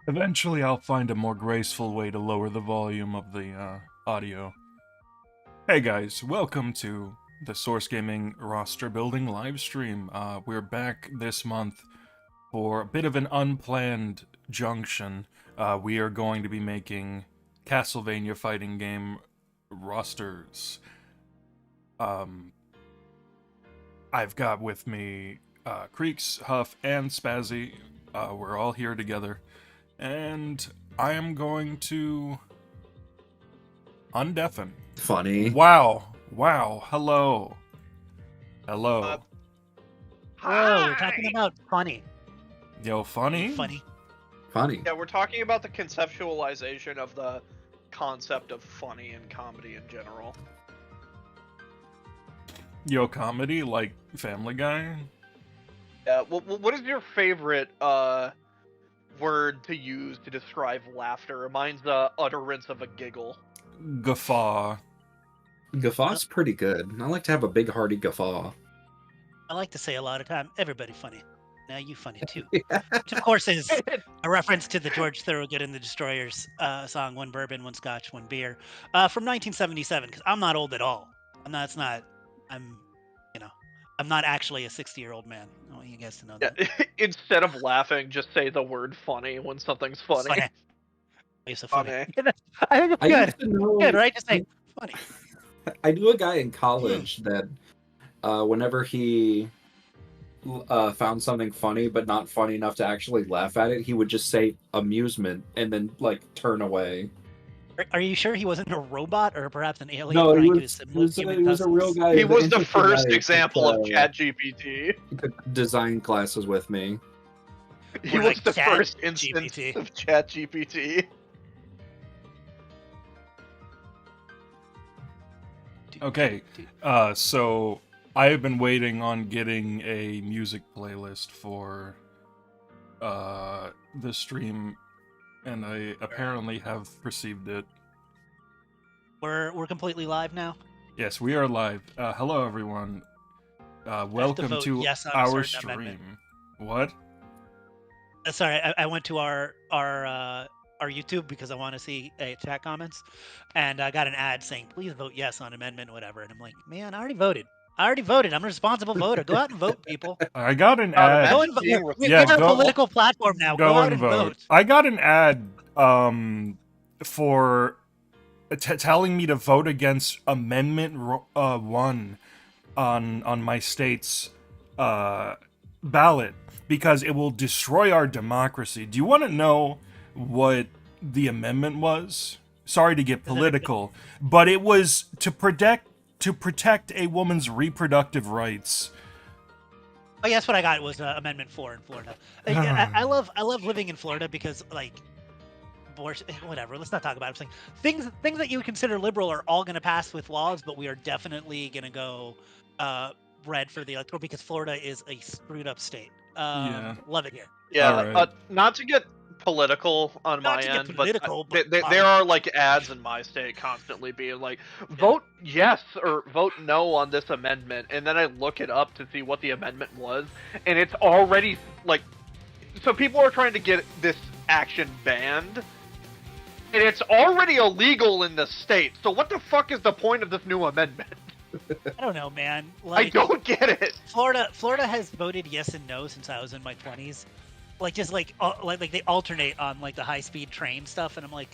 Eventually, I'll find a more graceful way to lower the volume of the audio. Hey guys, welcome to the Source Gaming roster building live stream. We're back this month for a bit of an unplanned junction. We are going to be making Castlevania fighting game rosters. I've got with me Creeks, Huff, and Spazzy. We're all here together. And I am going to undeafen. Funny. Wow. Hello. Hello. Oh, we're talking about funny. Yo, funny? Funny. Funny. Yeah, we're talking about the conceptualization of the concept of funny and comedy in general. Yo, comedy? Like Family Guy? Yeah, well, what is your favorite word to use to describe laughter? Mine's the utterance of a giggle. Guffaw. Guffaw's pretty good. I like to have a big hearty guffaw. I like to say a lot of time, everybody funny. Now you funny too. Which of course is a reference to the George Thorogood and the Destroyers song, One Bourbon, One Scotch, One Beer, from 1977, because I'm not old at all. I'm not actually a 60-year-old man. I want you guys to know that. Instead of laughing, just say the word funny when something's funny. Funny. It's so funny. Funny. I think it's I good. used to know, Good, right? Just say funny. I knew a guy in college that whenever he found something funny but not funny enough to actually laugh at it, he would just say amusement and then like turn away. Are you sure he wasn't a robot or perhaps an alien No, trying he to was, assimilate he human was a real customs? guy. He was the interesting first guy. example of ChatGPT. He took design classes with me. He Or was like the first ChatGPT. instance of ChatGPT. Okay, so I have been waiting on getting a music playlist for the stream, and I apparently have received it. We're completely live now. Yes, we are live. Hello, everyone. Welcome vote to yes on a our certain stream. amendment. What? Sorry, I went to our YouTube because I want to see chat comments, and I got an ad saying please vote yes on amendment whatever, and I'm like, man, I already voted. I'm a responsible voter. Go out and vote, people. I got an God, ad. Go imagine and vote. being Yeah, We're a go- political platform now. Go out and vote. I got an ad for telling me to vote against Amendment 1 on my state's ballot because it will destroy our democracy. Do you want to know what the amendment was? Sorry to get political, but it was to protect a woman's reproductive rights. Oh, yeah, that's what I got. Was Amendment 4 in Florida. I love living in Florida because like abortion, whatever. Let's not talk about it. I'm saying things that you would consider liberal are all going to pass with laws, but we are definitely going to go red for the electoral because Florida is a screwed up state. Yeah. Love it here. Yeah, Alright. not to get political on Not my to get end, political, but but there are like ads in my state constantly being like, vote yes or vote no on this amendment, and then I look it up to see what the amendment was, and it's already like, so people are trying to get this action banned, and it's already illegal in the state, so what the fuck is the point of this new amendment? I don't know, man. I Like, don't get it. Florida has voted yes and no since I was in my 20s. Like just like they alternate on like the high speed train stuff, and I'm like,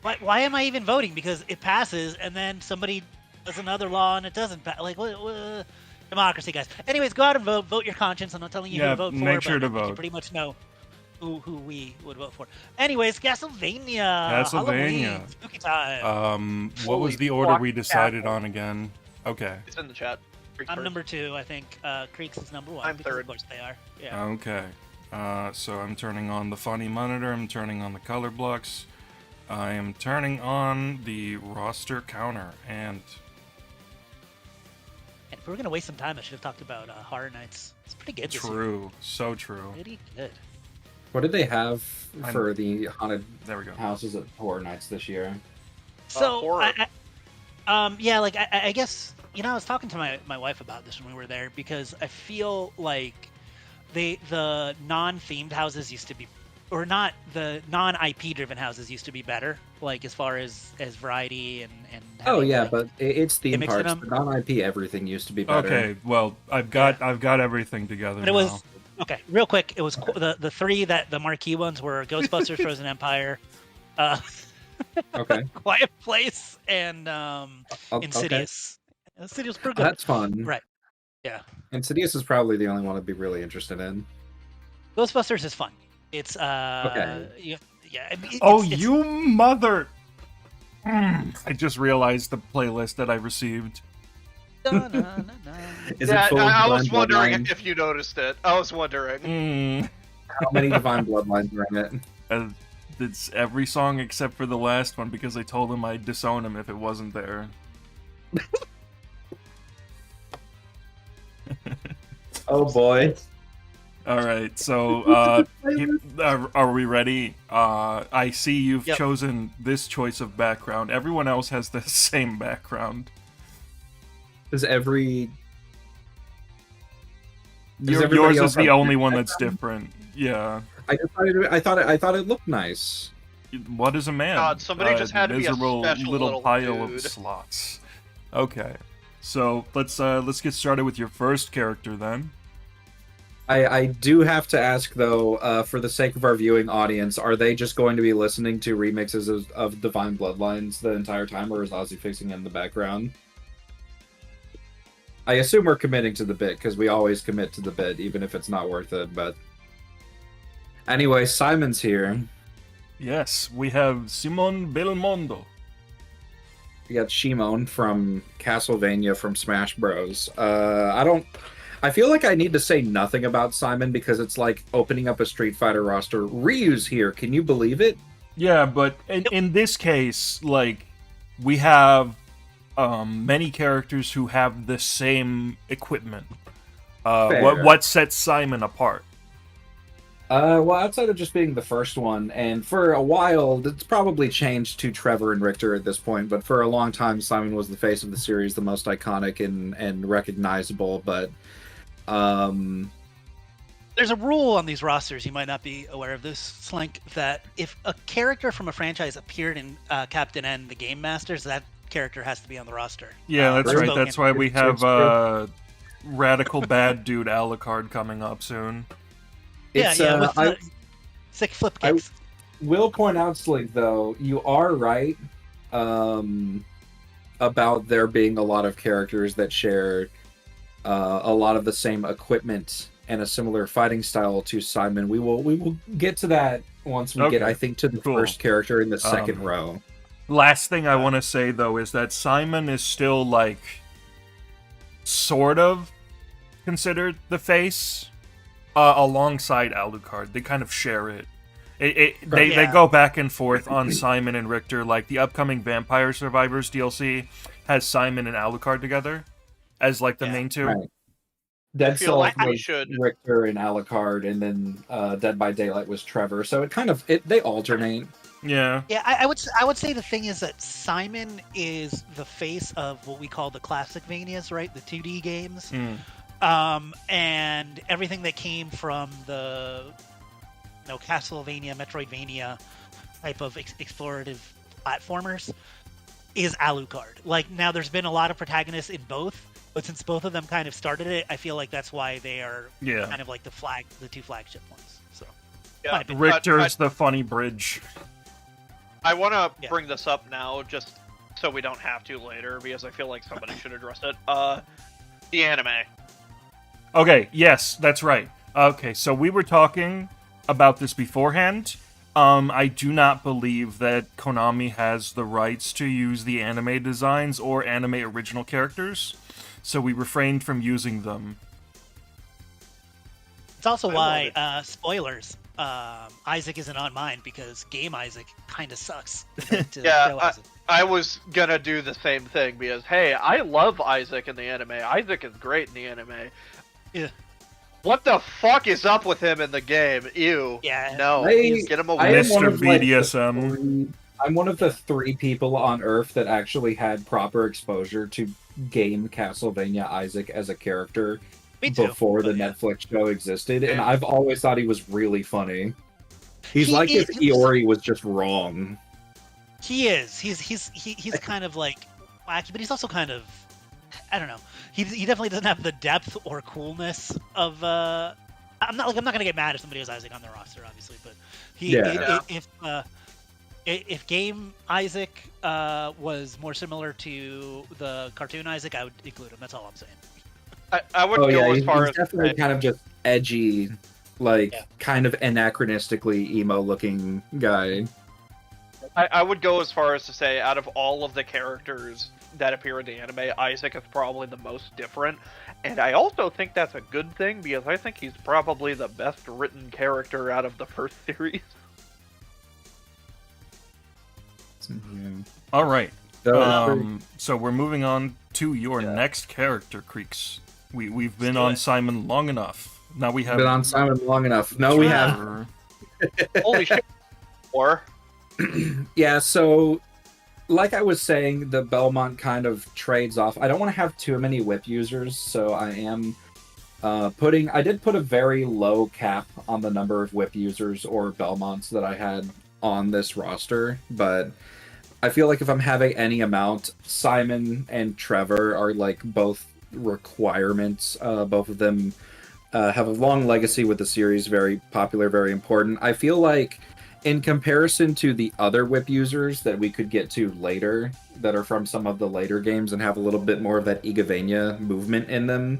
why am I even voting? Because it passes, and then somebody does another law and it doesn't pass. Like what? Democracy, guys. Anyways, go out and vote your conscience. I'm not telling you who to vote for, make sure but to you vote. pretty much know who we would vote for. Anyways, Castlevania. Castlevania. Halloween, spooky time. What was Holy the order fuck, we decided Castle. on again? Okay. It's in the chat. I'm number 2, I think. Creeks is number 1. I'm because third. Of course they are. Yeah. Okay. So I'm turning on the funny monitor, I'm turning on the color blocks, I am turning on the roster counter, and And if we were gonna waste some time, I should have talked about Horror Nights. It's pretty good. This year. true, so true. Pretty good. What did they have for the haunted There we go. houses at Horror Nights this year? So, horror. yeah, like I guess I was talking to my wife about this when we were there because I feel like the non-themed houses used to be or not, the non-IP driven houses used to be better, like as far as variety and Oh having, yeah, like, but it's theme gimmicks in parks. them. The non-IP everything used to be better. Okay, well, I've got everything together But it now. was okay. Real quick, it was the three that the marquee ones were Ghostbusters, Frozen Empire, Okay. Quiet Place, and Okay. Insidious. Insidious was pretty good. That's fun. Right. Yeah. Insidious is probably the only one I'd be really interested in. Ghostbusters is fun. It's Okay. yeah. I mean, Oh, it's, you mother! I just realized the playlist that I received. Is Yeah, it full of I was Divine wondering Bloodlines? if you noticed it. I was wondering. Mm. How many Divine Bloodlines are in it? It's every song except for the last one because I told him I'd disown him if it wasn't there. Oh boy. All right, so are we ready? I see you've Yep. chosen this choice of background. Everyone else has the same background. Does every Yours everybody else is the have only different one that's different. Yeah. I thought it looked nice. What is a man? God, somebody just had to be a miserable special little pile dude. of slots. Okay, so let's get started with your first character then. I do have to ask though, for the sake of our viewing audience, are they just going to be listening to remixes of Divine Bloodlines the entire time, or is Ozzy fixing in the background? I assume we're committing to the bit because we always commit to the bit, even if it's not worth it. But anyway, Simon's here. Yes, we have Simon Belmondo. We got Shimon from Castlevania from Smash Bros. I feel like I need to say nothing about Simon because it's like opening up a Street Fighter roster. Ryu's here. Can you believe it? Yeah, but in this case, like, we have many characters who have the same equipment. Fair. What sets Simon apart? Well, outside of just being the first one, and for a while, it's probably changed to Trevor and Richter at this point, but for a long time, Simon was the face of the series, the most iconic and recognizable, but There's a rule on these rosters, you might not be aware of this, Slink, that if a character from a franchise appeared in Captain N, the Game Masters, that character has to be on the roster. Yeah, that's right. Spoken. That's why we have It's Radical Bad Dude Alucard coming up soon. Yeah, it's, with I the sick flip kicks. will point out, Slink, though, you are right about there being a lot of characters that share a lot of the same equipment and a similar fighting style to Simon. We will get to that once we get, Okay, I think, to the cool. first character in the second row. Last thing I want to say, though, is that Simon is still, like, sort of considered the face alongside Alucard. They kind of share it. They go back and forth on Simon and Richter. Like, the upcoming Vampire Survivors DLC has Simon and Alucard together as, like, the main two. Right. Dead feel Cells like we was should- Richter and Alucard, and then Dead by Daylight was Trevor. So they alternate. Yeah. Yeah, I would say the thing is that Simon is the face of what we call the classic Vanias, right? The 2D games. And everything that came from the Castlevania, Metroidvania type of explorative platformers is Alucard. Like, now there's been a lot of protagonists in both, but since both of them kind of started it, I feel like that's why they are kind of like the two flagship ones. So Yeah, Richter's the funny bridge. I want to bring this up now, just so we don't have to later, because I feel like somebody should address it. The anime. Okay, yes, that's right. Okay, so we were talking about this beforehand. I do not believe that Konami has the rights to use the anime designs or anime original characters, so we refrained from using them. it's also why spoilers. Isaac isn't on mine because Game Isaac kind of sucks. Yeah, I was gonna do the same thing because, hey, I love Isaac in the anime. Isaac is great in the anime. Yeah. What the fuck is up with him in the game? Ew. Yeah. No. Get him I away. am one Mr. of, like, BDSM. I'm one of the 3 people on Earth that actually had proper exposure to game Castlevania Isaac as a character Me too, before the but yeah. Netflix show existed, and I've always thought he was really funny. He's He like is- if Iori was just wrong. He is. He's kind of like wacky, but he's also kind of, I don't know. He definitely doesn't have the depth or coolness of. I'm not gonna get mad if somebody has Isaac on their roster, obviously, but if Game Isaac was more similar to the cartoon Isaac, I would include him. That's all I'm saying. I would Oh go yeah, as he's far as definitely kind of just edgy, like kind of anachronistically emo-looking guy. I would go as far as to say, out of all of the characters that appear in the anime, Isaac is probably the most different, and I also think that's a good thing because I think he's probably the best written character out of the first series. All right. So, So we're moving on to your next character, Creeks. We've been on Simon long enough. Now we have been on Simon long enough. No, we have. Trevor. Holy shit! Or Yeah, so like I was saying, the Belmont kind of trades off. I don't want to have too many whip users, so I am I did put a very low cap on the number of whip users or Belmonts that I had on this roster, but I feel like if I'm having any amount, Simon and Trevor are like both requirements. Both of them have a long legacy with the series, very popular, very important. I feel like in comparison to the other whip users that we could get to later, that are from some of the later games and have a little bit more of that Igavania movement in them,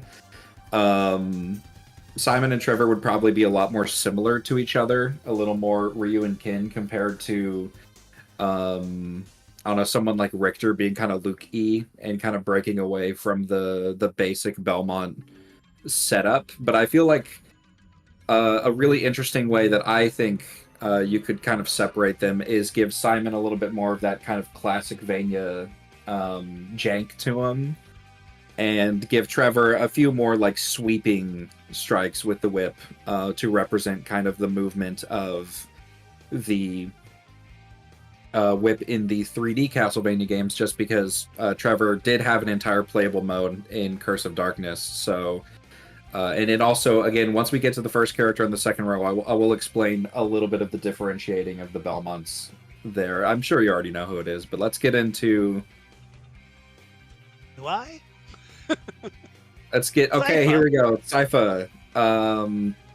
Simon and Trevor would probably be a lot more similar to each other, a little more Ryu and Kin compared to, I don't know, someone like Richter being kind of Luke-y and kind of breaking away from the basic Belmont setup. But I feel like a really interesting way that I think you could kind of separate them is give Simon a little bit more of that kind of classic Vania jank to him, and give Trevor a few more like sweeping strikes with the whip to represent kind of the movement of the whip in the 3D Castlevania games, just because Trevor did have an entire playable mode in Curse of Darkness. So, and it also, again, once we get to the first character in the second row, I will explain a little bit of the differentiating of the Belmonts there. I'm sure you already know who it is, but let's get into... Do I? Let's get... Okay, here we go. Sypha.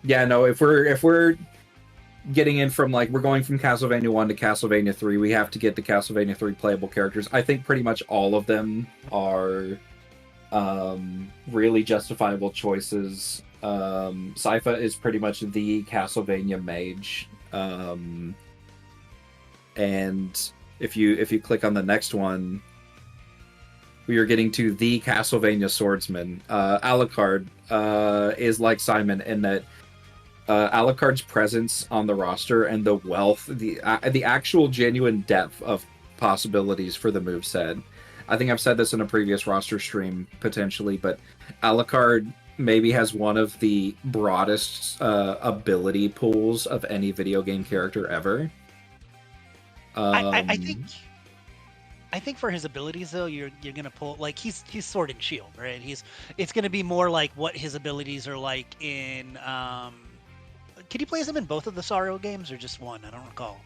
Yeah, no, if we're getting in from, like, we're going from Castlevania 1 to Castlevania 3, we have to get the Castlevania 3 playable characters. I think pretty much all of them are really justifiable choices. Sypha is pretty much the Castlevania mage. And if you click on the next one, we are getting to the Castlevania swordsman. Alucard is like Simon in that Alucard's presence on the roster and the wealth, the actual genuine depth of possibilities for the moveset. I think I've said this in a previous roster stream, potentially, but Alucard maybe has one of the broadest ability pools of any video game character ever. I think for his abilities though, you're gonna pull like he's Sword and Shield, right? It's gonna be more like what his abilities are like in. Can you play as him in both of the Sorrow games or just one? I don't recall.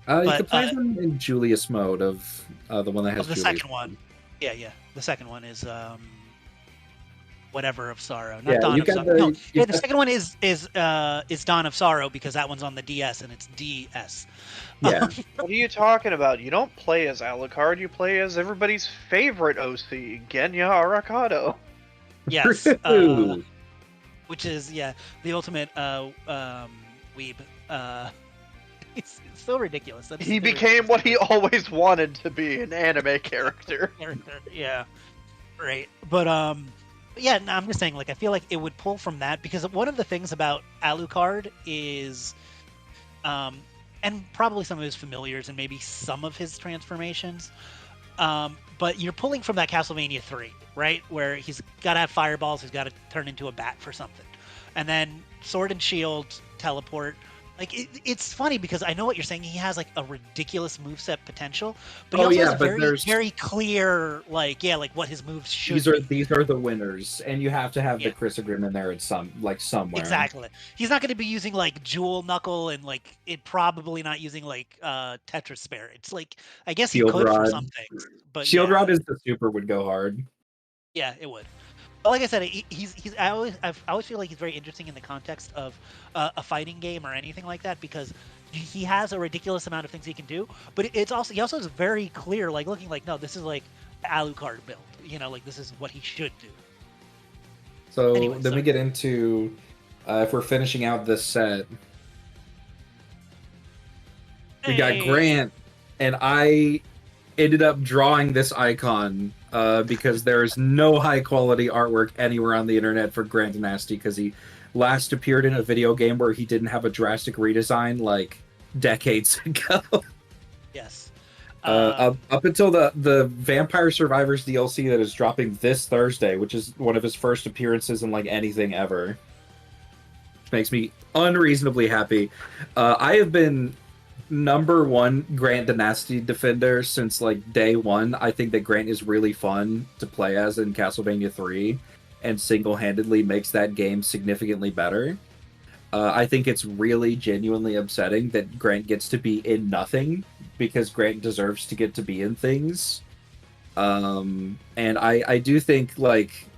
You can play them in Julius mode of the one that has the Julius. second one. Yeah. The second one is whatever of Sorrow, Yeah, not Dawn you of got Sorrow. the- No, you yeah, got- the second one is Dawn of Sorrow because that one's on the DS and it's DS. Yeah. what are you talking about? You don't play as Alucard, you play as everybody's favorite OC, Genya Arakato. Yes, Ooh. which is the ultimate weeb. It's so ridiculous. That is He the became ridiculous what he always wanted to be, an anime character. character. Yeah, right. But yeah. No, I'm just saying. Like, I feel like it would pull from that because one of the things about Alucard is, and probably some of his familiars and maybe some of his transformations. But you're pulling from that Castlevania 3, right? Where he's got to have fireballs, he's got to turn into a bat for something. And then Sword and Shield teleport, Like it's funny because I know what you're saying. He has like a ridiculous moveset potential, but he Oh also yeah, has a but very there's very clear like like what his moves should these are be. these are the winners, and you have to have the Yeah. Chris Grim in there at somewhere. Exactly. He's not going to be using like Jewel Knuckle and like it probably not using like Tetris Spare. It's like I guess he Shield could for Rod. some things, but Shield yeah, Rod is the super would go hard. yeah, it would. But like I said, he's I always feel like he's very interesting in the context of a fighting game or anything like that because he has a ridiculous amount of things he can do, but it's also he also is very clear, like looking like no, this is like Alucard build, you know, like this is what he should do. So Anyway, then sorry. we get into if we're finishing out this set, we got Hey! Grant, and I ended up drawing this icon because there is no high quality artwork anywhere on the internet for Grant Dynasty because he last appeared in a video game where he didn't have a drastic redesign like decades ago. Yes. Up until the Vampire Survivors DLC that is dropping this Thursday, which is one of his first appearances in like anything ever, which makes me unreasonably happy. I have been #1 Grant Dynasty defender since like day one. I think that Grant is really fun to play as in Castlevania 3 and single-handedly makes that game significantly better. I think it's really genuinely upsetting that Grant gets to be in nothing because Grant deserves to get to be in things. And I do think like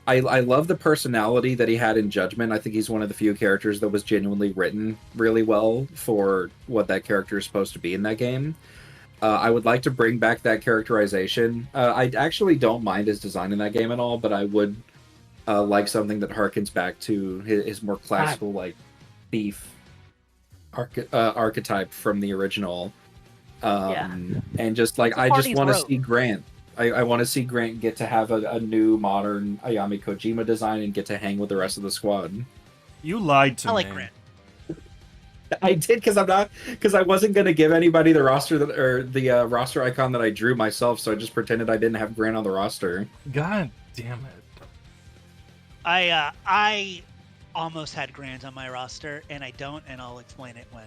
I love the personality that he had in Judgment. I think he's one of the few characters that was genuinely written really well for what that character is supposed to be in that game. I would like to bring back that characterization. I actually don't mind his design in that game at all, but I would like something that harkens back to his more classical, like, thief archetype from the original. And just, like, I just want to see Grant. I want to see Grant get to have a new modern Ayami Kojima design and get to hang with the rest of the squad. You lied to me. I like Grant. I did because I wasn't gonna give anybody the roster the roster icon that I drew myself, so I just pretended I didn't have Grant on the roster. God damn it! I almost had Grant on my roster, and I don't, and I'll explain it when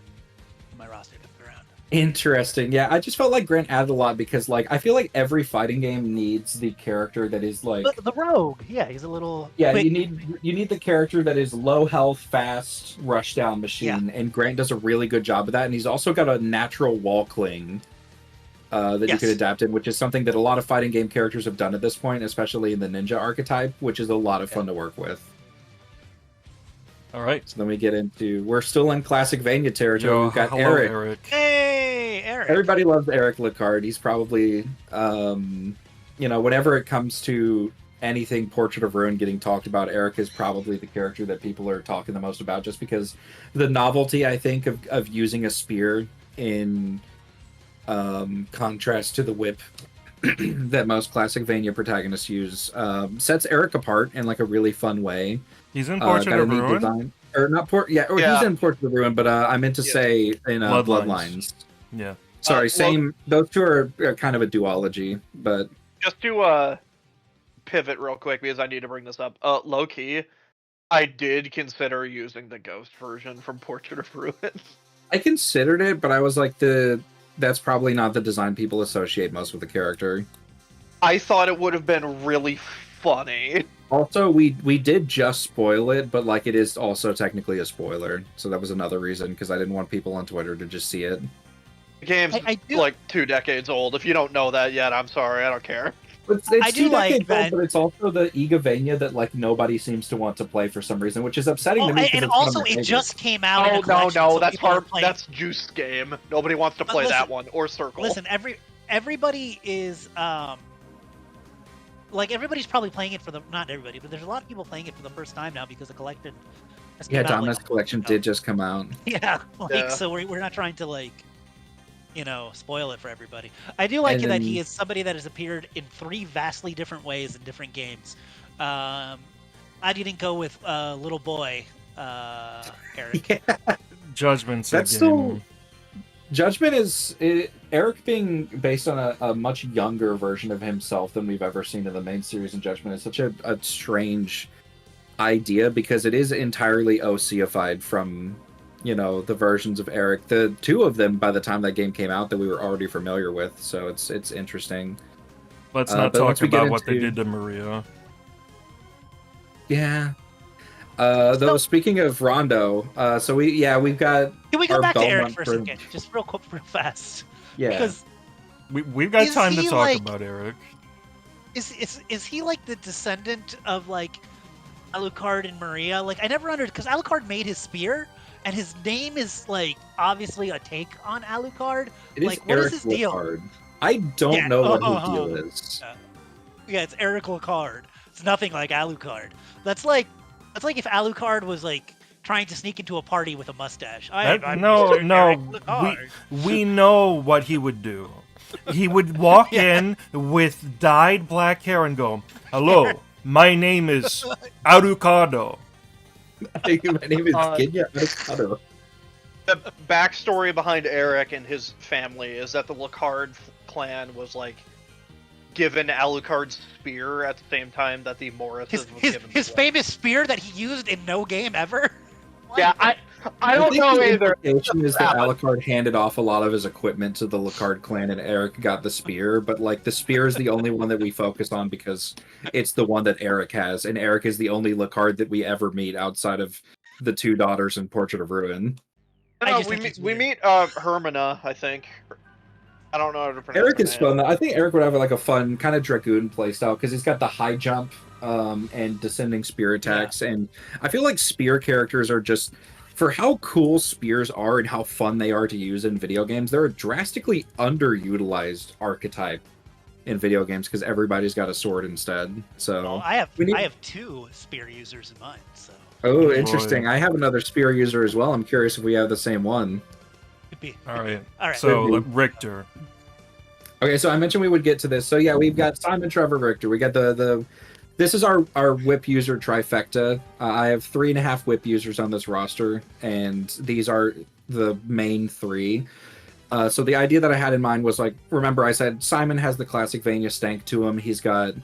my roster comes around. Interesting. Yeah, I just felt like Grant added a lot because, like, I feel like every fighting game needs the character that is like The rogue. Yeah, he's a little. yeah. quick. You need the character that is low health, fast, rush down machine, and Grant does a really good job of that. And he's also got a natural wall cling that you can adapt in, which is something that a lot of fighting game characters have done at this point, especially in the ninja archetype, which is a lot of fun to work with. All right. So then we get into we're still in classic Vania territory. Yo, We've got hello, Eric. Hey, Eric. Everybody loves Eric Lecard. He's probably, whenever it comes to anything Portrait of Ruin getting talked about, Eric is probably the character that people are talking the most about, just because the novelty, I think, of using a spear in contrast to the whip that most classic Vania protagonists use sets Eric apart in like a really fun way. He's in Portrait of Ruin? Design. Or not he's in Portrait of Ruin, but I meant to say in Bloodlines. Yeah. Sorry, same. Those two are kind of a duology, but just to pivot real quick because I need to bring this up. Low key, I did consider using the ghost version from Portrait of Ruin. I considered it, but I was like, that's probably not the design people associate most with the character. I thought it would have been really funny. Also, we did just spoil it, but like it is also technically a spoiler, so that was another reason because I didn't want people on Twitter to just see it. The game's like 2 decades old. If you don't know that yet, I'm sorry. I don't care. It's I do 2 like decades that. old, but it's also the Igavania that like nobody seems to want to play for some reason, which is upsetting to me. And also, it just came out. Oh in a collection, so that's people are hard. playing- That's Juice game. Nobody wants to play that one or Circle. Listen, everybody is like everybody's probably playing it for the not everybody, but there's a lot of people playing it for the first time now because the collection. Yeah, Dominus Collection did just come out. Yeah, so we're not trying to like, spoil it for everybody. I do like that he is somebody that has appeared in 3 vastly different ways in different games. I didn't go with little boy, Eric. Yeah. Judgment's That's still. Judgment is Eric being based on a much younger version of himself than we've ever seen in the main series. And Judgment is such a strange idea because it is entirely OC-ified from the versions of Eric. The two of them by the time that game came out that we were already familiar with. So it's interesting. Let's not but once talk we get about what they into- did to Maria. Yeah. Though speaking of Rondo, so we've got. Can we go our back to Eric Belmont for a friend- second, just real quick, real fast? Yeah. Because We've got Is time to he, talk like- about Eric. is he like the descendant of like Alucard and Maria? Like I never understood because Alucard made his spear, and his name is like obviously a take on Alucard. It is like, what is Eric his deal? Locard. I don't Yeah, know what uh-huh. his deal is. Yeah, it's Eric Alucard. It's nothing like Alucard. That's like if Alucard was like trying to sneak into a party with a mustache. I'm No, Mr. Eric no, Alucard. we know what he would do. He would walk in with dyed black hair and go, "Hello, my name is Arucado." My name is Genya Arucado. The backstory behind Eric and his family is that the Lacard clan was like given Alucard's spear at the same time that the Morrises was given His the famous spear that he used in no game ever. What? Yeah, I don't think know the either. implication is that Alucard handed off a lot of his equipment to the Lacard clan, and Eric got the spear. But like the spear is the only one that we focus on because it's the one that Eric has, and Eric is the only Lacard that we ever meet outside of the two daughters in Portrait of Ruin. I No, just we think he's meet weird. Hermina, I think. I don't know how to pronounce Eric her is name. fun. I think Eric would have like a fun kind of Dragoon playstyle because he's got the high jump and descending spear attacks, and I feel like spear characters are just. For how cool spears are and how fun they are to use in video games, they're a drastically underutilized archetype in video games because everybody's got a sword instead. So, Well, I have we need- 2 spear users in mine, so oh, interesting. I have another spear user as well. I'm curious if we have the same one. could be. All right. All right. So Richter. Okay, so I mentioned we would get to this. So yeah, we've got Simon, Trevor, Richter. We got the this is our whip user trifecta. I have 3.5 whip users on this roster, and these are the main 3. So the idea that I had in mind was like, remember I said Simon has the classic Vania stank to him. He's got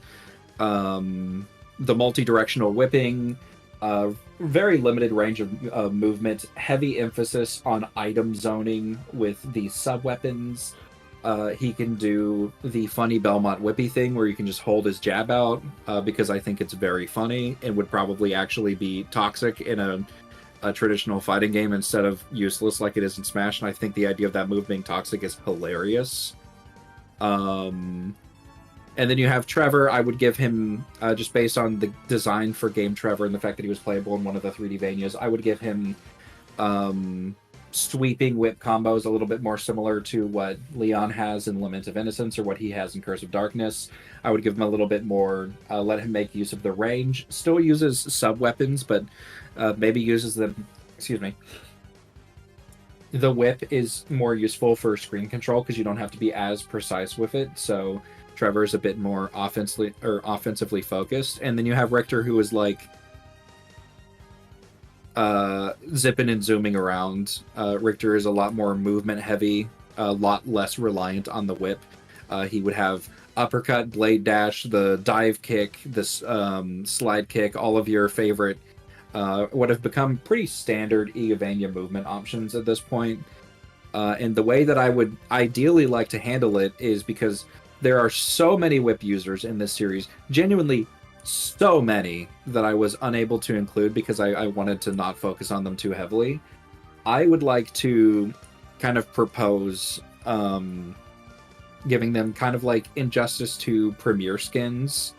the multi-directional whipping, very limited range of movement, heavy emphasis on item zoning with the sub-weapons. He can do the funny Belmont whippy thing where you can just hold his jab out because I think it's very funny and would probably actually be toxic in a traditional fighting game instead of useless like it is in Smash. And I think the idea of that move being toxic is hilarious. And then you have Trevor. I would give him, just based on the design for Game Trevor and the fact that he was playable in one of the 3D Vanias, I would give him sweeping whip combos a little bit more similar to what Leon has in Lament of Innocence or what he has in Curse of Darkness. I would give him a little bit more, let him make use of the range. Still uses sub-weapons, but maybe uses them, excuse me. The whip is more useful for screen control because you don't have to be as precise with it, so Trevor is a bit more offensively focused. And then you have Richter, who is like zipping and zooming around. Richter is a lot more movement heavy, a lot less reliant on the whip. He would have uppercut, blade dash, the dive kick, this slide kick, all of your favorite what have become pretty standard Igavania movement options at this point. And the way that I would ideally like to handle it is because there are so many whip users in this series, genuinely so many, that I was unable to include because I wanted to not focus on them too heavily. I would like to kind of propose giving them kind of like Injustice 2 Premier skins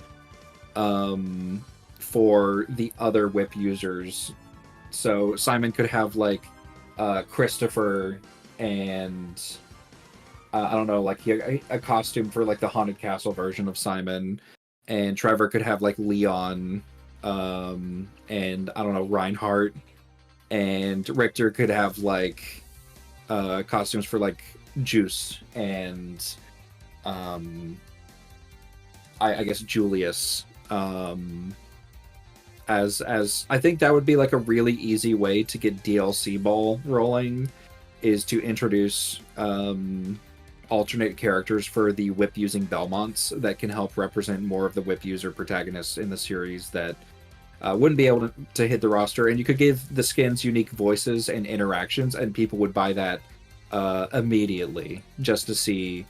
for the other whip users. So Simon could have like Christopher and I don't know, like a costume for like the Haunted Castle version of Simon, and Trevor could have like Leon and I don't know, Reinhardt, and Richter could have like costumes for like Juice and I guess Julius. As I think that would be like a really easy way to get DLC ball rolling, is to introduce alternate characters for the whip using Belmonts that can help represent more of the whip user protagonists in the series that wouldn't be able to hit the roster, and you could give the skins unique voices and interactions, and people would buy that immediately just to see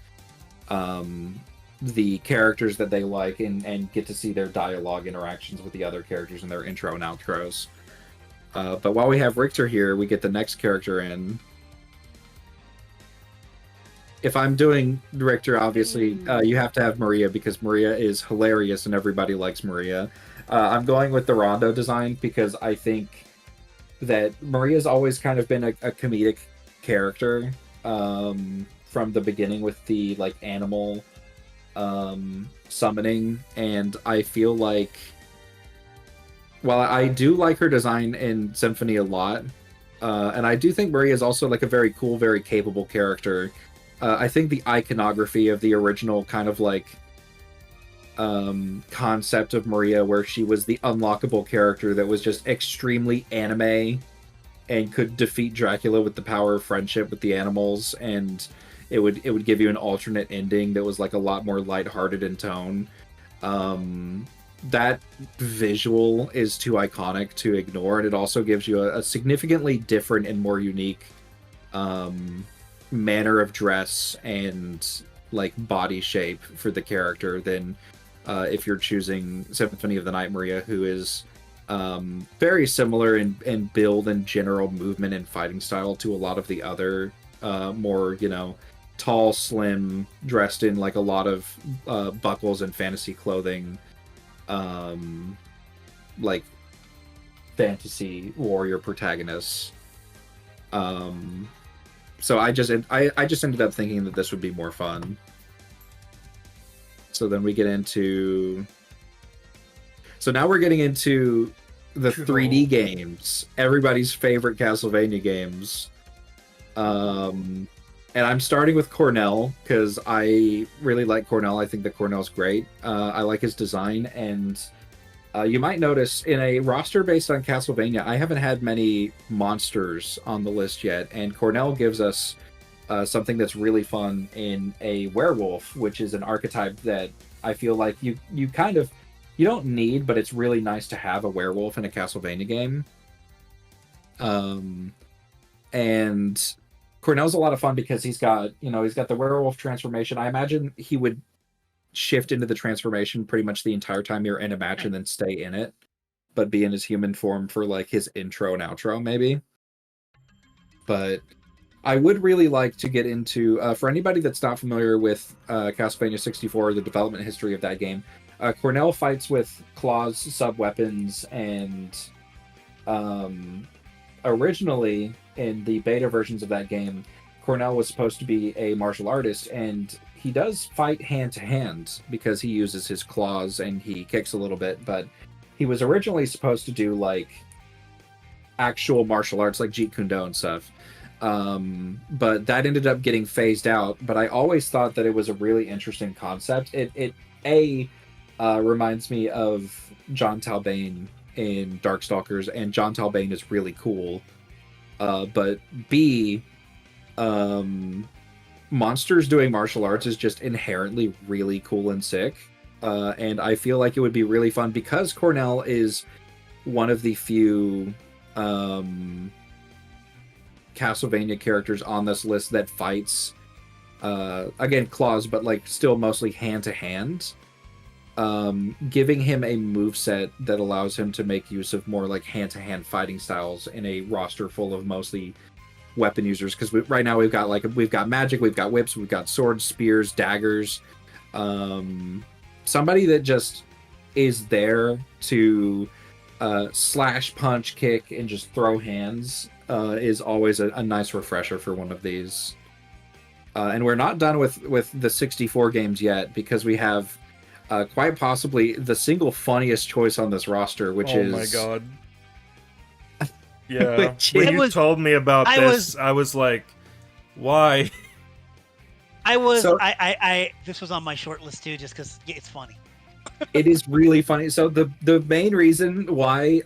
the characters that they like and get to see their dialogue interactions with the other characters in their intro and outros. But while we have Richter here, we get the next character in. If I'm doing Richter, obviously, you have to have Maria because Maria is hilarious and everybody likes Maria. I'm going with the Rondo design because I think that Maria's always kind of been a comedic character from the beginning with the like animal summoning, and I feel like while I do like her design in Symphony a lot, and I do think Maria is also like a very cool, very capable character. I think the iconography of the original kind of like concept of Maria, where she was the unlockable character that was just extremely anime and could defeat Dracula with the power of friendship with the animals, and it would give you an alternate ending that was like a lot more lighthearted in tone. That visual is too iconic to ignore, and it also gives you a significantly different and more unique manner of dress and like body shape for the character than if you're choosing Symphony of the Night Maria, who is very similar in build and general movement and fighting style to a lot of the other more, you know, tall, slim, dressed in like a lot of buckles and fantasy clothing, like fantasy warrior protagonists. So I just ended up thinking that this would be more fun. So then we get into... So now we're getting into the 3D games. Everybody's favorite Castlevania games. And I'm starting with Cornell, because I really like Cornell. I think that Cornell's great. I like his design, and you might notice in a roster based on Castlevania, I haven't had many monsters on the list yet, and Cornell gives us something that's really fun in a werewolf, which is an archetype that I feel like you don't need, but it's really nice to have a werewolf in a Castlevania game. And Cornell's a lot of fun because he's got the werewolf transformation. I imagine he would shift into the transformation pretty much the entire time you're in a match and then stay in it, but be in his human form for like his intro and outro maybe. But I would really like to get into, for anybody that's not familiar with Castlevania 64, the development history of that game, Cornell fights with claws, sub-weapons, and originally in the beta versions of that game, Cornell was supposed to be a martial artist, and he does fight hand-to-hand because he uses his claws and he kicks a little bit, but he was originally supposed to do like actual martial arts like Jeet Kune Do and stuff. But that ended up getting phased out, but I always thought that it was a really interesting concept. It reminds me of John Talbane in Darkstalkers, and John Talbane is really cool. But B, monsters doing martial arts is just inherently really cool and sick. And I feel like it would be really fun because Cornell is one of the few Castlevania characters on this list that fights again claws, but like still mostly hand to hand, giving him a moveset that allows him to make use of more like hand to hand fighting styles in a roster full of mostly weapon users, because right now we've got magic, we've got whips, we've got swords, spears, daggers. Somebody that just is there to slash, punch, kick, and just throw hands is always a nice refresher for one of these. And we're not done with the 64 games yet, because we have quite possibly the single funniest choice on this roster, which is... Oh my god. Yeah, when you told me about this, I was like, why? This was on my short list too, just because it's funny. It is really funny. So the main reason why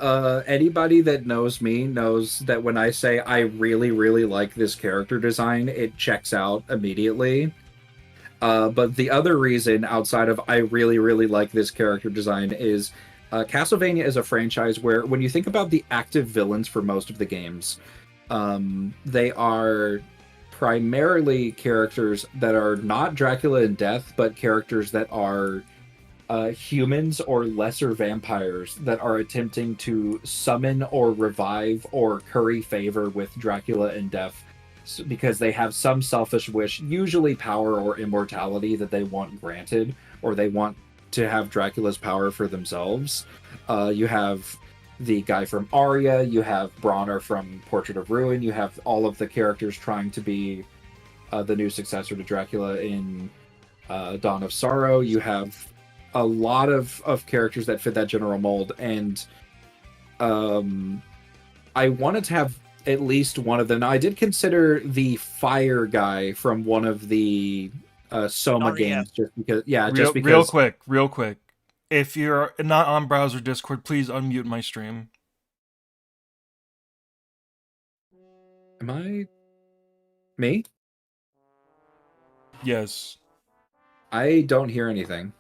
anybody that knows me knows that when I say I really, really like this character design, it checks out immediately. But the other reason outside of I really, really like this character design is Castlevania is a franchise where, when you think about the active villains for most of the games, they are primarily characters that are not Dracula in death, but characters that are humans or lesser vampires that are attempting to summon or revive or curry favor with Dracula in death, because they have some selfish wish, usually power or immortality, that they want granted, or they want to have Dracula's power for themselves. You have the guy from Aria, you have Bronner from Portrait of Ruin, you have all of the characters trying to be the new successor to Dracula in Dawn of Sorrow. You have a lot of characters that fit that general mold, and I wanted to have at least one of them. Now, I did consider the fire guy from one of the Soma games, just because. Yeah, just because. Real quick. If you're not on browser Discord, please unmute my stream. Am I me? Yes. I don't hear anything.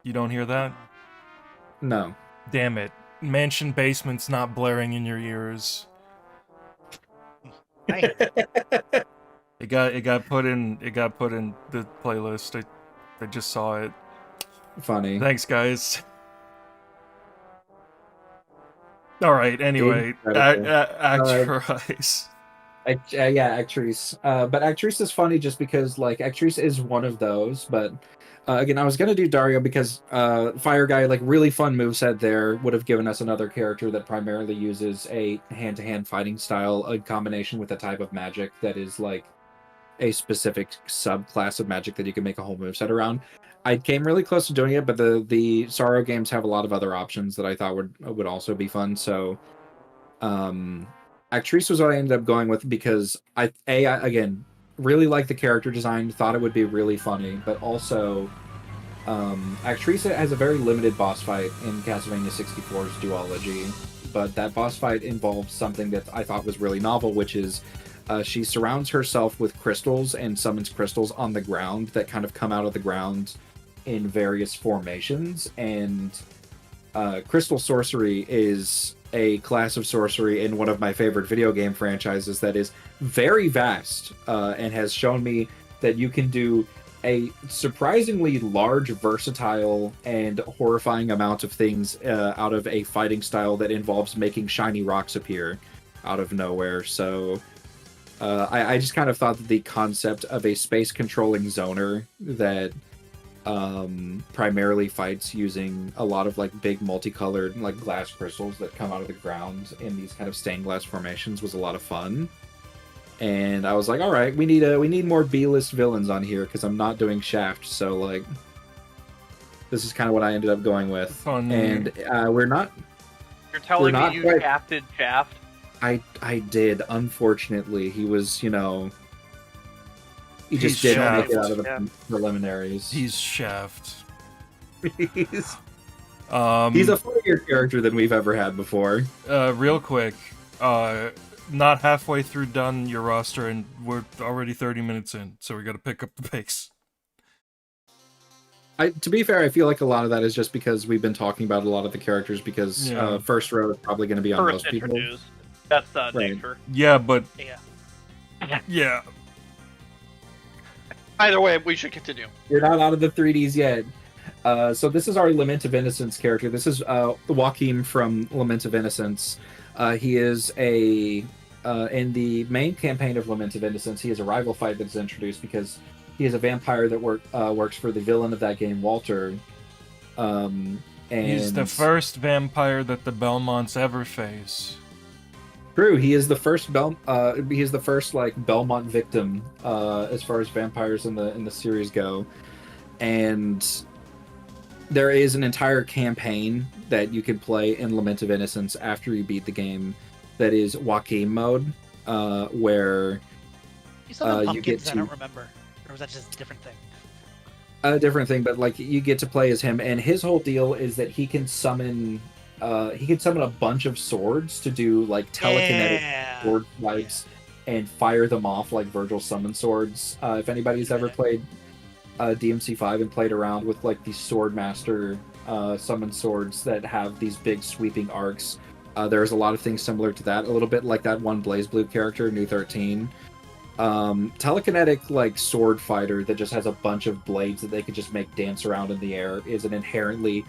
You don't hear that? No. Damn it. Mansion basement's not blaring in your ears. Right. It got put in the playlist. I just saw it. Funny. Thanks, guys. All right. Anyway, Actrice. Yeah, Actrice. But Actrice is funny just because, like, Actrice is one of those. But again, I was gonna do Dario because Fire Guy, like, really fun moveset there, would have given us another character that primarily uses a hand-to-hand fighting style in combination with a type of magic that is like a specific subclass of magic that you can make a whole moveset around. I came really close to doing it, but the Sorrow games have a lot of other options that I thought would also be fun. So, Actrice was what I ended up going with because I again really like the character design, thought it would be really funny, but also Actrice has a very limited boss fight in Castlevania 64's duology, but that boss fight involves something that I thought was really novel, which is she surrounds herself with crystals and summons crystals on the ground that kind of come out of the ground in various formations. And crystal sorcery is a class of sorcery in one of my favorite video game franchises that is very vast and has shown me that you can do a surprisingly large, versatile, and horrifying amount of things out of a fighting style that involves making shiny rocks appear out of nowhere. So I just kind of thought that the concept of a space controlling zoner that primarily fights using a lot of like big multicolored like glass crystals that come out of the ground in these kind of stained glass formations was a lot of fun. And I was like, all right, we need more B-list villains on here because I'm not doing Shaft, so like this is kind of what I ended up going with. Fun. And we're not. You're telling We're me not you quite- shafted Shaft? I did, unfortunately. He was, he just He's didn't make it Shaft. out of the Yeah. preliminaries. He's Shaft. He's a funnier character than we've ever had before. Real quick, not halfway through done your roster, and we're already 30 minutes in, so we got to pick up the pace. To be fair, I feel like a lot of that is just because we've been talking about a lot of the characters because Yeah. first row is probably going to be on First most people. introduced. That's Right. nature. Yeah, but Yeah. yeah, Either way, we should continue. You're not out of the 3Ds yet. So this is our Lament of Innocence character. This is Joachim from Lament of Innocence. He is in the main campaign of Lament of Innocence, he is a rival fight that's introduced because he is a vampire that works for the villain of that game, Walter. And he's the first vampire that the Belmonts ever face. True, he is the first like Belmont victim as far as vampires in the series go. And there is an entire campaign that you can play in Lament of Innocence after you beat the game that is Joachim mode, where You saw the you pumpkins, get I to- don't remember. Or was that just a different thing? a different thing, but like you get to play as him, and his whole deal is that he can summon a bunch of swords to do like telekinetic Yeah. sword swipes and fire them off like Virgil summon swords. If anybody's ever played DMC5 and played around with like these Swordmaster summon swords that have these big sweeping arcs. There's a lot of things similar to that, a little bit like that one Blaze Blue character, New 13. Telekinetic like sword fighter that just has a bunch of blades that they could just make dance around in the air is an inherently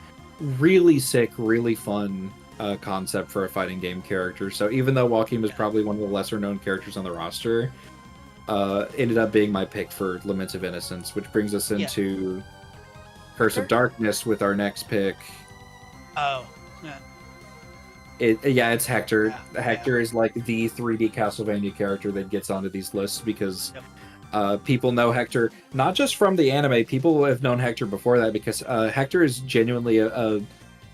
really sick, really fun concept for a fighting game character. So even though Joaquin was probably one of the lesser known characters on the roster, ended up being my pick for Lament of Innocence, which brings us into Curse of Darkness with our next pick. Oh, It's Hector. Yeah, Hector is like the 3D Castlevania character that gets onto these lists because people know Hector not just from the anime. People have known Hector before that because Hector is genuinely a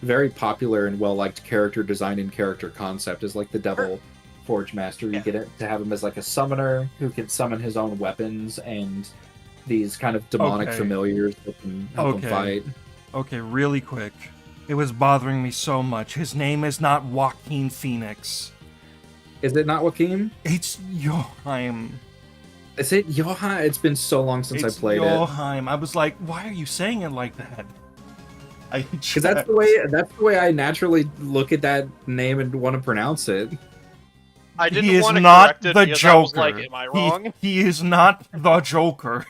very popular and well-liked character design and character concept. Is like the Devil Forge Master. You get to have him as like a summoner who can summon his own weapons and these kind of demonic familiars that can help him fight. Okay, really quick. It was bothering me so much. His name is not Joaquin Phoenix. Is it not Joaquin? It's Joachim. Is it Johan? It's been so long since I played Joachim. I was like, why are you saying it like that? Because that's the way I naturally look at that name and want to pronounce it. I didn't He is want to not correct it the because Joker. I was like, am I wrong? He is not the Joker.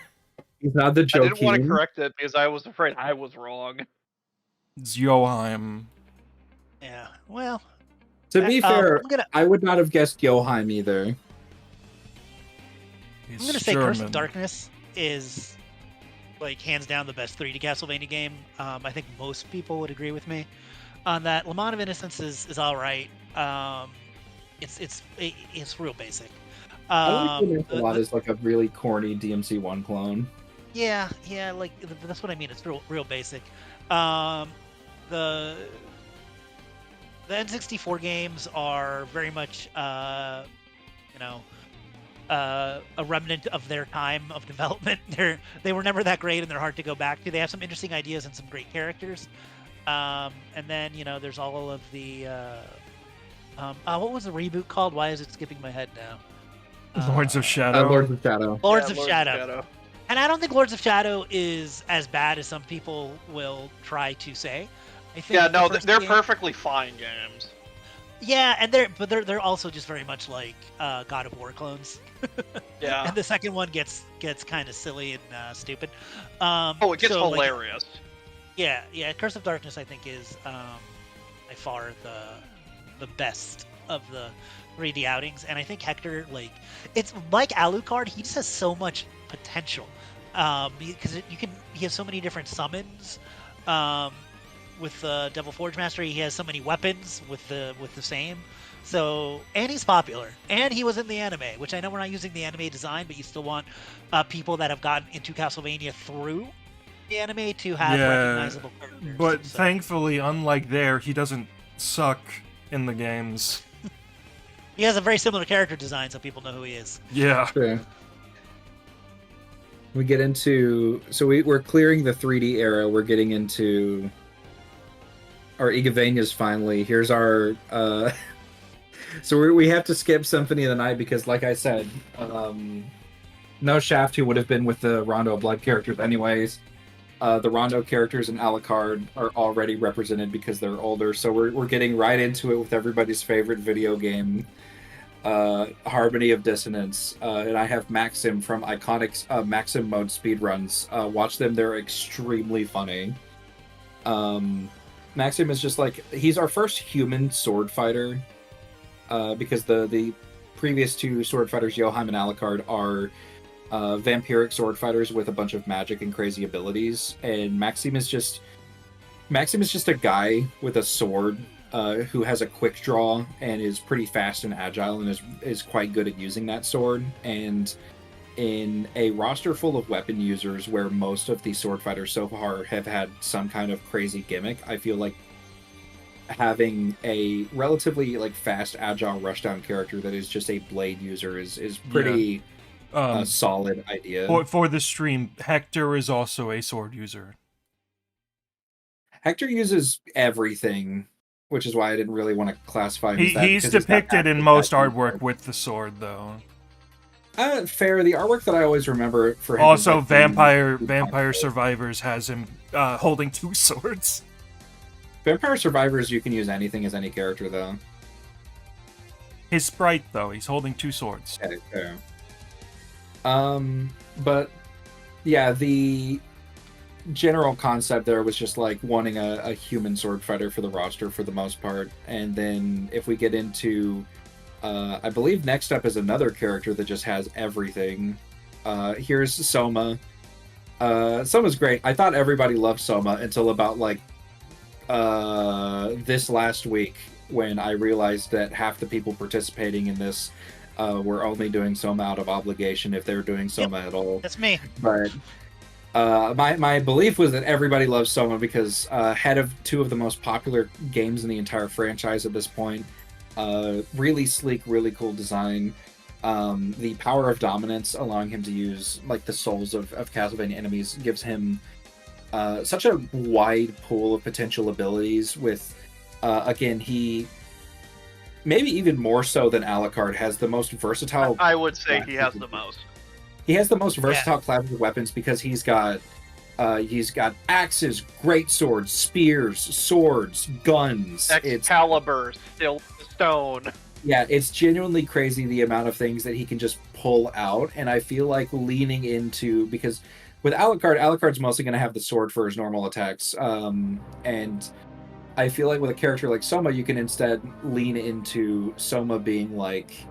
He's not the Joker. I didn't want to correct it because I was afraid I was wrong. It's Joachim. yeah. Well, To be fair, I'm I would not have guessed Joachim either. gonna say Curse of Darkness is like hands down the best 3D Castlevania game. I think most people would agree with me on that. Lament of Innocence is all right. It's real basic. I think a lot is like a really corny DMC1 clone. Yeah, like that's what I mean. It's real basic. The N64 games are very much, a remnant of their time of development. They were never that great, and they're hard to go back to. They have some interesting ideas and some great characters. And then there's all of the what was the reboot called? Why is it skipping my head now? Lords of Shadow. Lords of Shadow. Lords of Shadow. And I don't think Lords of Shadow is as bad as some people will try to say. I think they're perfectly fine games. Yeah, and they're also just very much like God of War clones. Yeah. And the second one gets kind of silly and stupid. It gets hilarious. Yeah. Curse of Darkness, I think, is by far the best of the 3D outings, and I think Hector, it's like Alucard. He just has so much potential because he has so many different summons. With the Devil Forge Master, he has so many weapons with the same. So, and he's popular, and he was in the anime, which I know we're not using the anime design, but you still want people that have gotten into Castlevania through the anime to have recognizable characters. But thankfully, unlike there, he doesn't suck in the games. He has a very similar character design, so people know who he is. Yeah. Sure. We get into... So we're clearing the 3D era. We're getting into... Our Igavania's finally. Here's our... So we have to skip Symphony of the Night because, like I said, no Shaft, who would have been with the Rondo Blood characters anyways. The Rondo characters in Alucard are already represented because they're older. So we're getting right into it with everybody's favorite video game, Harmony of Dissonance. And I have Maxim from iconic Maxim mode speedruns. Watch them, they're extremely funny. Maxim is just like, he's our first human sword fighter, because the previous two sword fighters, Joachim and Alucard, are vampiric sword fighters with a bunch of magic and crazy abilities, and Maxim is just a guy with a sword who has a quick draw and is pretty fast and agile and is quite good at using that sword. And in a roster full of weapon users where most of the sword fighters so far have had some kind of crazy gimmick, I feel like having a relatively fast, agile rushdown character that is just a blade user is pretty solid idea. For the stream, Hector is also a sword user. Hector uses everything, which is why I didn't really want to classify him as that. He's depicted in most artwork with the sword, though. Fair. The artwork that I always remember for him is, Also, like, the Vampire Survivors has him holding two swords. Vampire Survivors, you can use anything as any character, though. His sprite, though, he's holding two swords. Okay, fair. But yeah, the general concept there was just like wanting a human sword fighter for the roster for the most part. And then if we get into, I believe next up is another character that just has everything. Here's Soma. Soma's great. I thought everybody loved Soma until about like this last week, when I realized that half the people participating in this were only doing Soma out of obligation, if they were doing Soma at all. That's me. But my belief was that everybody loves Soma because head of two of the most popular games in the entire franchise at this point. Really sleek, really cool design. The power of dominance, allowing him to use like the souls of Castlevania enemies, gives him such a wide pool of potential abilities. With again, he maybe even more so than Alucard has the most versatile. I would say he has the most. He has the most versatile class of weapons because he's got axes, great swords, spears, swords, guns. Excalibur, still stone. Yeah, it's genuinely crazy the amount of things that he can just pull out, and I feel like leaning into, because with Alucard's mostly going to have the sword for his normal attacks, and I feel like with a character like Soma, you can instead lean into Soma being like,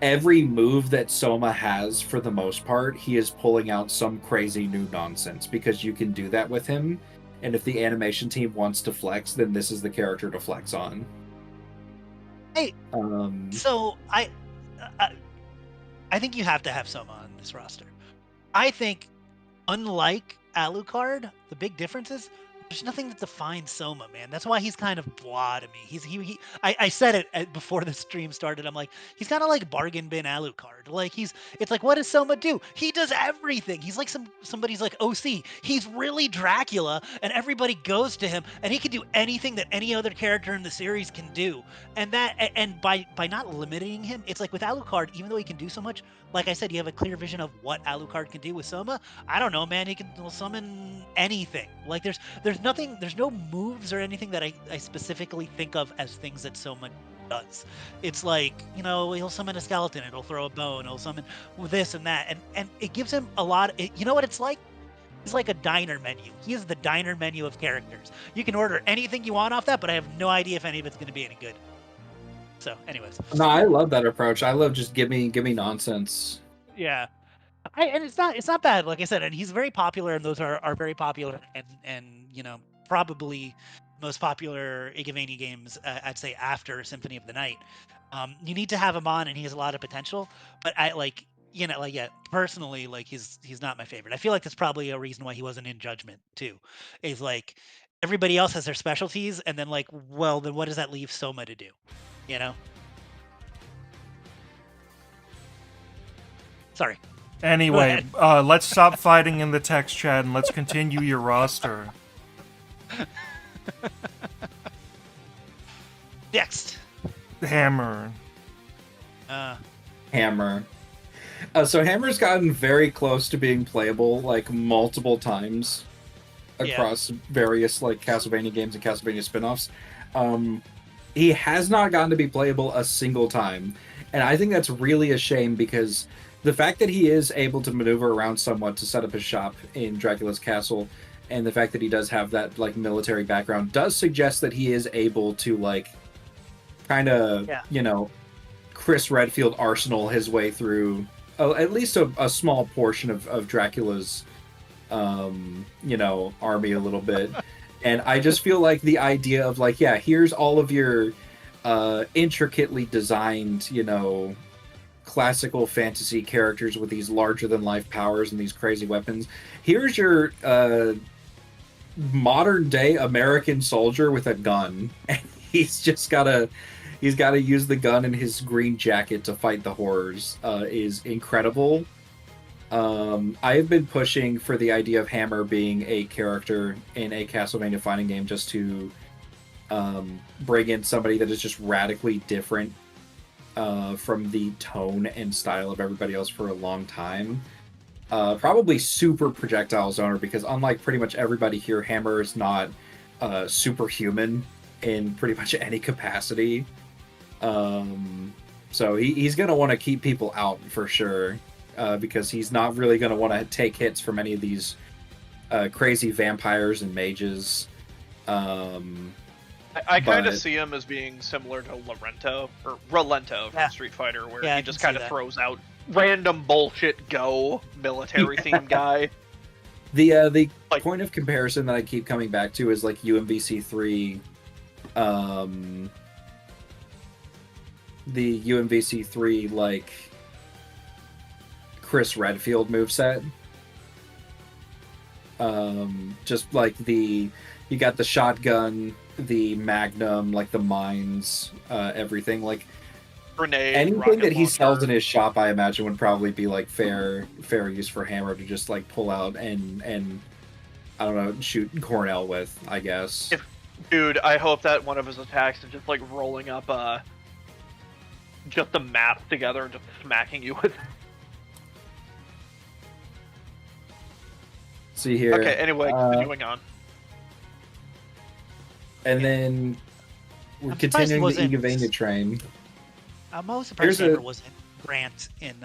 every move that Soma has, for the most part, he is pulling out some crazy new nonsense, because you can do that with him, and if the animation team wants to flex, then this is the character to flex on. Hey, so I think you have to have Soma on this roster. I think, unlike Alucard, the big difference is there's nothing that defines Soma, man. That's why he's kind of blah to me. I said it before the stream started. I'm like, he's kind of like bargain bin Alucard. Like it's like, what does Soma do? He does everything. He's like somebody's like OC. He's really Dracula, and everybody goes to him, and he can do anything that any other character in the series can do. And by not limiting him, it's like with Alucard, even though he can do so much, like I said, you have a clear vision of what Alucard can do. With Soma, I don't know, man. He can summon anything. Like there's nothing, there's no moves or anything that I specifically think of as things that Soma does. It's like, he'll summon a skeleton, it'll throw a bone, he'll summon this and that, and it gives him a lot. You know what it's like? It's like a diner menu. He is the diner menu of characters. You can order anything you want off that, but I have no idea if any of it's going to be any good. So, anyways. No, I love that approach. I love just give me nonsense. Yeah. And it's not bad, like I said, and he's very popular, and those are very popular, and probably most popular Igavania games, I'd say, after Symphony of the Night. You need to have him on, and he has a lot of potential, but personally, like he's not my favorite. I feel like that's probably a reason why he wasn't in Judgment too. Is like everybody else has their specialties, and then like, well, then what does that leave Soma to do? Sorry. Anyway, let's stop fighting in the text chat and let's continue your roster. Next. Hammer. Hammer. So Hammer's gotten very close to being playable, like, multiple times across various, like, Castlevania games and Castlevania spin-offs. He has not gotten to be playable a single time, and I think that's really a shame, because the fact that he is able to maneuver around somewhat to set up his shop in Dracula's castle, and the fact that he does have that, like, military background does suggest that he is able to, like, kind of, Chris Redfield Arsenal his way through at least a small portion of Dracula's, army a little bit. And I just feel like the idea of, like, here's all of your intricately designed, classical fantasy characters with these larger-than-life powers and these crazy weapons. Here's your modern-day American soldier with a gun, and he's got to use the gun in his green jacket to fight the horrors. Is incredible. I've been pushing for the idea of Hammer being a character in a Castlevania fighting game, just to bring in somebody that is just radically different from the tone and style of everybody else for a long time. Probably super projectile zoner, because unlike pretty much everybody here, Hammer is not superhuman in pretty much any capacity. So he's going to want to keep people out for sure, because he's not really going to want to take hits from any of these crazy vampires and mages. I kind of but- see him as being similar to Rolento from Yeah. Street Fighter, where Yeah, I he can just see kind of that. throws out random bullshit military themed guy. The Like- point of comparison that I keep coming back to is like UMVC3, the UMVC3 like Chris Redfield moveset. Just like you got the shotgun, the magnum, like the mines, everything. Like Grenade, anything rocket that he sells in launcher. his shop, I imagine would probably be like fair use for Hammer to just like pull out and I don't know, shoot Cornell with, I guess. Dude, I hope that one of his attacks is just like rolling up just the map together and just smacking you with. See here. Okay, anyway, continuing on. And then we're I'm surprised he continuing the wasn't- Igavania train. I'm always Here's surprised a- Hammer wasn't Grant in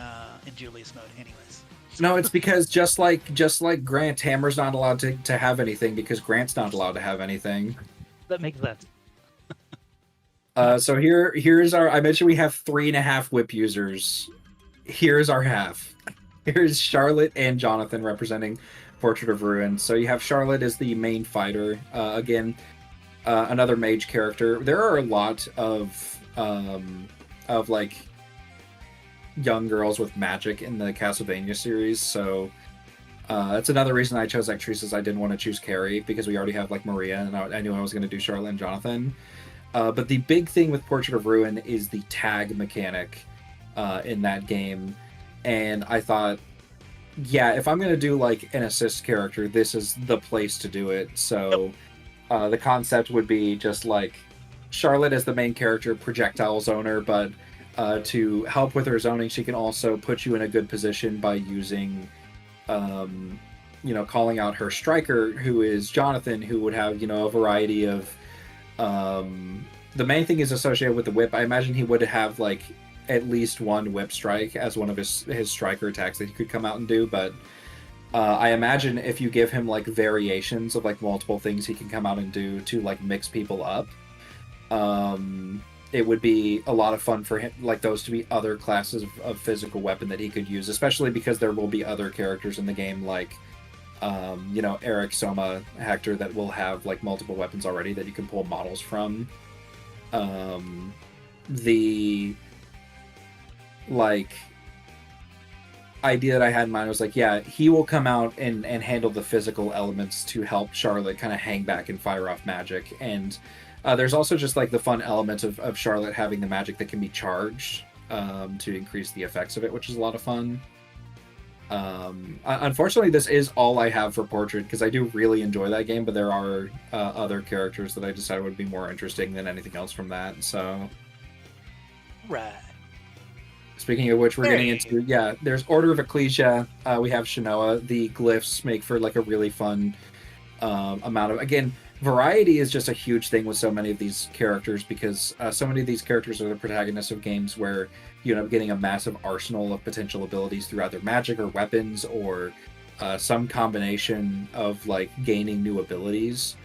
Julius mode, anyways. No, it's because just like Grant, Hammer's not allowed to have anything because Grant's not allowed to have anything. That makes sense. So here's our. I mentioned we have 3.5 whip users. Here's our half. Here's Charlotte and Jonathan representing Portrait of Ruin. So you have Charlotte as the main fighter. Again, another mage character. There are a lot of like young girls with magic in the Castlevania series. So that's another reason I chose actresses. I didn't want to choose Carrie because we already have like Maria, and I knew I was going to do Charlotte and Jonathan. But the big thing with Portrait of Ruin is the tag mechanic in that game. And I thought, yeah, if I'm going to do like an assist character, this is the place to do it. So the concept would be just like Charlotte as the main character, projectile zoner, but to help with her zoning, she can also put you in a good position by using, calling out her striker, who is Jonathan, who would have, a variety of. The main thing is associated with the whip. I imagine he would have like at least one whip strike as one of his striker attacks that he could come out and do. But I imagine if you give him like variations of like multiple things he can come out and do to like mix people up, it would be a lot of fun for him, like those to be other classes of physical weapon that he could use, especially because there will be other characters in the game like Eric, Soma, Hector that will have like multiple weapons already that you can pull models from. The like idea that I had in mind was like, yeah, he will come out and handle the physical elements to help Charlotte kind of hang back and fire off magic. And there's also just like the fun element of Charlotte having the magic that can be charged to increase the effects of it, which is a lot of fun. Unfortunately, this is all I have for Portrait because I do really enjoy that game, but there are other characters that I decided would be more interesting than anything else from that. So, Right. speaking of which, we're getting Hey. into there's Order of Ecclesia. We have Shinoa. The glyphs make for like a really fun amount of variety is just a huge thing with so many of these characters because so many of these characters are the protagonists of games where you end up getting a massive arsenal of potential abilities through either magic or weapons or some combination of like gaining new abilities.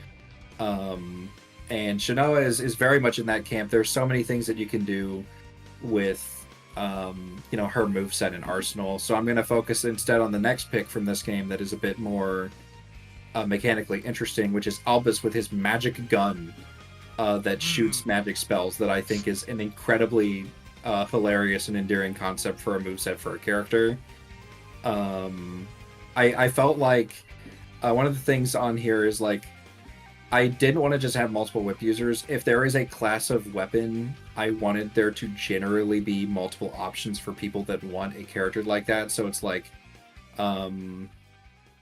And Shinoa is very much in that camp. There's so many things that you can do with her moveset and arsenal. So I'm going to focus instead on the next pick from this game that is a bit more mechanically interesting, which is Albus with his magic gun that shoots magic spells that I think is an incredibly hilarious and endearing concept for a moveset for a character. I felt like one of the things on here is like I didn't want to just have multiple whip users. If there is a class of weapon, I wanted there to generally be multiple options for people that want a character like that. So it's like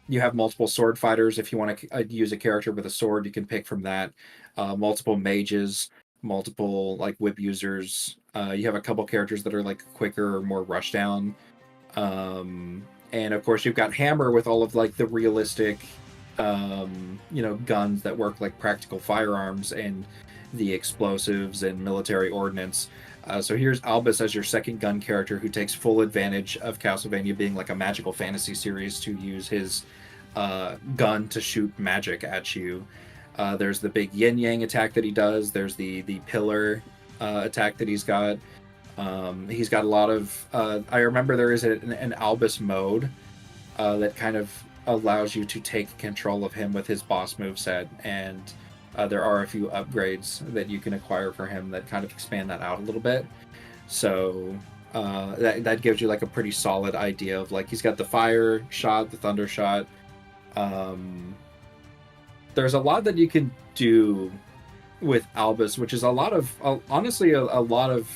you have multiple sword fighters. If you want to use a character with a sword, you can pick from that. Multiple mages, multiple like whip users. You have a couple characters that are like quicker or more rush down. And of course you've got Hammer with all of like the realistic guns that work like practical firearms and the explosives and military ordnance. So here's Albus as your second gun character who takes full advantage of Castlevania being like a magical fantasy series to use his gun to shoot magic at you. There's the big yin yang attack that he does. There's the pillar attack that he's got. He's got a lot of. I remember there is an Albus mode that kind of allows you to take control of him with his boss moveset, and there are a few upgrades that you can acquire for him that kind of expand that out a little bit. So that gives you like a pretty solid idea of like he's got the fire shot, the thunder shot. There's a lot that you can do with Albus, which is a lot of honestly a lot of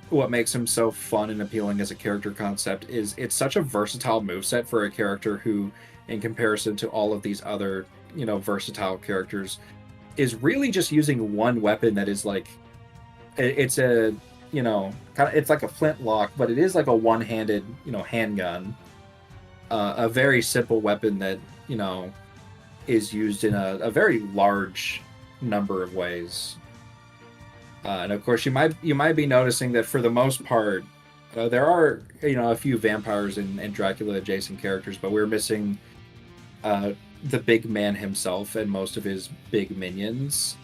what makes him so fun and appealing as a character concept is it's such a versatile moveset for a character who, in comparison to all of these other versatile characters, is really just using one weapon that is like it's a it's like a flintlock, but it is like a one-handed handgun, a very simple weapon that is used in a very large number of ways. And of course, you might be noticing that for the most part, there are a few vampires and Dracula adjacent characters, but we're missing the big man himself and most of his big minions.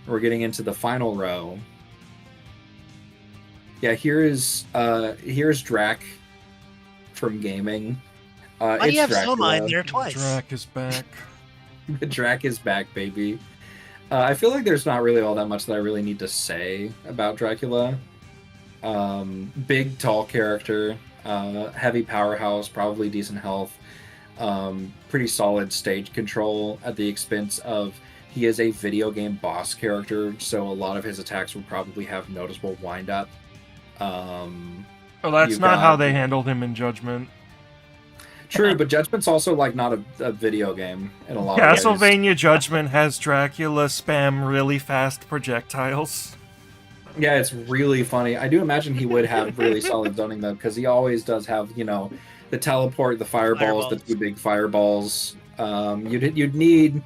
We're getting into the final row. Yeah, here's Drac from gaming. Why do you have Dracula. Soma in there twice? Drac is back. Drac is back, baby. I feel like there's not really all that much that I really need to say about Dracula. Big, tall character, heavy powerhouse, probably decent health, pretty solid stage control at the expense of he is a video game boss character, so a lot of his attacks will probably have noticeable wind-up. Oh, that's not how they handled him in Judgment. True, but Judgment's also like not a video game in a lot of ways. Castlevania Judgment has Dracula spam really fast projectiles. Yeah, it's really funny. I do imagine he would have really solid zoning though, because he always does have, the teleport, the fireballs, the two big fireballs. You'd need.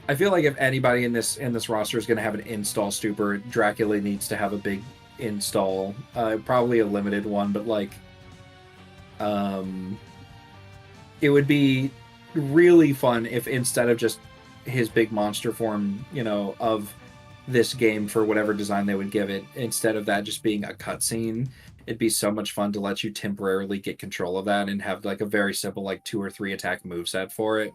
I feel like if anybody in this roster is going to have an install stupor, Dracula needs to have a big install, probably a limited one, but like, it would be really fun if instead of just his big monster form, of this game for whatever design they would give it, instead of that just being a cutscene, it'd be so much fun to let you temporarily get control of that and have like a very simple like 2 or 3 attack moveset for it.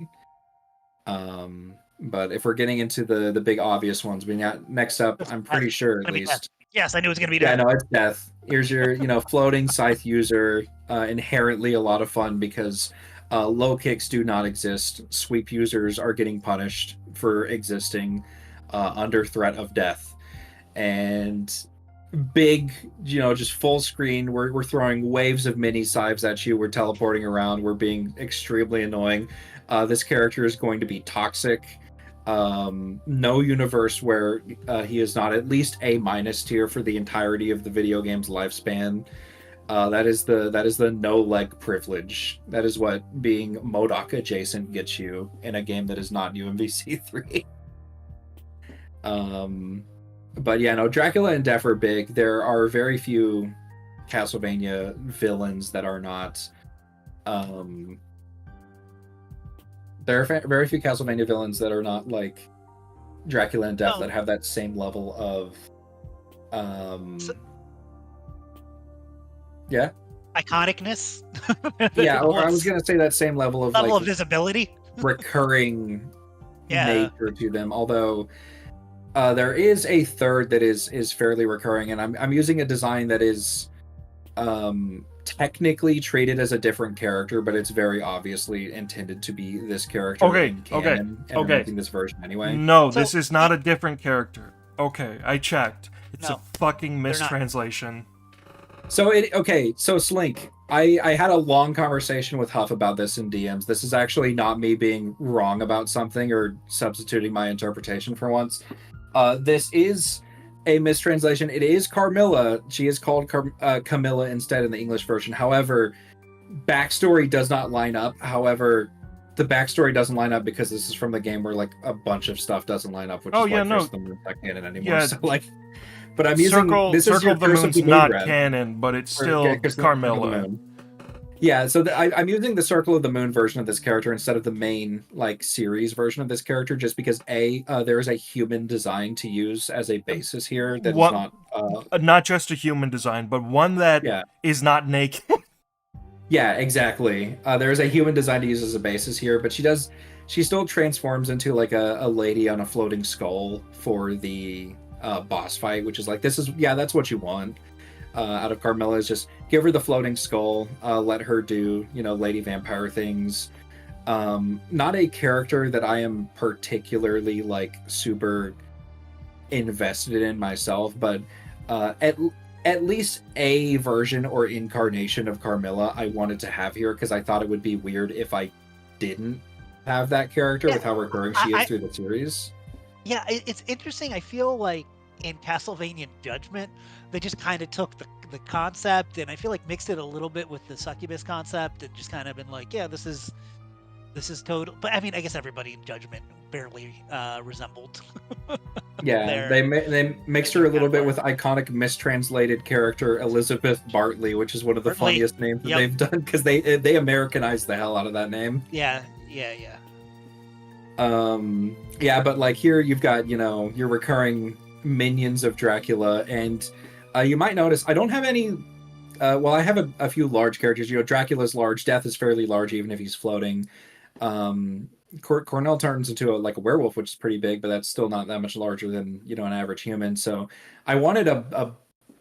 But if we're getting into the big obvious ones, we got next up, I'm pretty sure at least. Yes, I knew it was going to be Yeah, Death. no, it's Death. Here's your, floating scythe user, inherently a lot of fun because low kicks do not exist. Sweep users are getting punished for existing under threat of death. And big, just full screen. We're throwing waves of mini scythes at you. We're teleporting around. We're being extremely annoying. This character is going to be toxic. No universe where he is not at least A- tier for the entirety of the video game's lifespan. That is the no leg privilege. That is what being MODOK adjacent gets you in a game that is not UMVC 3. But yeah, no, Dracula and Death are big. There are very few Castlevania villains that are not. There are very few Castlevania villains that are not like Dracula and Death that have that same level of. Yeah. Iconicness. Yeah, or I was gonna say that same level of of visibility. recurring Yeah. nature to them. Although there is a third that is fairly recurring, and I'm using a design that is technically treated as a different character, but it's very obviously intended to be this character in canon, and I'm making this version anyway. No, So- this is not a different character. Okay, I checked. It's No, a fucking they're not. mistranslation. So Slink, I had a long conversation with Huff about this in DMs. This is actually not me being wrong about something or substituting my interpretation for once. This is a mistranslation. It is Carmilla. She is called Camilla instead in the English version. However, backstory does not line up. However, the backstory doesn't line up because this is from the game where like a bunch of stuff doesn't line up, which is why Curse of the Moon's not canon anymore. Yeah. So like, but I'm using this is Circle your of the Curse Moon's of the Moon not grab. canon, but it's Or, still yeah, Curse of the Carmilla. Moon. Yeah, so I'm using the Circle of the Moon version of this character instead of the main like series version of this character, just because there is a human design to use as a basis here that is not. Not just a human design, but one that is not naked. Yeah, exactly. There is a human design to use as a basis here, but she still transforms into like a lady on a floating skull for the boss fight, which is like that's what you want. Out of Carmilla is just give her the floating skull, let her do, lady vampire things. Not a character that I am particularly like super invested in myself, but at least a version or incarnation of Carmilla I wanted to have here because I thought it would be weird if I didn't have that character with how recurring she is through the series. Yeah, it's interesting. I feel like in Castlevania Judgment, they just kind of took the concept and I feel like mixed it a little bit with the succubus concept and just kind of been like, yeah, this is total. But I mean, I guess everybody in Judgment barely resembled. Yeah, they mixed her a little bit with iconic mistranslated character Elizabeth Bartley, which is one of the funniest names that they've done because they Americanized the hell out of that name. Yeah. Yeah, but like here you've got your recurring minions of Dracula, and you might notice I don't have any. I have a few large characters. Dracula's large. Death is fairly large, even if he's floating. Cornell turns into a werewolf, which is pretty big, but that's still not that much larger than an average human. So I wanted a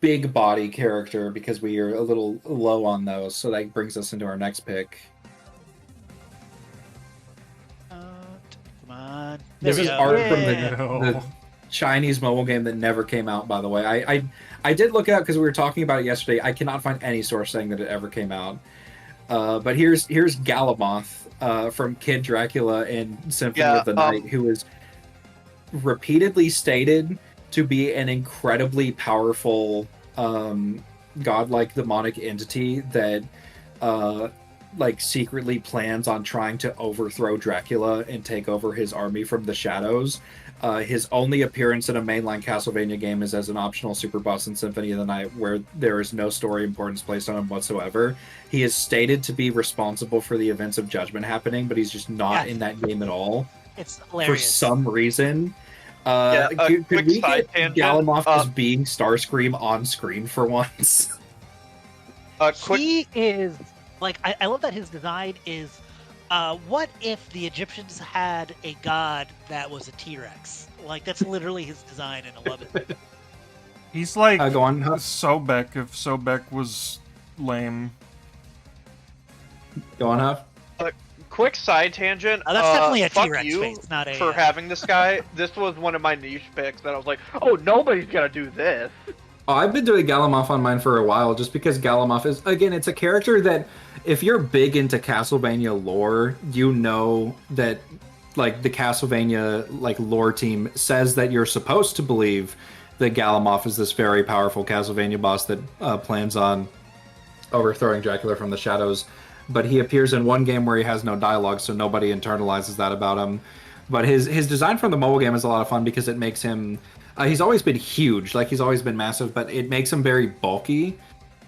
big body character because we are a little low on those. So that brings us into our next pick. Come on. This is art from the Chinese mobile game that never came out, by the way. I did look it up because we were talking about it yesterday. I cannot find any source saying that it ever came out. But here's Galamoth from Kid Dracula and Symphony of the Night, who is repeatedly stated to be an incredibly powerful godlike demonic entity that secretly plans on trying to overthrow Dracula and take over his army from the shadows. His only appearance in a mainline Castlevania game is as an optional super boss in Symphony of the Night, where there is no story importance placed on him whatsoever. He is stated to be responsible for the events of Judgment happening, but he's just not in that game at all. It's hilarious. For some reason. Could we get Galamoth just being Starscream on screen for once? He is, I love that his design is, what if the Egyptians had a god that was a T-Rex? That's literally his design, and I love it. He's like go on, Sobek if Sobek was lame. Go on, Huff. Quick side tangent. That's definitely a T-Rex face, not a... for having this guy. This was one of my niche picks that I was like, oh, nobody's gonna do this. Oh, I've been doing Galamoth on mine for a while, just because Galamoth is, again, it's a character that, if you're big into Castlevania lore, you know that, the Castlevania, lore team says that you're supposed to believe that Galamoth is this very powerful Castlevania boss that plans on overthrowing Dracula from the shadows. But he appears in one game where he has no dialogue, so nobody internalizes that about him. But his design from the mobile game is a lot of fun because it makes him... he's always been huge, he's always been massive, but it makes him very bulky,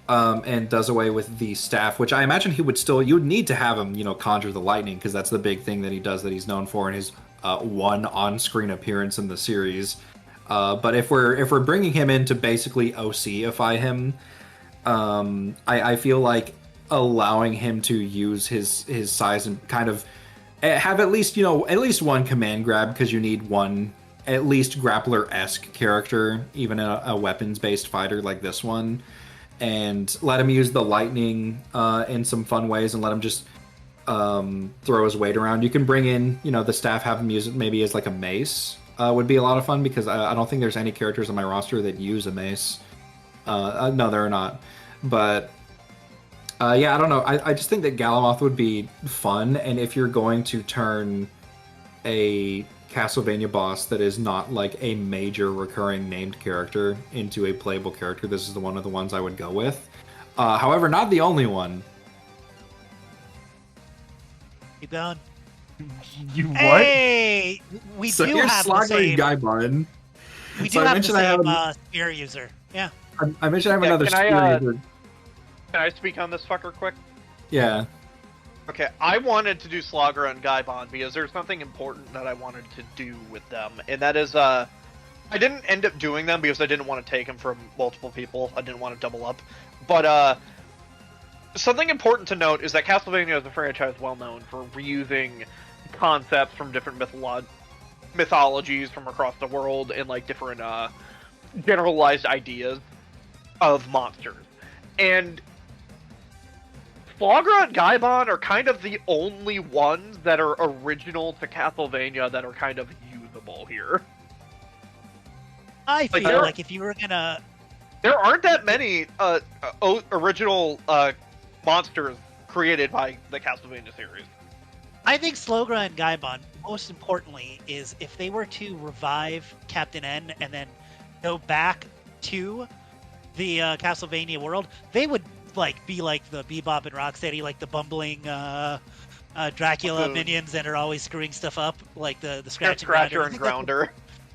and does away with the staff, which I imagine you would need to have him, conjure the lightning, because that's the big thing that he does that he's known for in his one on-screen appearance in the series. But if we're bringing him in to basically OC-ify him, I feel like allowing him to use his size and kind of have at least one command grab, because you need one at least grappler-esque character, even a weapons-based fighter like this one, and let him use the lightning in some fun ways, and let him just throw his weight around. You can bring in, the staff, have him use it maybe as a mace, would be a lot of fun, because I don't think there's any characters on my roster that use a mace. No, there are not. But I don't know. I just think that Galamoth would be fun, and if you're going to turn a Castlevania boss that is not like a major recurring named character into a playable character, this is one of the ones I would go with. However, not the only one. Keep going. You what? Hey, we So do here's have the Slogger same. and Gaibon. We So do I have the mentioned I have same spear user. Yeah. I mentioned I have Yeah, another can I, spear user. Can I speak on this fucker quick? Yeah. Okay, I wanted to do Slogger and Gaibon because there's something important that I wanted to do with them, and that is, I didn't end up doing them because I didn't want to take them from multiple people. I didn't want to double up. But, something important to note is that Castlevania is a franchise well known for reusing concepts from different mythologies from across the world and, like, different, generalized ideas of monsters. And Flagra and Gaibon are kind of the only ones that are original to Castlevania that are kind of usable here. I feel there- like if you were gonna, There aren't that many original monsters created by the Castlevania series. I think Slogra and Gaibon, most importantly, is if they were to revive Captain N and then go back to the Castlevania world, they would like be like the Bebop and Rocksteady, like the bumbling Dracula minions that are always screwing stuff up, like the Scratcher and Grounder.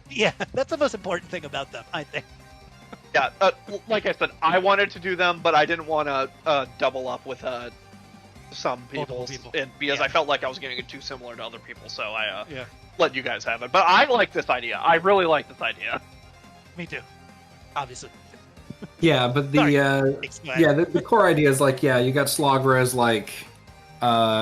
Yeah, that's the most important thing about them, I think. Yeah, like I said, I wanted to do them, but I didn't want to double up with some Multiple people, people. and because Yeah. I felt like I was getting it too similar to other people, so I Yeah. let you guys have it. But I like this idea. I really like this idea. Me too. Obviously. Yeah, but Sorry. the core idea is like, yeah, you got Slogra as like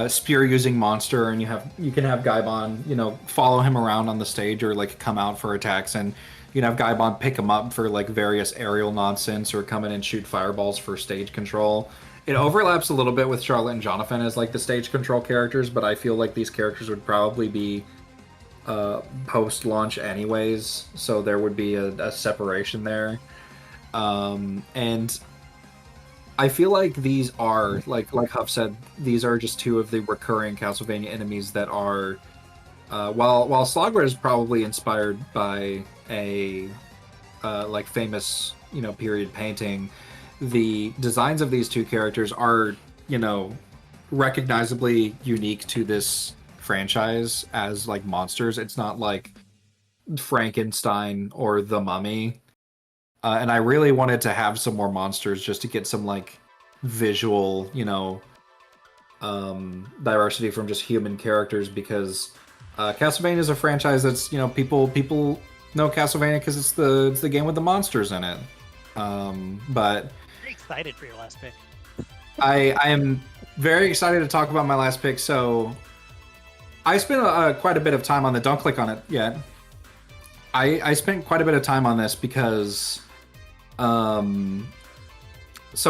spear using monster, and you can have Gaibon, follow him around on the stage or like come out for attacks, and you can have Gaibon pick him up for like various aerial nonsense or come in and shoot fireballs for stage control. It overlaps a little bit with Charlotte and Jonathan as like the stage control characters, but I feel like these characters would probably be post-launch anyways, so there would be a separation there. And I feel like these are, like Huff said, these are just two of the recurring Castlevania enemies that are, while Slogra is probably inspired by a like famous, period painting, the designs of these two characters are, recognizably unique to this franchise as like monsters. It's not like Frankenstein or the Mummy. And I really wanted to have some more monsters just to get some like visual, diversity from just human characters, because Castlevania is a franchise that's, people know Castlevania because it's the game with the monsters in it. But Very excited for your last pick. I am very excited to talk about my last pick. So I spent quite a bit of time on the. Don't click on it yet. I spent quite a bit of time on this because, so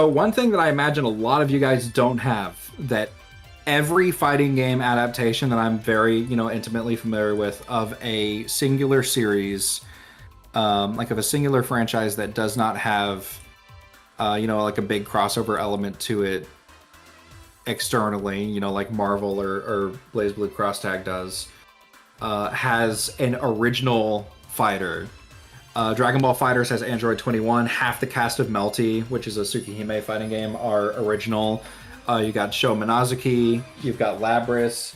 one thing that I imagine a lot of you guys don't have, that every fighting game adaptation that I'm very, intimately familiar with of a singular series, like of a singular franchise that does not have, like a big crossover element to it externally, like Marvel or BlazBlue Cross Tag does, has an original fighter. Dragon Ball FighterZ has Android 21. Half the cast of Melty, which is a Tsukihime fighting game, are original. You got Sho Minazuki, you've got Labris,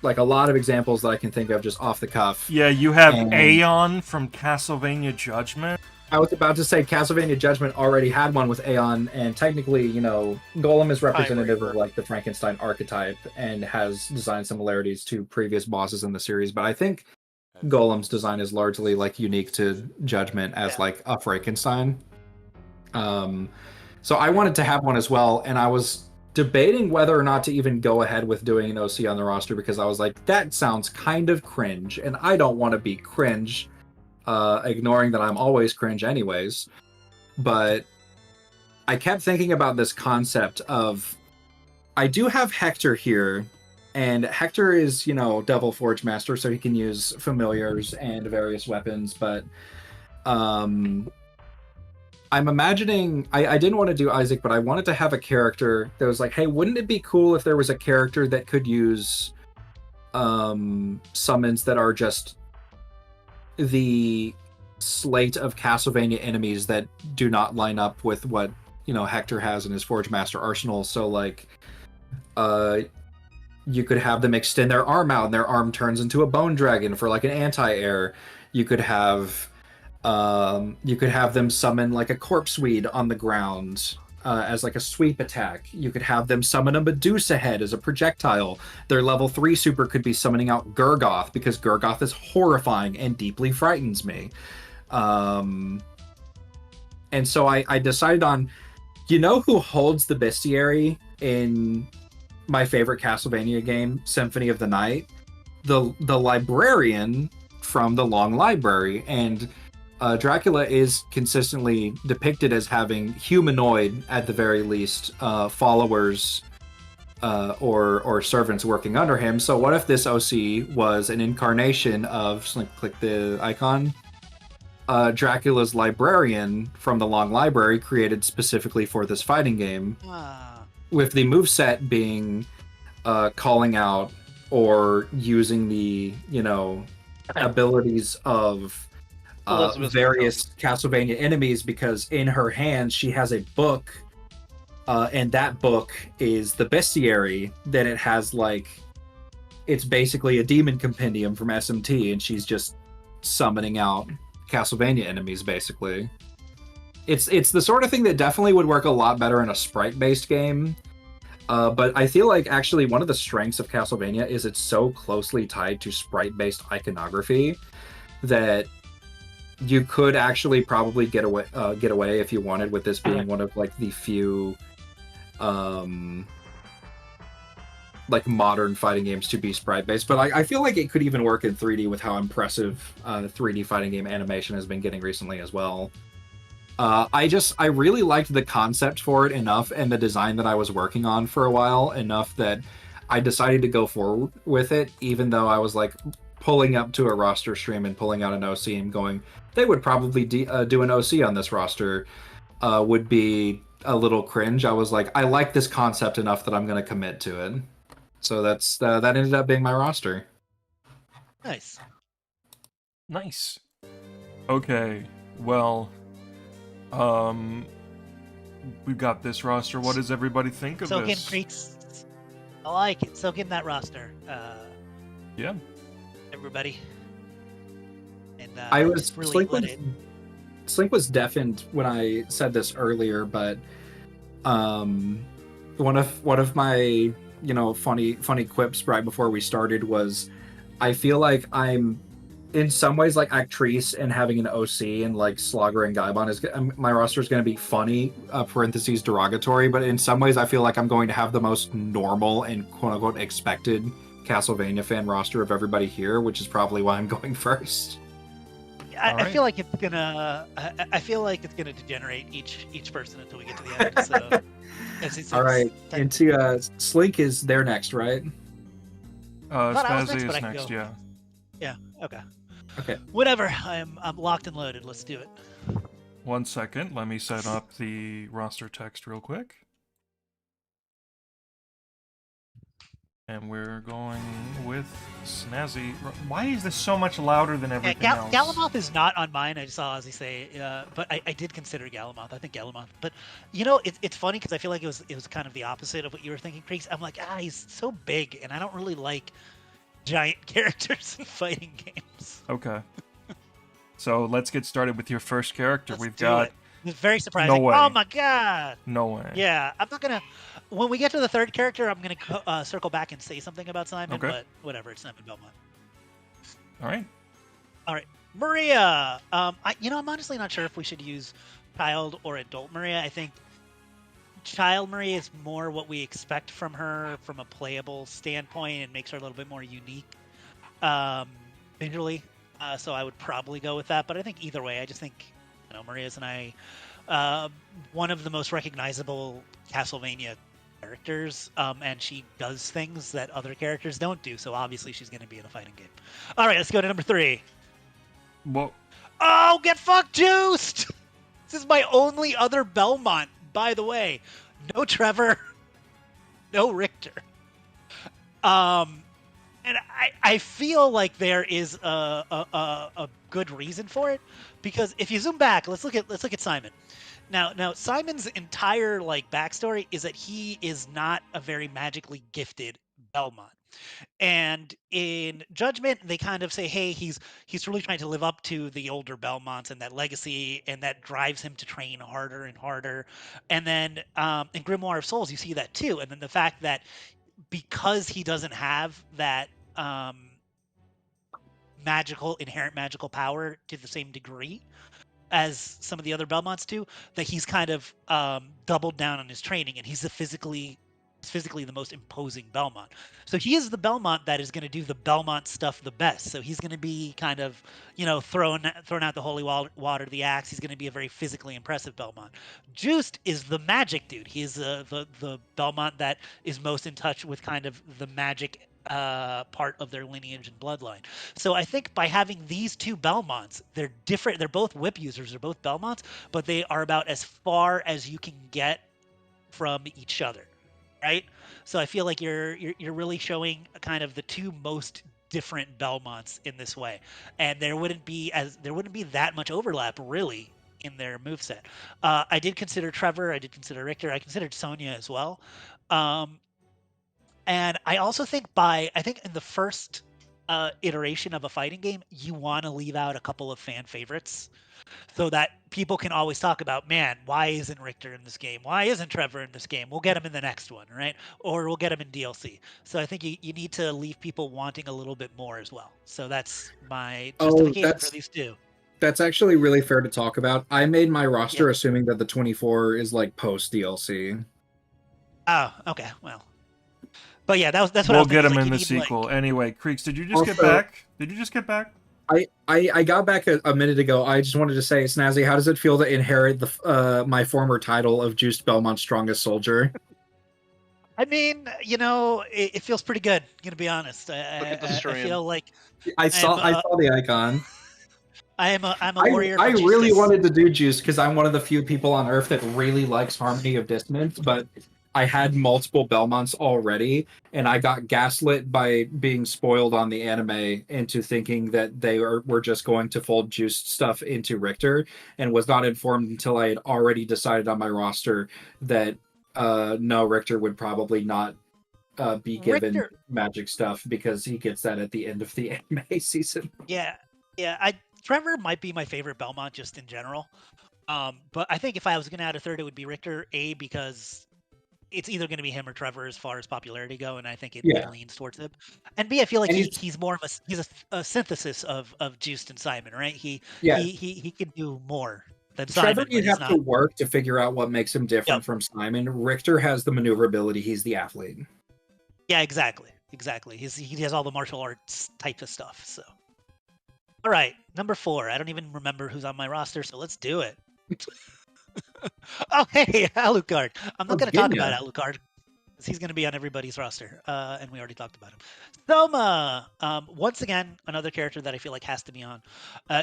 like a lot of examples that I can think of just off the cuff. Yeah, you have And- Aeon from Castlevania Judgment. I was about to say Castlevania Judgment already had one with Aeon, and technically, Golem is representative of like the Frankenstein archetype and has design similarities to previous bosses in the series, but I think Golem's design is largely like unique to Judgment as like a Frankenstein. So I wanted to have one as well, and I was debating whether or not to even go ahead with doing an OC on the roster, because I was like, that sounds kind of cringe, and I don't want to be cringe, ignoring that I'm always cringe anyways. But I kept thinking about this concept of, I do have Hector here, and Hector is, Devil Forge Master, so he can use familiars and various weapons, but I'm imagining, I didn't want to do Isaac, but I wanted to have a character that was like, hey, wouldn't it be cool if there was a character that could use summons that are just the slate of Castlevania enemies that do not line up with what Hector has in his Forge Master arsenal. So like, you could have them extend their arm out, and their arm turns into a bone dragon for like an anti-air. You could have them summon like a corpse weed on the ground as like a sweep attack. You could have them summon a Medusa head as a projectile. Their level 3 super could be summoning out Gurgoth, because Gurgoth is horrifying and deeply frightens me. And so I decided on, who holds the bestiary in my favorite Castlevania game, Symphony of the Night? The librarian from the Long Library. And Dracula is consistently depicted as having humanoid, at the very least, followers or servants working under him. So what if this OC was an incarnation of, click the icon, Dracula's librarian from the Long Library, created specifically for this fighting game, with the moveset being calling out or using the abilities of various Castlevania enemies, because in her hands she has a book, and that book is the bestiary. Then it has it's basically a demon compendium from SMT, and she's just summoning out Castlevania enemies, basically. It's the sort of thing that definitely would work a lot better in a sprite-based game. But I feel like actually one of the strengths of Castlevania is it's so closely tied to sprite-based iconography that you could actually probably get away if you wanted with this being one of the few modern fighting games to be sprite-based. But I feel like it could even work in 3D with how impressive 3D fighting game animation has been getting recently as well. I really liked the concept for it enough, and the design that I was working on for a while enough, that I decided to go forward with it, even though I was pulling up to a roster stream and pulling out an OC and going, they would probably do an OC on this roster, would be a little cringe. I was like, I like this concept enough that I'm going to commit to it. So that ended up being my roster. Nice. Nice. Okay, well, we've got this roster. What does everybody think of Soak in this? Creeks. I like it. Soak in that roster. Yeah. Everybody. And I was really Slink was deafened when I said this earlier, but one of my funny quips right before we started was, I feel like I'm in some ways like Actrice, and having an OC and Slogger and Gaibon is my roster is going to be funny, parentheses derogatory, but in some ways I feel like I'm going to have the most normal and quote unquote expected Castlevania fan roster of everybody here, which is probably why I'm going first. I feel like it's gonna. I feel like it's gonna degenerate each person until we get to the end. So, all right, into Slink is there next, right? Spazzy is next, yeah. Yeah. Okay. Okay. Whatever. I'm locked and loaded. Let's do it. 1 second. Let me set up the roster text real quick. And we're going with Snazzy. Why is this so much louder than everything else? Galamoth is not on mine. I just saw Ozzy say, but I did consider Galamoth. I think Galamoth. But it's funny because I feel like it was kind of the opposite of what you were thinking, Creeks. I'm like, he's so big, and I don't really like giant characters in fighting games. Okay. So let's get started with your first character. We've We've got. It's very surprising. No way. Oh my god. No way. Yeah, I'm not gonna. When we get to the third character, I'm gonna circle back and say something about Simon. Okay. But whatever, it's Simon Belmont. All right. Maria. I'm honestly not sure if we should use child or adult Maria. I think child Maria is more what we expect from her from a playable standpoint, and makes her a little bit more unique visually. So I would probably go with that. But I think either way, I just think Maria's and I one of the most recognizable Castlevania characters, and she does things that other characters don't do, so obviously she's going to be in a fighting game. All right, let's go to number 3. Well, Oh, get fucked juiced! This is my only other Belmont, by the way. No Trevor, no Richter. And and I feel like there is a good reason for it, because if you zoom back, let's look at Simon. Now Simon's entire like backstory is that he is not a very magically gifted Belmont. And in Judgment, they kind of say, hey, he's really trying to live up to the older Belmonts and that legacy, and that drives him to train harder and harder. And then in Grimoire of Souls, you see that too. And then the fact that because he doesn't have that inherent magical power to the same degree as some of the other Belmonts do, that he's kind of doubled down on his training, and he's physically the most imposing Belmont. So he is the Belmont that is going to do the Belmont stuff the best. So he's going to be kind of, thrown out the holy water, the axe. He's going to be a very physically impressive Belmont. Juiced is the magic dude. He is the Belmont that is most in touch with kind of the magic part of their lineage and bloodline. So I think by having these two Belmonts, they're different. They're both whip users. They're both Belmonts, but they are about as far as you can get from each other, right? So I feel like you're really showing kind of the two most different Belmonts in this way, and there wouldn't be that much overlap really in their moveset. I did consider Trevor. I did consider Richter. I considered Sonya as well. And I also think in the first iteration of a fighting game, you want to leave out a couple of fan favorites so that people can always talk about, man, why isn't Richter in this game? Why isn't Trevor in this game? We'll get him in the next one, right? Or we'll get him in DLC. So I think you need to leave people wanting a little bit more as well. So that's my justification for these two. That's actually really fair to talk about. I made my roster assuming that the 24 is like post DLC. Oh, okay. Well, but yeah, that's what we'll I was get thinking. him in the sequel. Anyway, Creeks, did you just get back? Did you just get back? I got back a minute ago. I just wanted to say, Snazzy, how does it feel to inherit my former title of Juiced Belmont's Strongest Soldier? I mean, it feels pretty good. Gonna be honest. Look at the stream. I feel like I saw the icon. I'm a warrior. I really wanted to do Juice because I'm one of the few people on Earth that really likes Harmony of Dissonance, but I had multiple Belmonts already, and I got gaslit by being spoiled on the anime into thinking that they were just going to fold Juiced stuff into Richter, and was not informed until I had already decided on my roster that no, Richter would probably not be given magic stuff because he gets that at the end of the anime season. Yeah. Trevor might be my favorite Belmont just in general. But I think if I was going to add a third, it would be Richter, because it's either going to be him or Trevor as far as popularity go, and I think it leans towards him. And B, I feel like he's more of a synthesis of Juiced and Simon, right? He can do more than Simon. Trevor, you have to work to figure out what makes him different from Simon. Richter has the maneuverability. He's the athlete. Yeah, exactly. He has all the martial arts type of stuff. So, all right, number 4. I don't even remember who's on my roster, so let's do it. Oh, hey, Alucard. I'm not going to talk about Alucard because he's going to be on everybody's roster, and we already talked about him. Soma, once again, another character that I feel like has to be on.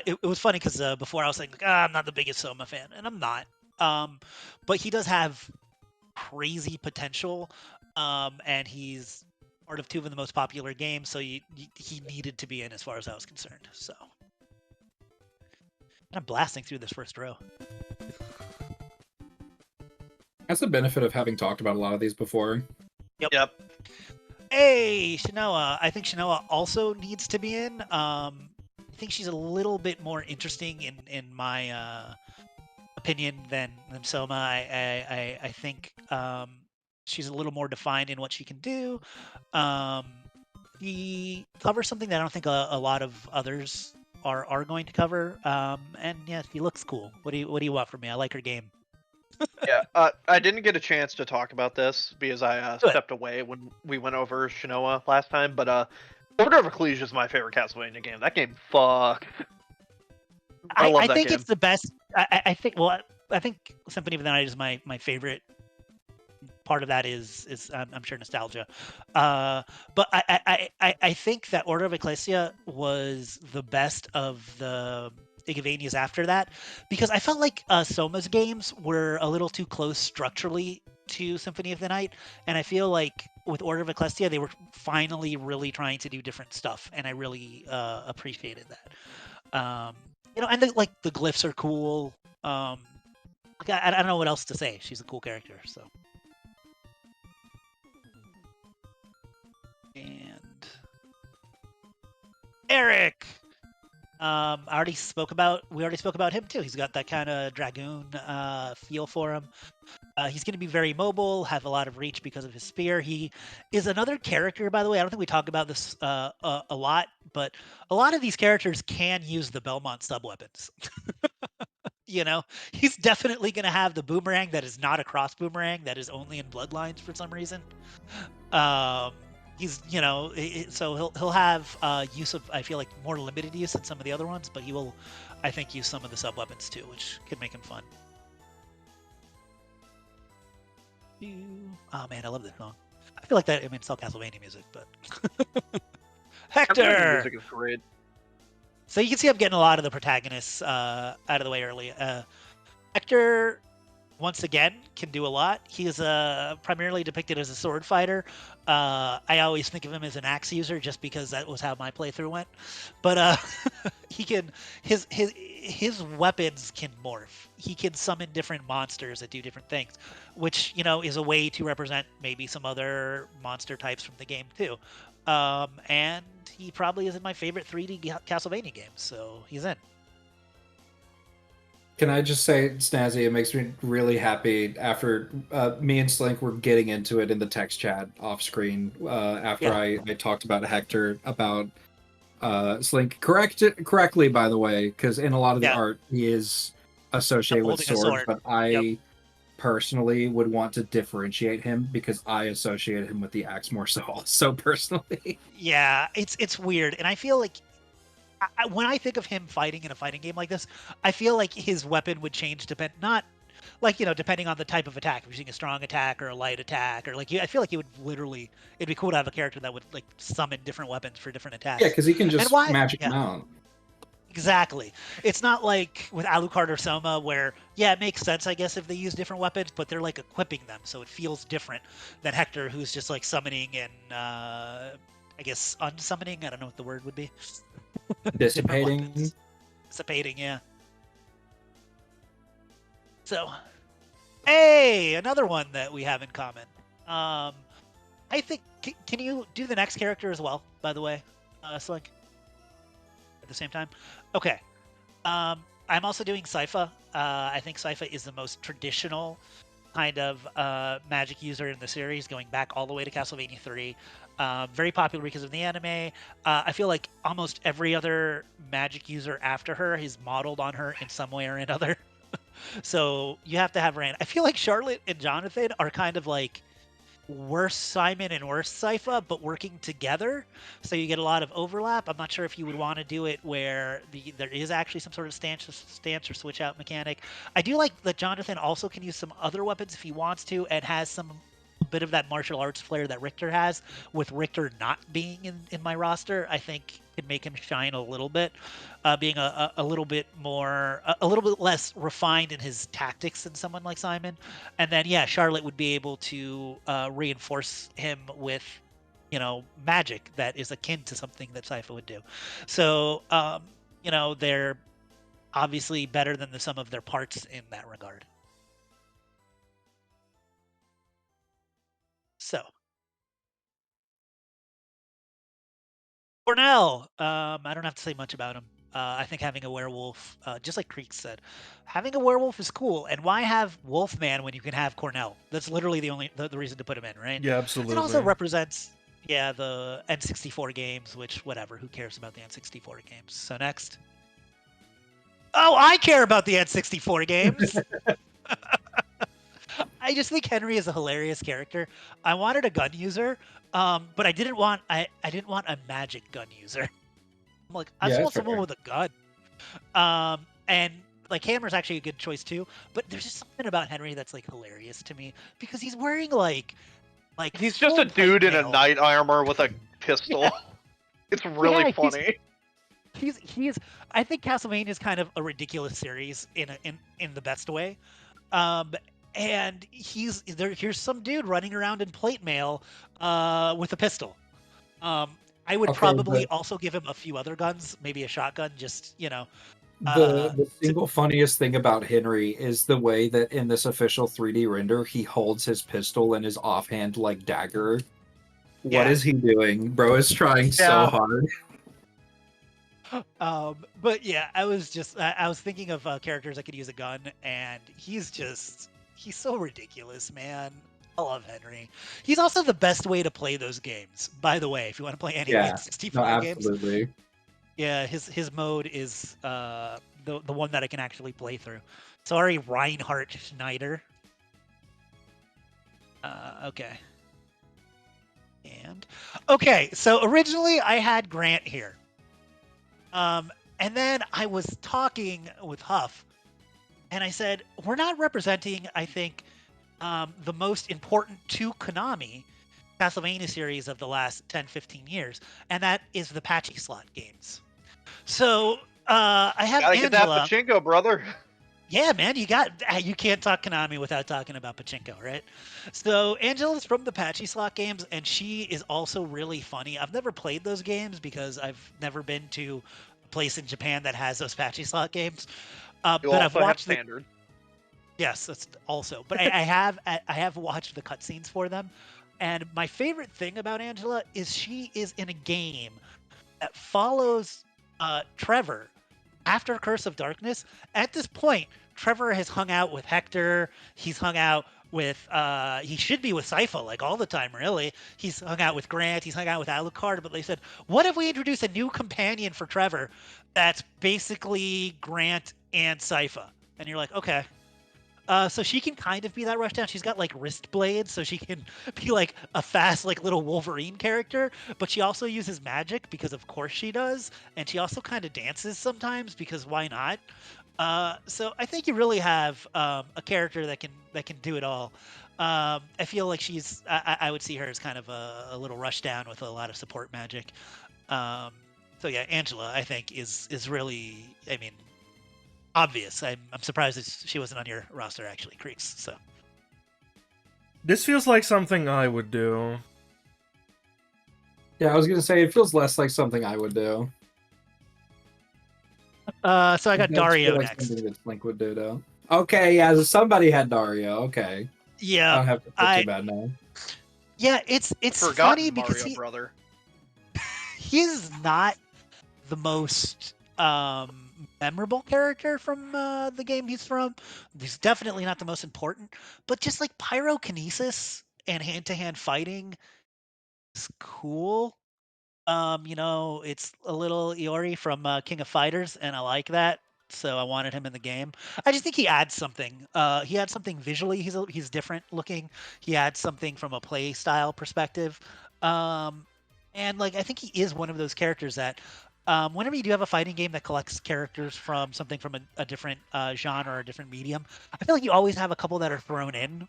It was funny because before I was saying, I'm not the biggest Soma fan, and I'm not. But he does have crazy potential, and he's part of 2 of the most popular games, so he needed to be in as far as I was concerned. So I'm blasting through this first row. That's the benefit of having talked about a lot of these before. Yep. Hey, Shinoa. I think Shinoa also needs to be in. I think she's a little bit more interesting in my opinion than Soma. I think she's a little more defined in what she can do. He covers something that I don't think a lot of others are going to cover. And yeah, she looks cool. What do you want from me? I like her game. Yeah, I didn't get a chance to talk about this because I stepped away when we went over Shinoa last time, but Order of Ecclesia is my favorite Castlevania game. That game, fuck. I think it's the best. I think Symphony of the Night is my favorite. Part of that is I'm sure nostalgia, but I think that Order of Ecclesia was the best of the Igavanias after that, because I felt like Soma's games were a little too close structurally to Symphony of the Night, and I feel like with Order of Ecclesia, they were finally really trying to do different stuff, and I really appreciated that. And the glyphs are cool. I don't know what else to say. She's a cool character. So, and Eric. We already spoke about him too. He's got that kind of dragoon feel for him. He's going to be very mobile, have a lot of reach because of his spear. He is another character, by the way. I don't think we talk about this a lot, but a lot of these characters can use the Belmont sub-weapons. He's definitely going to have the boomerang that is not a cross boomerang, that is only in Bloodlines for some reason. He's, so he'll have use of, I feel like, more limited use than some of the other ones, but he will, I think, use some of the sub-weapons too, which could make him fun. Oh man, I love this song. I feel like that. I mean, it's all Castlevania music, but Hector. Castlevania music is great. So you can see I'm getting a lot of the protagonists out of the way early. Hector, once again, can do a lot. He is primarily depicted as a sword fighter. I always think of him as an axe user just because that was how my playthrough went. But he can his weapons can morph. He can summon different monsters that do different things, which is a way to represent maybe some other monster types from the game too. And he probably is in my favorite 3D Castlevania games, so he's in. Can I just say, Snazzy, it makes me really happy after me and Slink were getting into it in the text chat off screen after I talked about Hector, about Slink correctly, by the way, because in a lot of the art he is associated with swords, but I personally would want to differentiate him because I associate him with the axe more so personally. Yeah, it's weird, and I feel like when I think of him fighting in a fighting game like this, I feel like his weapon would change depending on the type of attack. If you're using a strong attack or a light attack, or I feel like it'd be cool to have a character that would summon different weapons for different attacks. Yeah, because he can just magic them out. Exactly. It's not like with Alucard or Soma where, it makes sense, I guess, if they use different weapons, but they're equipping them, so it feels different than Hector, who's just summoning and, I guess, unsummoning. I don't know what the word would be. Dissipating. Dissipating, yeah. So, hey, another one that we have in common. I think, can you do the next character as well, by the way, Slink? At the same time? Okay. I'm also doing Sypha. I think Sypha is the most traditional kind of magic user in the series, going back all the way to Castlevania 3. Very popular because of the anime. I feel like almost every other magic user after her is modeled on her in some way or another. So you have to have Rand. I feel like Charlotte and Jonathan are kind of worse Simon and worse Sypha, but working together, so you get a lot of overlap. I'm not sure if you would want to do it where there is actually some sort of stance or switch out mechanic. I do like that Jonathan also can use some other weapons if he wants to, and has some bit of that martial arts flair that Richter has, with Richter not being in my roster. I think could make him shine a little bit, being a little bit more, a little bit less refined in his tactics than someone like Simon. And then, Charlotte would be able to reinforce him with, magic that is akin to something that Sypha would do. So, they're obviously better than the sum of their parts in that regard. So, Cornell, I don't have to say much about him. I think having a werewolf, just like Creek said, having a werewolf is cool. And why have Wolfman when you can have Cornell? That's literally the reason to put him in, right? Yeah, absolutely. It also represents, the N64 games, which, whatever, who cares about the N64 games? So next. Oh, I care about the N64 games! I just think Henry is a hilarious character. I wanted a gun user, but I didn't want a magic gun user. I'm like, I just want someone with a gun. And Hammer's actually a good choice too. But there's just something about Henry that's hilarious to me because he's wearing he's just a dude in a knight armor with a pistol. It's really funny. He's. I think Castlevania is kind of a ridiculous series in the best way. and he's there. Here's some dude running around in plate mail with a pistol. I would Okay, probably but also give him a few other guns, maybe a shotgun, just the to, single funniest thing about Henry is the way that in this official 3D render he holds his pistol in his offhand like dagger. What yeah. is he doing? Bro is trying so Yeah. hard. But yeah, I was thinking of characters that could use a gun, and he's so ridiculous, man. I love Henry. He's also the best way to play those games. By the way, if you want to play any Yeah. No, N64 games, absolutely. yeah, his mode is the one that I can actually play through. Sorry, Reinhardt Schneider. Okay. And okay, so originally I had Grant here. And then I was talking with Huff, and I said, we're not representing, I think, the most important to Konami Castlevania series of the last 10, 15 years, and that is the Patchy slot games. So I have Gotta get that Angela. pachinko, brother. Yeah, man, you can't talk Konami without talking about Pachinko, right? So Angela's from the Patchy slot games, and she is also really funny. I've never played those games because I've never been to a place in Japan that has those Patchy slot games. You But I've also have watched the standard. yes, that's also. But I have watched the cutscenes for them, and my favorite thing about Angela is she is in a game that follows Trevor after Curse of Darkness. At this point, Trevor has hung out with Hector. He's hung out with he should be with Sypha like all the time, really. He's hung out with Grant, he's hung out with Alucard, but they said, what if we introduce a new companion for Trevor that's basically Grant and Sypha? And you're like, okay. So she can kind of be that rushdown. She's got like wrist blades, so she can be like a fast, like little Wolverine character. But she also uses magic because, of course, she does, and she also kind of dances sometimes because why not? So I think you really have a character that can do it all. I feel like I would see her as kind of a little rushdown with a lot of support magic. Um, so yeah, Angela, I think is really, I mean, obvious. I'm surprised that she wasn't on your roster actually, Creeks. So This feels like something I would do. Yeah, I was gonna say it feels less like something I would do. so I got It does feel Dario like next. something that Slink would do, though. Okay, yeah, so somebody had Dario. Okay, I Yeah, don't have to feel too bad now. yeah, it's Forgotten funny because Mario brother. he's not the most memorable character from the game he's from. He's definitely not the most important, but just like pyrokinesis and hand-to-hand fighting is cool. It's a little Iori from King of Fighters, and I like that. So I wanted him in the game. I just think he adds something. He adds something visually. He's different looking. He adds something from a play style perspective. Um, and like I think he is one of those characters that whenever you do have a fighting game that collects characters from something from a different genre or a different medium, I feel like you always have a couple that are thrown in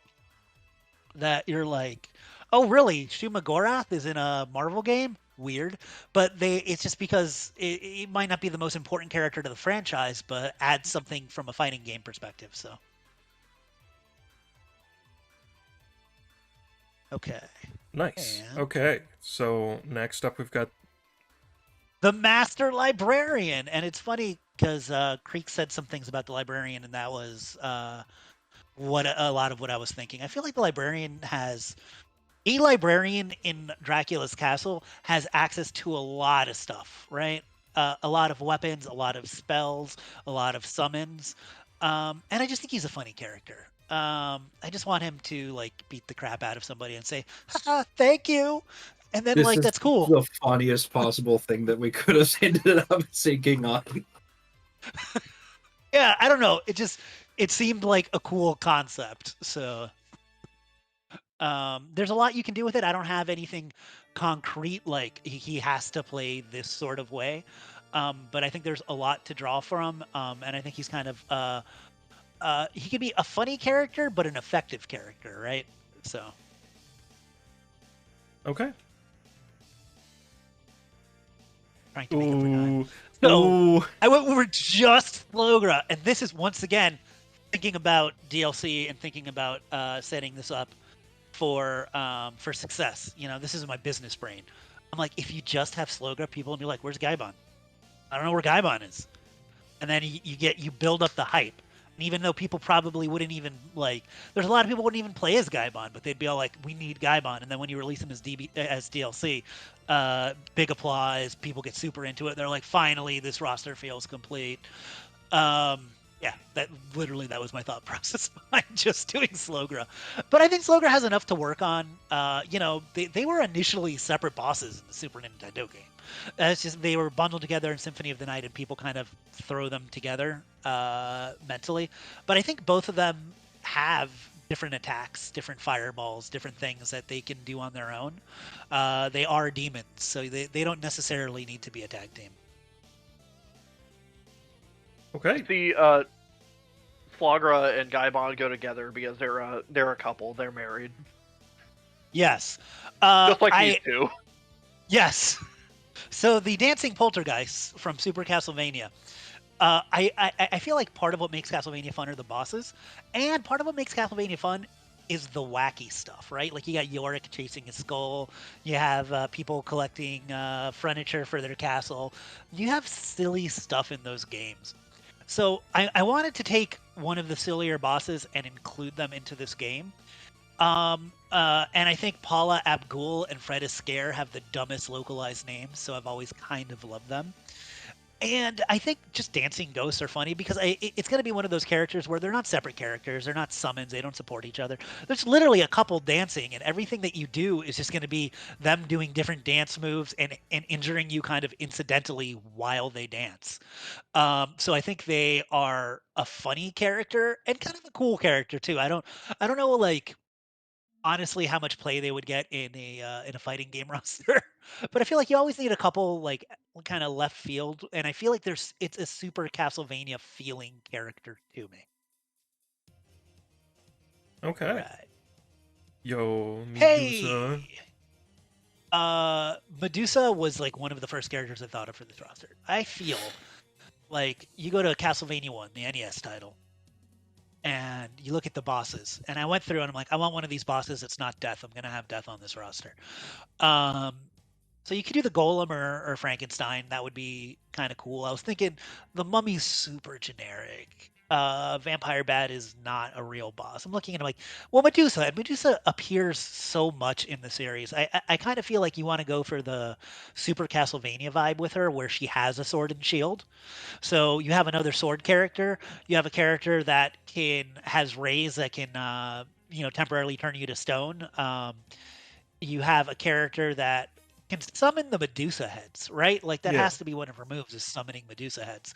that you're like, oh, really? Shuma Gorath is in a Marvel game? Weird. But it's just because it might not be the most important character to the franchise, but adds something from a fighting game perspective. So, okay. Nice. And Okay, so next up we've got the Master Librarian. And it's funny because Creek said some things about the Librarian, and that was what a lot of what I was thinking. I feel like the Librarian has a librarian in Dracula's castle has access to a lot of stuff, right? A lot of weapons, a lot of spells, a lot of summons, and I just think he's a funny character. I just want him to like beat the crap out of somebody and say, "Haha, thank you," and then This like is that's cool. the funniest possible thing that we could have ended up sinking on. Yeah, I don't know. It seemed like a cool concept. So there's a lot you can do with it. I don't have anything concrete like he has to play this sort of way. But I think there's a lot to draw from. And I think he's kind of he can be a funny character, but an effective character, right? So okay. trying to make up for time. Ooh. So Ooh. I went over just Slogra, and this is once again thinking about DLC and thinking about setting this up for success. You know, this is my business brain. I'm like, if you just have Slogra, people will be like, "Where's Gaibon? I don't know where Gaibon is." And then you build up the hype. And even though people probably wouldn't even like, there's a lot of people wouldn't even play as Gaibon, but they'd be all like, "We need Gaibon." And then when you release him as DLC, big applause. People get super into it. They're like, "Finally, this roster feels complete." Yeah, that was my thought process behind just doing Slogra. But I think Slogra has enough to work on. You know, they were initially separate bosses in the Super Nintendo game. It's just they were bundled together in Symphony of the Night, and people kind of throw them together mentally. But I think both of them have different attacks, different fireballs, different things that they can do on their own. They are demons, so they don't necessarily need to be a tag team. Okay. See, Flagra and Gaibon go together because they're a couple. They're married. Yes. Just like these two. Yes. So the dancing poltergeists from Super Castlevania. I feel like part of what makes Castlevania fun are the bosses, and part of what makes Castlevania fun is the wacky stuff, right? Like you got Yorick chasing his skull, you have people collecting furniture for their castle, you have silly stuff in those games. So I wanted to take one of the sillier bosses and include them into this game. And I think Paula Abgul and Fred Askare have the dumbest localized names, so I've always kind of loved them. And I think just dancing ghosts are funny because it's going to be one of those characters where they're not separate characters. They're not summons. They don't support each other. There's literally a couple dancing, and everything that you do is just going to be them doing different dance moves and injuring you kind of incidentally while they dance. So I think they are a funny character and kind of a cool character too. I don't know, like honestly how much play they would get in a fighting game roster. But I feel like you always need a couple like kind of left field, and I feel like it's a super Castlevania feeling character to me. Okay. Right. Yo, Medusa. Hey, Medusa was like one of the first characters I thought of for this roster. I feel like you go to Castlevania 1, the NES title, and you look at the bosses, and I went through and I'm like, I want one of these bosses that's not Death. I'm gonna have Death on this roster. Um, So you could do the Golem or Frankenstein. That would be kind of cool. I was thinking the Mummy's super generic. Vampire Bat is not a real boss. I'm looking at like, well, Medusa. And Medusa appears so much in the series. I kind of feel like you want to go for the Super Castlevania vibe with her, where she has a sword and shield. So you have another sword character. You have a character that has rays that can temporarily turn you to stone. You have a character that can summon the Medusa heads, right? Like that Yeah. has to be one of her moves is summoning Medusa heads.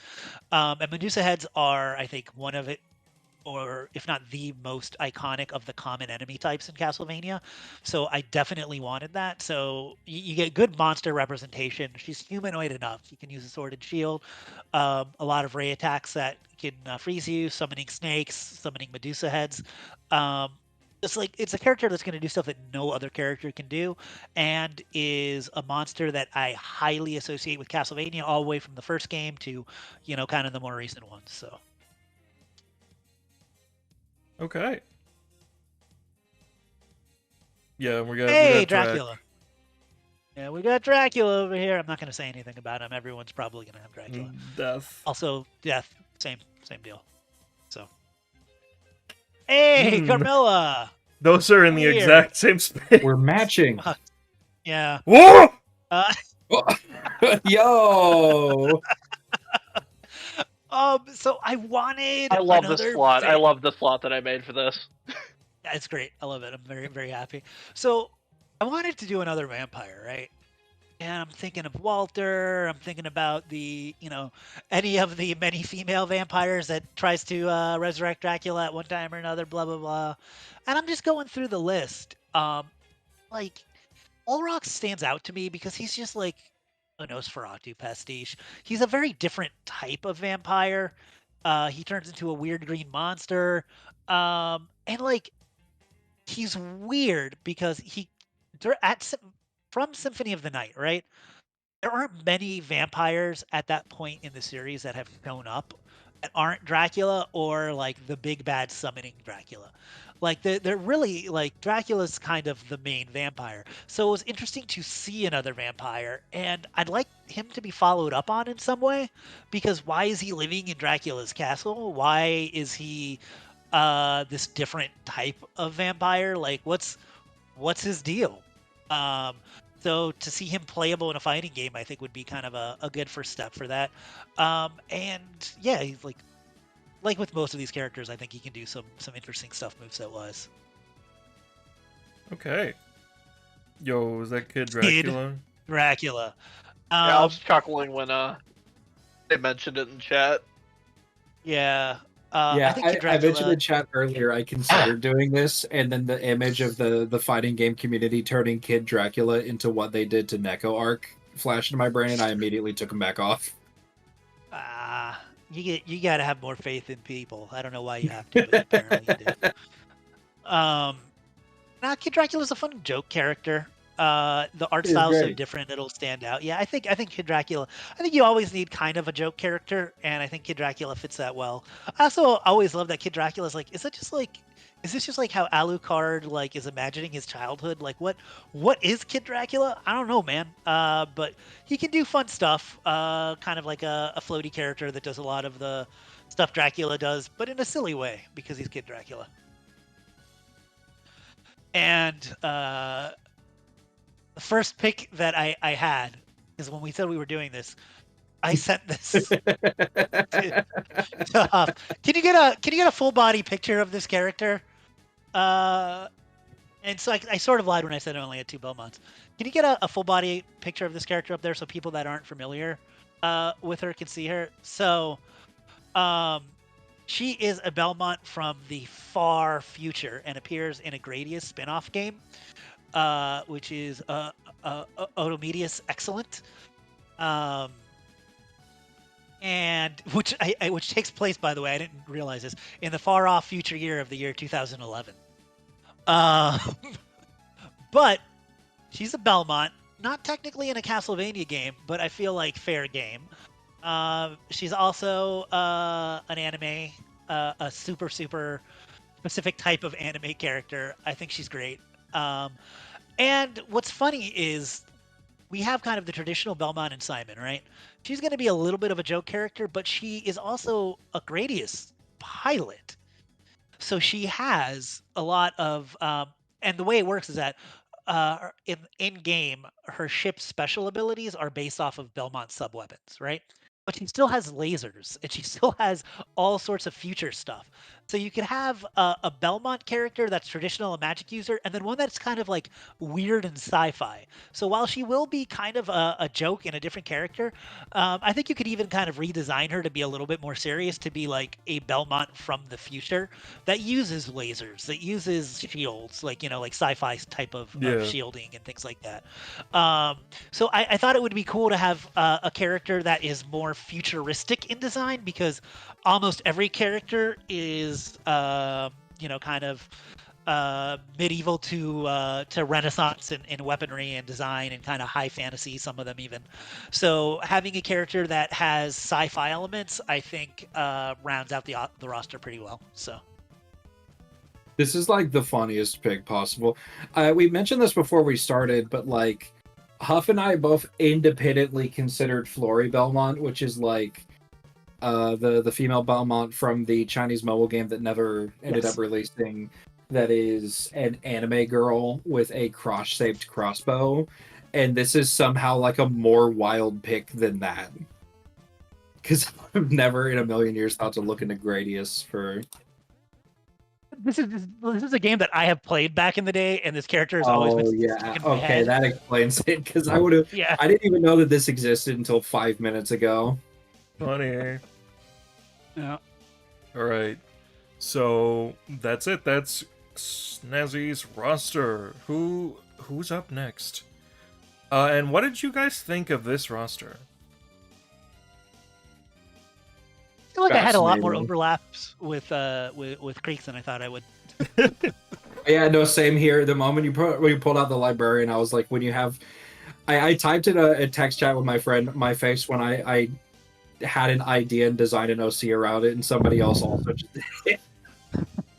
And Medusa heads are, I think, one of it, or if not the most iconic of the common enemy types in Castlevania. So I definitely wanted that. So you get good monster representation. She's humanoid enough. You can use a sword and shield. A lot of ray attacks that can freeze you, summoning snakes, summoning Medusa heads. Um, it's a character that's going to do stuff that no other character can do, and is a monster that I highly associate with Castlevania, all the way from the first game to, kind of the more recent ones. So Okay. Yeah, we got hey, Drac. Dracula. Yeah, we got Dracula over here. I'm not going to say anything about him. Everyone's probably going to have Dracula. Death. Also, Death, same deal. So, hey, Carmilla. Those are in the Weird. exact same space. We're matching. Yeah. Whoa! Yo. So I wanted. I love another this slot. I thing. love the slot that I made for this. Yeah, it's great. I love it. I'm very, very happy. So I wanted to do another vampire, right? And I'm thinking of Walter. I'm thinking about any of the many female vampires that tries to resurrect Dracula at one time or another, blah, blah, blah. And I'm just going through the list. Like, Olrox stands out to me because he's just like a Nosferatu pastiche. He's a very different type of vampire. He turns into a weird green monster. And like, he's weird because from Symphony of the Night, right? There aren't many vampires at that point in the series that have shown up that aren't Dracula or like the big bad summoning Dracula. Like they're really like Dracula's kind of the main vampire. So it was interesting to see another vampire, and I'd like him to be followed up on in some way, because why is he living in Dracula's castle? Why is he this different type of vampire? Like what's his deal? Um, so to see him playable in a fighting game, I think would be kind of a good first step for that. And yeah, he's like with most of these characters, I think he can do some interesting stuff moveset wise. Okay. Yo, is that Kid Kid Dracula? Dracula. Yeah, I was chuckling when they mentioned it in chat. Yeah. Yeah, I think Kid I Dracula. mentioned in chat earlier I considered doing this, and then the image of the fighting game community turning Kid Dracula into what they did to Neko Arc flashed into my brain, and I immediately took him back off. You gotta have more faith in people. I don't know why you have to, but apparently you do. Kid Dracula's a fun joke character. The art He's style's so great. different; it'll stand out. Yeah, I think Kid Dracula. I think you always need kind of a joke character, and I think Kid Dracula fits that well. I also always love that Kid Dracula's like, is this just like how Alucard like is imagining his childhood? Like what is Kid Dracula? I don't know, man. But he can do fun stuff. Kind of like a floaty character that does a lot of the stuff Dracula does, but in a silly way because he's Kid Dracula. And the first pick that I had is when we said we were doing this. I sent this to Huff. Can you get a full body picture of this character? And so I sort of lied when I said I only had 2 Belmonts. Can you get a full body picture of this character up there so people that aren't familiar with her can see her? So, she is a Belmont from the far future and appears in a Gradius spin-off game, which is Odomedius Excellent, and which takes place, by the way, I didn't realize this, in the far-off future year of the year 2011. But she's a Belmont, not technically in a Castlevania game, but I feel like fair game. She's also an anime, a super specific type of anime character. I think she's great. And what's funny is we have kind of the traditional Belmont and Simon, right? She's going to be a little bit of a joke character, but she is also a Gradius pilot. So she has a lot of, and the way it works is that in game, her ship's special abilities are based off of Belmont sub weapons, right? But she still has lasers, and she still has all sorts of future stuff. So you could have a Belmont character that's traditional, a magic user, and then one that's kind of like weird and sci-fi. So while she will be kind of a joke and a different character, I think you could even kind of redesign her to be a little bit more serious, to be like a Belmont from the future that uses lasers, that uses shields, like, like sci-fi type of shielding and things like that. So I thought it would be cool to have a character that is more futuristic in design, because almost every character is kind of medieval to Renaissance in weaponry and design, and kind of high fantasy, some of them even. So having a character that has sci-fi elements, I think, rounds out the roster pretty well. So this is like the funniest pick possible. We mentioned this before we started, but like Huff and I both independently considered Flory Belmont, which is like the female Belmont from the Chinese mobile game that never ended up releasing, that is an anime girl with a cross-shaped crossbow, and this is somehow like a more wild pick than that, because I've never in a million years thought to look into Gradius for... This is a game that I have played back in the day, and this character has always been stuck in my head. That explains it, because I didn't even know that this existed until 5 minutes ago. Funny. Yeah. All right. So that's it. That's Snazzy's roster. Who's up next? And what did you guys think of this roster? I feel like I had a lot more overlaps with Creeks than I thought I would. Yeah, no, same here. The moment you pulled out the librarian, I was like, when you have... I typed in a text chat with my friend, my face, when I had an idea and designed an OC around it, and somebody else also just did it.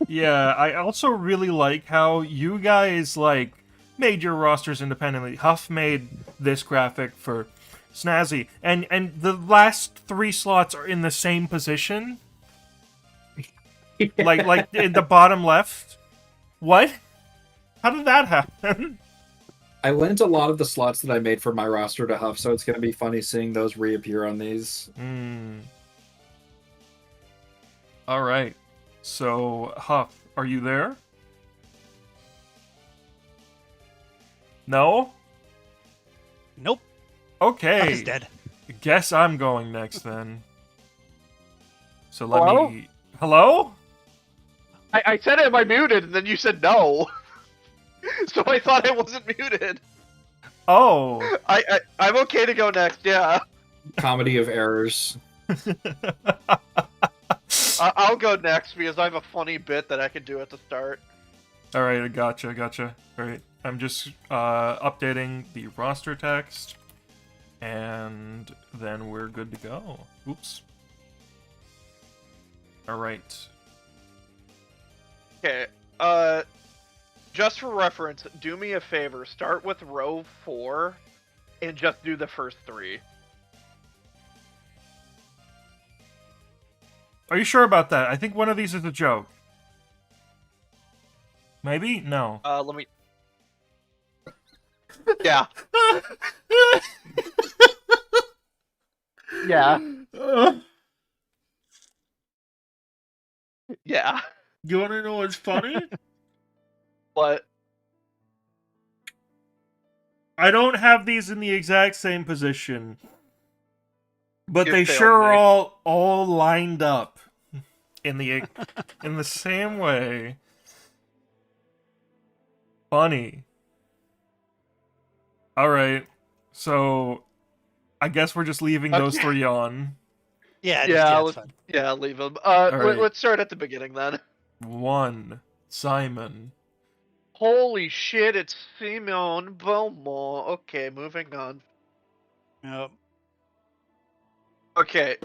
Yeah, I also really like how you guys like made your rosters independently. Huff made this graphic for Snazzy, and the last 3 slots are in the same position. Like in the bottom left. What? How did that happen? I lent a lot of the slots that I made for my roster to Huff, so it's going to be funny seeing those reappear on these. All right. So, Huff, are you there? No? Nope. Okay. He's dead. Guess I'm going next then. So let Hello? me... Hello? I said, am I muted? And then you said no. So I thought I wasn't muted. Oh. I'm okay to go next, yeah. Comedy of errors. I'll go next because I have a funny bit that I can do at the start. All right, gotcha. All right, I'm just updating the roster text, and then we're good to go. Oops. All right. Okay, just for reference, do me a favor. Start with row 4 and just do the first 3. Are you sure about that? I think one of these is a joke. Maybe? No. Let me... Yeah. Yeah. Yeah. You want to know what's funny? But... I don't have these in the exact same position. But You they failed sure are me. all lined up in the same way. Funny. All right. So I guess we're just leaving those Okay. 3 on. Yeah, Yeah, it's fine. Yeah, leave him. right. Let's start at the beginning then. 1. Simon. Holy shit, it's Simon Belmont. Okay, moving on. Yep. Okay.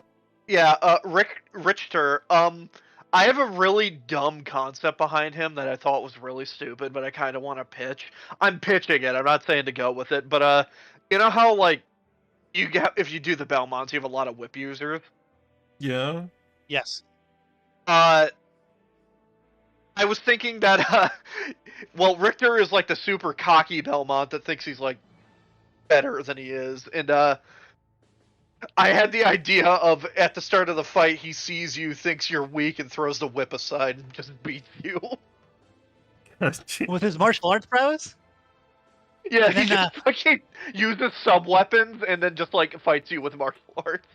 Yeah, Richter, I have a really dumb concept behind him that I thought was really stupid, but I kind of want to pitch. I'm pitching it. I'm not saying to go with it, but you know how like if you do the Belmonts, you have a lot of whip users. Yeah. Yes. I was thinking that well, Richter is like the super cocky Belmont that thinks he's like better than he is, and I had the idea of at the start of the fight, he sees you, thinks you're weak, and throws the whip aside and just beats you. With his martial arts prowess? Yeah, And he then, just fucking uses sub weapons and then just like fights you with martial arts.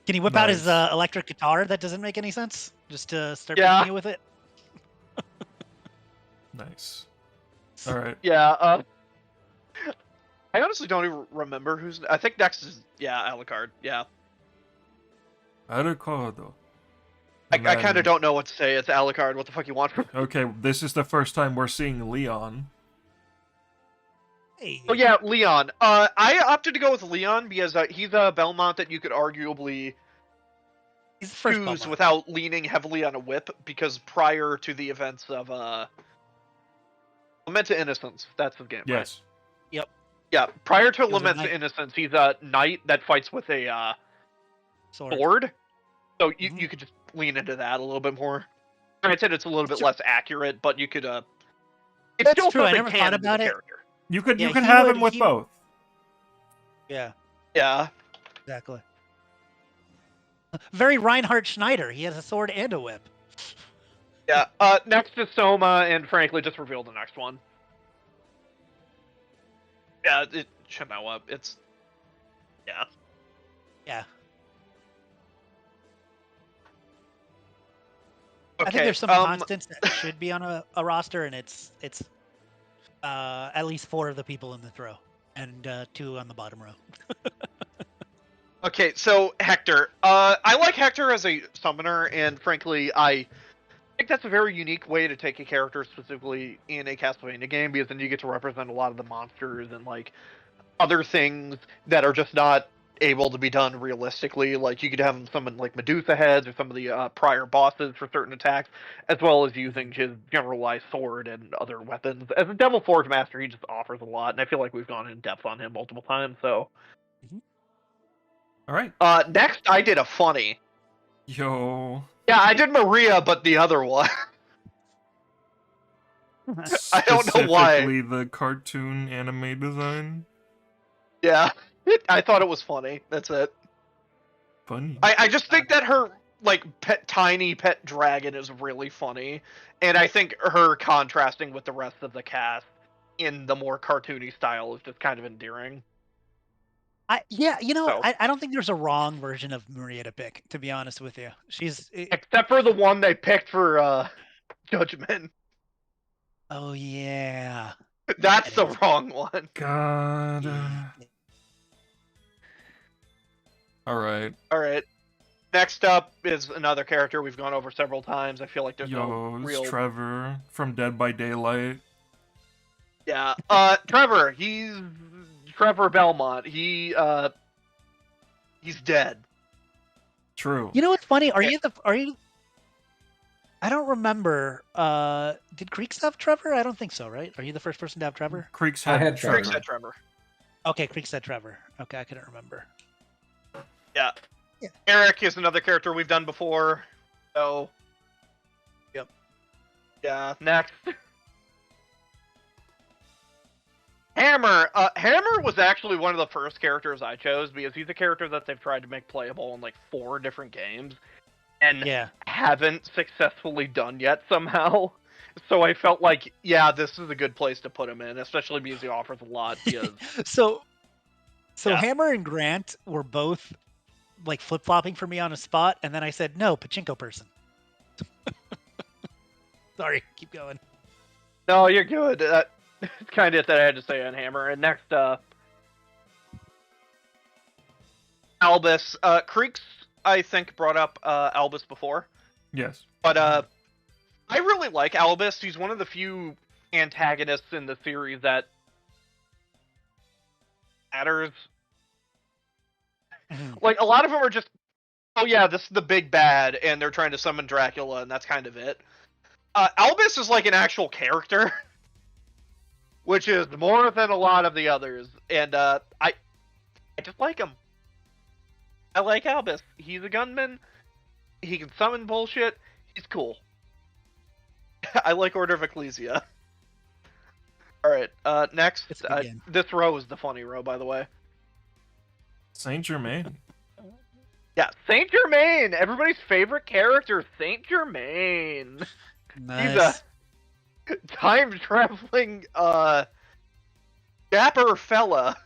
Can he whip out his Nice. electric guitar? That doesn't make any sense. Just to start Yeah. beating you with it. Nice. All right. Yeah, I honestly don't even remember who's. I think next is Alucard. Yeah, Alucardo. I kind of don't know what to say. It's Alucard. What the fuck you want from? Okay, this is the first time we're seeing Leon. Hey. Oh yeah, Leon. I opted to go with Leon because he's a Belmont that you could arguably He's the first choose Belmont. without leaning heavily on a whip, because prior to the events of Lament to Innocence, that's the game, right? Yes. Yeah, prior to was a Lament to knight. Innocence, he's a knight that fights with a sword. So you could just lean into that a little bit more. Granted, it's a little bit less accurate, but you could it's That's still true, I something never thought canon to the about it. character. You could Yeah, you can he have would- him with he- both. Yeah, Yeah. exactly. Very Reinhard Schneider. He has a sword and a whip. Yeah. Next is Soma, and frankly, just reveal the next one. Yeah, it should know up. It's yeah. Yeah. Okay. I think there's some constants that should be on a roster, and it's at least 4 of the people in the row, and 2 on the bottom row. Okay, so Hector. I like Hector as a summoner, and frankly, I think that's a very unique way to take a character specifically in a Castlevania game, because then you get to represent a lot of the monsters and like other things that are just not able to be done realistically. Like you could have him summon like Medusa heads or some of the prior bosses for certain attacks, as well as using his generalized sword and other weapons. As a Devil Forge master, he just offers a lot, and I feel like we've gone in depth on him multiple times. So, All right. next I did a funny. Yo. Yeah, I did Maria, but the other one. I don't know why. Specifically the cartoon anime design. Yeah, I thought it was funny. That's it. Funny. I just think that her like tiny pet dragon is really funny, and I think her contrasting with the rest of the cast in the more cartoony style is just kind of endearing. Yeah, So. I don't think there's a wrong version of Maria to pick, to be honest with you. Except for the one they picked for Judgment. Oh yeah. That's the wrong one. God. All right. All right. Next up is another character we've gone over several times. I feel like there's no It's real. Trevor from Dead by Daylight. Yeah. Trevor. He's Trevor Belmont. He's dead. True. You know what's funny? Are you? I don't remember. Did Creeks have Trevor? I don't think so, right? Are you the first person to have Trevor? Creeks I had had Trevor. Creeks had Trevor. Okay, Creeks said Trevor. Okay, I couldn't remember. Yeah. Yeah. Eric is another character we've done before. So. Yep. Yeah. Next. Hammer. Hammer was actually one of the first characters I chose because he's a character that they've tried to make playable in like 4 different games, and haven't successfully done yet somehow. So I felt like, yeah, this is a good place to put him in, especially because he offers a lot. Because... So Yeah. Hammer and Grant were both like flip-flopping for me on a spot, and then I said, no, pachinko person. Sorry, keep going. No, you're good. That's kind of it that I had to say on Hammer. And next, Albus. Creeks, I think, brought up Albus before. Yes. But I really like Albus. He's one of the few antagonists in the series that matters. Like, a lot of them are just, oh yeah, this is the big bad, and they're trying to summon Dracula, and that's kind of it. Albus is like an actual character, which is more than a lot of the others, and I just like him. I like Albus. He's a gunman. He can summon bullshit. He's cool. I like Order of Ecclesia. Alright, next. This row is the funny row, by the way. Saint Germain. Yeah, Saint Germain! Everybody's favorite character, Saint Germain! Nice. He's a time-traveling, dapper fella.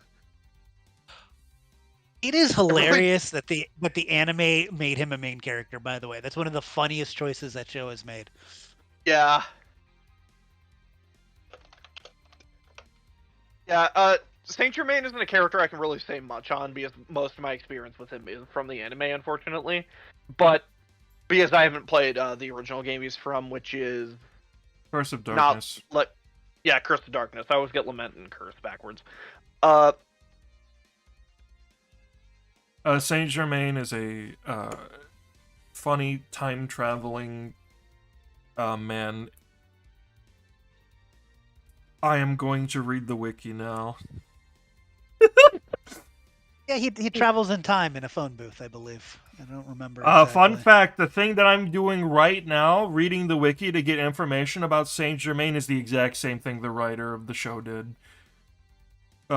It is hilarious that the anime made him a main character, by the way. That's one of the funniest choices that show has made. Yeah. Yeah, Saint Germain isn't a character I can really say much on because most of my experience with him is from the anime, unfortunately. But because I haven't played the original game he's from, which is Curse of Darkness. Yeah, Curse of Darkness. I always get Lament and Curse backwards. Saint Germain is a funny time-traveling man. I am going to read the wiki now. Yeah, he travels in time in a phone booth, I believe. I don't remember. Exactly. Fun fact, the thing that I'm doing right now, reading the wiki to get information about Saint Germain, is the exact same thing the writer of the show did. He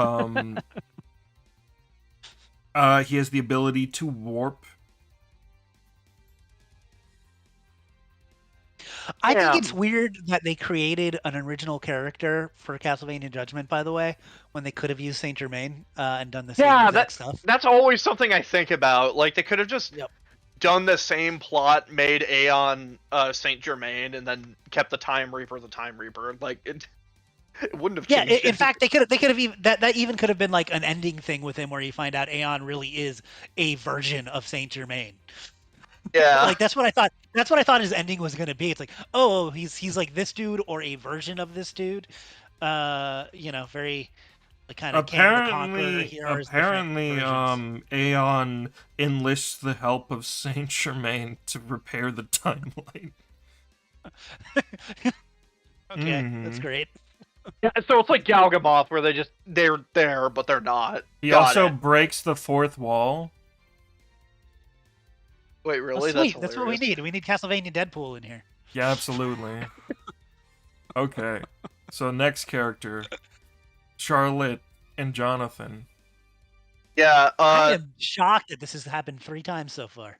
has the ability to warp. I think it's weird that they created an original character for Castlevania Judgment, by the way, when they could have used Saint Germain and done the same exact stuff. That's always something I think about. Like, they could have just done the same plot, made Aeon Saint Germain, and then kept the Time Reaper the Time Reaper. Like, it wouldn't have changed. Yeah, in fact, they could have even that even could have been like an ending thing with him, where you find out Aeon really is a version of Saint Germain. Yeah, like that's what I thought. That's what I thought his ending was gonna be. It's like, oh, he's like this dude or a version of this dude. Very Like kind of King the Conqueror Apparently, heroes. Different versions. Aeon enlists the help of Saint Germain to repair the timeline. Okay, that's great. Yeah, so it's like Galgamoth, where they're there, but they're not. He Got also it. breaks the fourth wall. Wait, Oh, really? sweet. That's That's what we hilarious. need. We need Castlevania Deadpool in here. Yeah, absolutely. Okay, so next character, Charlotte and Jonathan. Yeah, I am shocked that this has happened 3 times so far.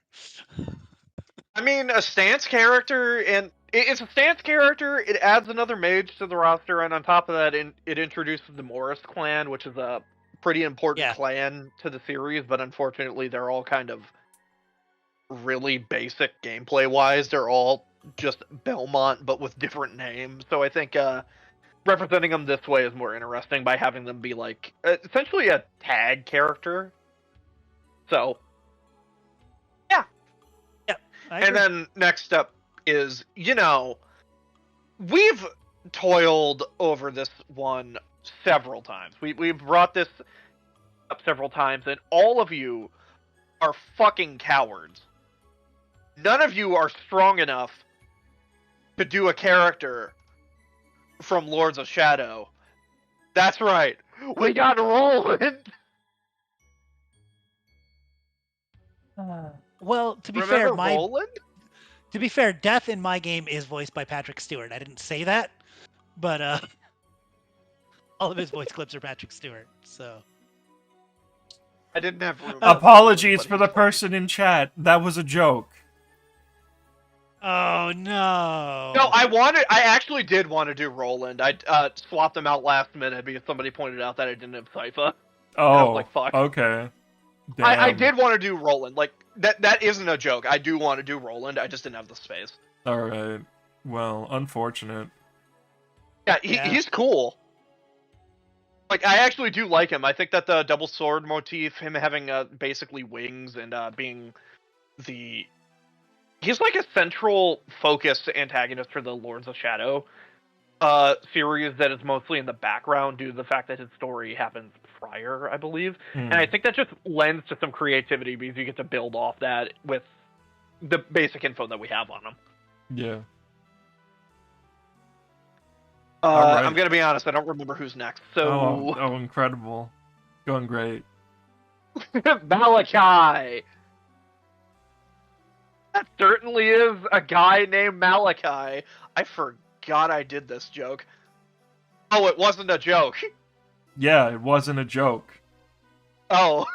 I mean, a stance character, and it's a stance character. It adds another mage to the roster, and on top of that, it introduces the Morris clan, which is a pretty important Yeah. clan to the series. But unfortunately, they're all kind of really basic gameplay-wise. They're all just Belmont, but with different names. So I think representing them this way is more interesting by having them be like essentially a tag character. So. And then next up is, we've toiled over this one several times. We've brought this up several times, and all of you are fucking cowards. None of you are strong enough to do a character from Lords of Shadow. That's right. We got Roland. Well, to be Remember fair, Roland? Death in my game is voiced by Patrick Stewart. I didn't say that, but all of his voice clips are Patrick Stewart. So I didn't have room. Apologies for the person in chat. That was a joke. Oh no! No, I actually did want to do Roland. I swapped them out last minute because somebody pointed out that I didn't have Sypha. Oh, I was like, fuck. Okay. I Damn. did want to do Roland. Like that isn't a joke. I do want to do Roland. I just didn't have the space. All right. Well, unfortunate. Yeah, Yeah. he's cool. Like I actually do like him. I think that the double sword motif, him having basically wings and being he's like a central focus antagonist for the Lords of Shadow series that is mostly in the background due to the fact that his story happens prior, I believe. And I think that just lends to some creativity because you get to build off that with the basic info that we have on him. Yeah. Right. I'm gonna be honest, I don't remember who's next. So Oh, incredible. Going great. Malachi! That certainly is a guy named Malachi. I forgot I did this joke. Oh, it wasn't a joke. Yeah, it wasn't a joke. Oh,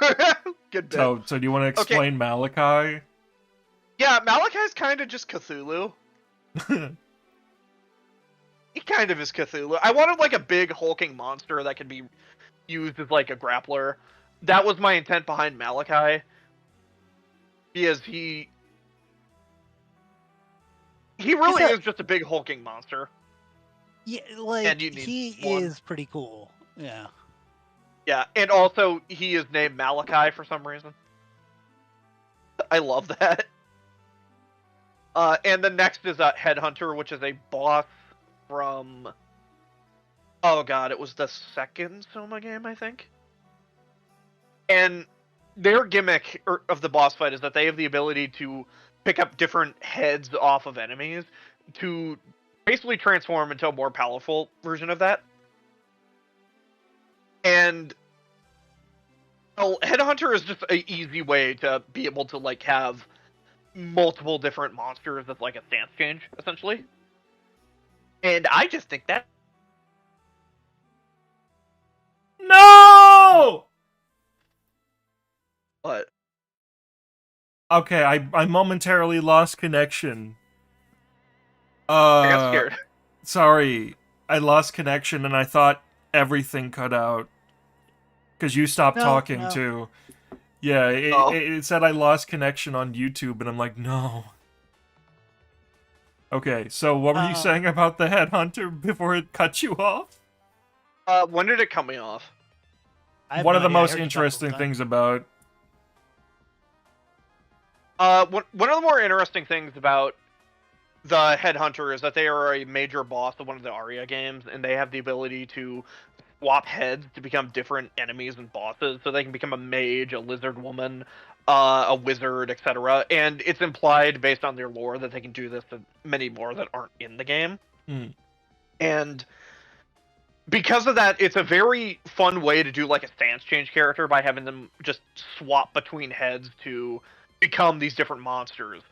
good bit. So do you want to explain Malachi? Yeah, Malachi's kind of just Cthulhu. He kind of is Cthulhu. I wanted like a big hulking monster that could be used as like a grappler. That was my intent behind Malachi. Because he really is just a big hulking monster. Yeah, like And you need he one. is pretty cool. Yeah. Yeah, and also he is named Malachi for some reason. I love that. And the next is a Headhunter, which is a boss from... Oh god, it was the second Soma game, I think? And their gimmick of the boss fight is that they have the ability to pick up different heads off of enemies to basically transform into a more powerful version of that. And well, Headhunter is just an easy way to be able to like have multiple different monsters as like a stance change, essentially. And I just think that No! What? Okay, I momentarily lost connection. I got scared. Sorry. I lost connection and I thought everything cut out. Because you stopped talking too. Yeah, it said I lost connection on YouTube and I'm like, no. Okay, so what were you saying about the Headhunter before it cut you off? When did it cut me off? One of the most interesting things about... One of the more interesting things about the Headhunter is that they are a major boss of one of the Aria games, and they have the ability to swap heads to become different enemies and bosses, so they can become a mage, a lizard woman, a wizard, etc. And it's implied based on their lore that they can do this to many more that aren't in the game. And because of that, it's a very fun way to do like a stance change character by having them just swap between heads to become these different monsters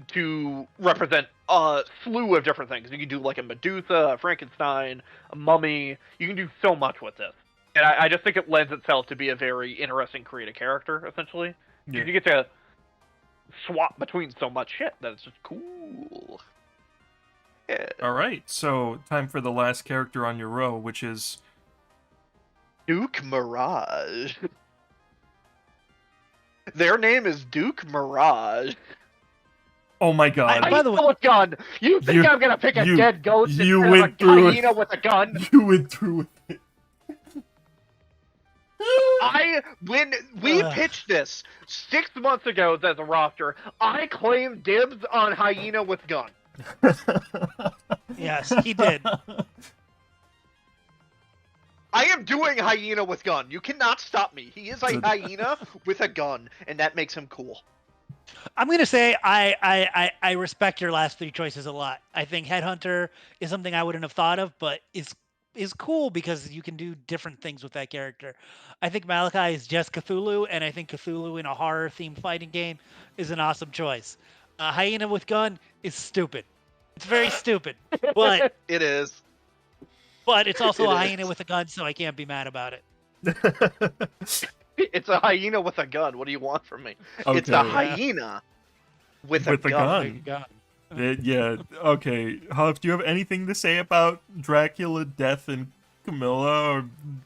to represent a slew of different things. You can do like a Medusa, a Frankenstein, a mummy. You can do so much with this. And I just think it lends itself to be a very interesting creative character, essentially. Yeah. You get to swap between so much shit that it's just cool. Yeah. All right, so time for the last character on your row, which is Duke Mirage. Their name is Duke Mirage. oh my god, By the way- with gun. You think You- I'm gonna pick a you- dead ghost you instead went of through a it. hyena with a gun? you went through with it. When we Ugh. pitched this 6 months ago as a roster, I claimed dibs on hyena with gun. Yes, he did. I am doing hyena with gun. You cannot stop me. He is a hyena with a gun, and that makes him cool. I'm gonna say I respect your last three choices a lot. I think Headhunter is something I wouldn't have thought of, but is cool because you can do different things with that character. I think Malachi is just Cthulhu, and I think Cthulhu in a horror-themed fighting game is an awesome choice. Hyena with gun is stupid. It's very stupid, but It is. it's also It a is. hyena with a gun, so I can't be mad about it. It's a hyena with a gun. What do you want from me? It's a Okay. hyena with a With a gun. gun. Gun. Yeah, okay. Huff, do you have anything to say about Dracula, Death, and Camilla, or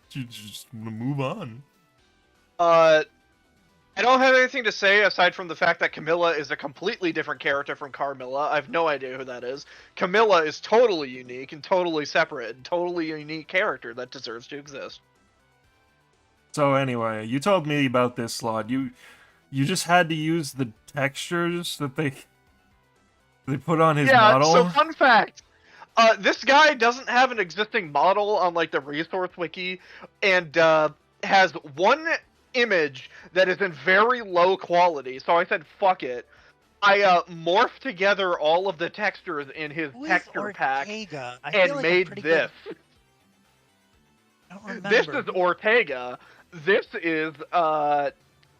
do you just want to move on? I don't have anything to say aside from the fact that Camilla is a completely different character from Carmilla. I have no idea who that is. Camilla is totally unique and totally separate and totally unique character that deserves to exist. So anyway, you told me about this slot. You just had to use the textures that they put on his model. So fun fact. This guy doesn't have an existing model on like the resource wiki, and has one image that is in very low quality. So I said, "Fuck it." I morphed together all of the textures in his Who is texture pack Ortega? I and feel like I'm made pretty this. good. I don't remember. This is Ortega. This is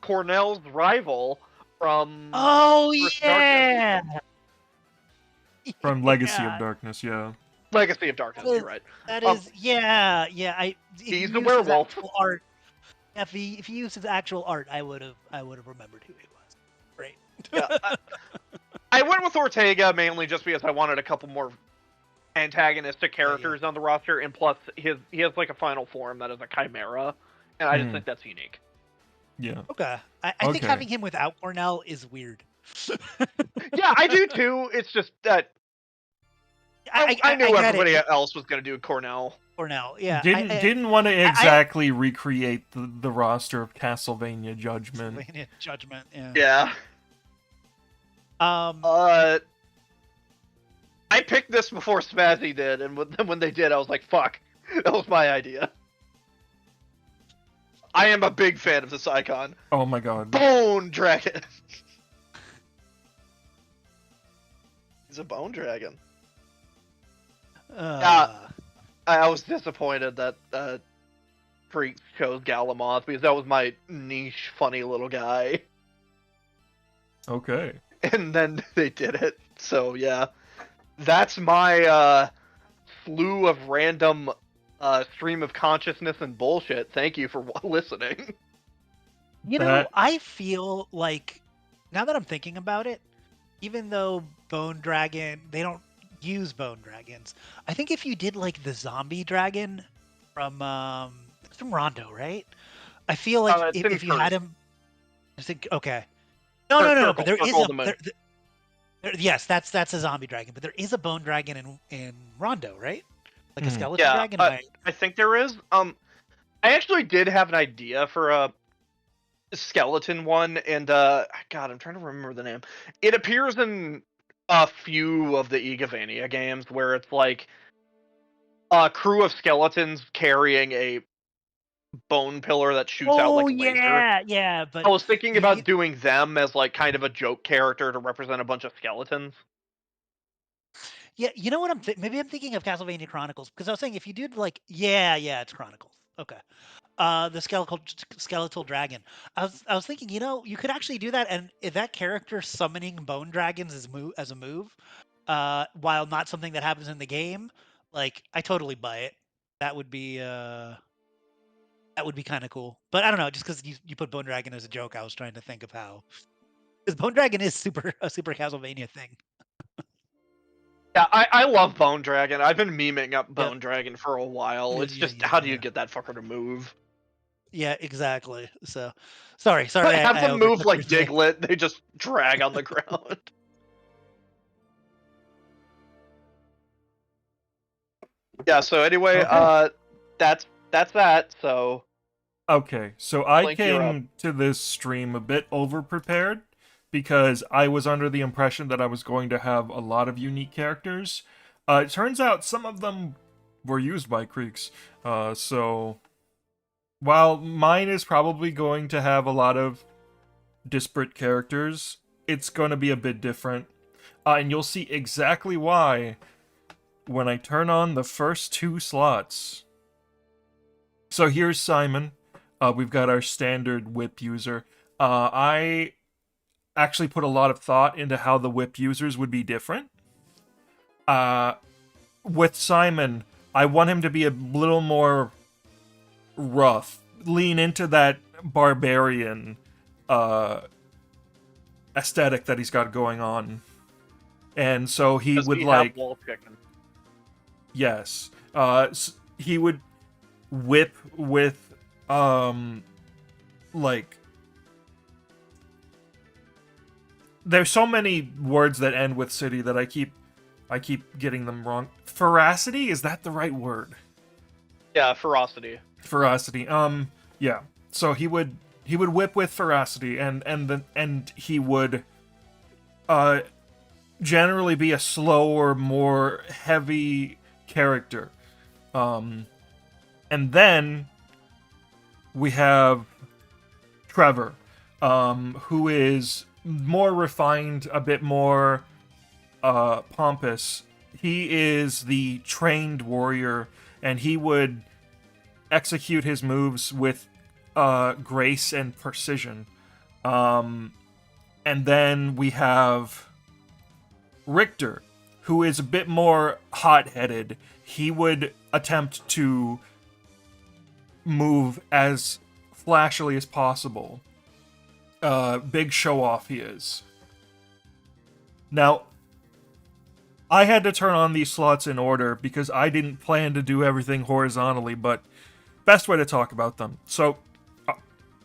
Cornell's rival from. Oh First yeah. From Legacy Yeah. of Darkness, yeah. Legacy of Darkness. That is- You're right. That Um, is, yeah. If he's he the used his werewolf. actual art, if he used his actual art, I would have remembered who he was. Great. Yeah, I went with Ortega mainly just because I wanted a couple more antagonistic characters on the roster, and plus he has like a final form that is a chimera, and I just think that's unique. Yeah. Okay. I think Okay. having him without Cornell is weird. Yeah, I do too. It's just that I knew get everybody it. else was going to do Cornell. Cornell, yeah. Didn't want to exactly recreate the roster of Castlevania Judgment. Judgment, yeah. Yeah. I picked this before Spazzy did, and when they did, I was like, "Fuck, that was my idea." I am a big fan of this icon. Oh my god. Bone Dragon. He's a bone dragon. I was disappointed that Freak chose Galamoth because that was my niche, funny little guy. Okay. And then they did it. So yeah, that's my slew of random stream of consciousness and bullshit. Thank you for listening. You know, That- I feel like, now that I'm thinking about it, even though Bone Dragon, they don't use Bone Dragons, I think if you did like the zombie dragon from it's from Rondo, right? I feel like It's in if you had Curse. him, I think, okay. No, but there is Circle a the Moon. yes, that's a zombie dragon, but there is a bone dragon in Rondo, right? Like a Mhm. skeleton Yeah, dragon. I think there is. I actually did have an idea for a skeleton one, and God, I'm trying to remember the name. It appears in a few of the Igavania games where it's like a crew of skeletons carrying a bone pillar that shoots out like laser. Yeah, but I was thinking about doing them as like kind of a joke character to represent a bunch of skeletons. yeah, you know what maybe I'm thinking of Castlevania Chronicles because I was saying if you did like yeah, it's Chronicles. Okay. The skeletal dragon. I was thinking, you could actually do that, and if that character summoning bone dragons as a move, while not something that happens in the game, like I totally buy it. That would be kind of cool. But I don't know, just because you put bone dragon as a joke, I was trying to think of how because bone dragon is a super Castlevania thing. Yeah, I love Bone Dragon. I've been memeing up Yep. Bone Dragon for a while. It's just Yeah, how do you get that fucker to move? Yeah, exactly. So, sorry, Have I them move overtook like your thing. Diglett. They just drag on the ground. Yeah. So anyway, Okay. that's that. So Okay, so I Link, you're up. came to this stream a bit over-prepared because I was under the impression that I was going to have a lot of unique characters. It turns out some of them were used by Creeks. So while mine is probably going to have a lot of disparate characters, it's going to be a bit different. And you'll see exactly why when I turn on the first two slots. So here's Simon. We've got our standard whip user. I actually put a lot of thought into how the whip users would be different. With Simon, I want him to be a little more rough, lean into that barbarian aesthetic that he's got going on. And so he Does would he like have wall chicken? yes. He would whip with like there's so many words that end with city that I keep getting them wrong. Ferocity, is that the right word? Yeah, ferocity. Ferocity. Yeah. So he would whip with ferocity and he would generally be a slower, more heavy character. And then we have Trevor, who is more refined, a bit more pompous. He is the trained warrior, and he would execute his moves with grace and precision. And then we have Richter, who is a bit more hot-headed. He would attempt to move as flashily as possible. Big show-off he is. Now, I had to turn on these slots in order because I didn't plan to do everything horizontally, but best way to talk about them. So,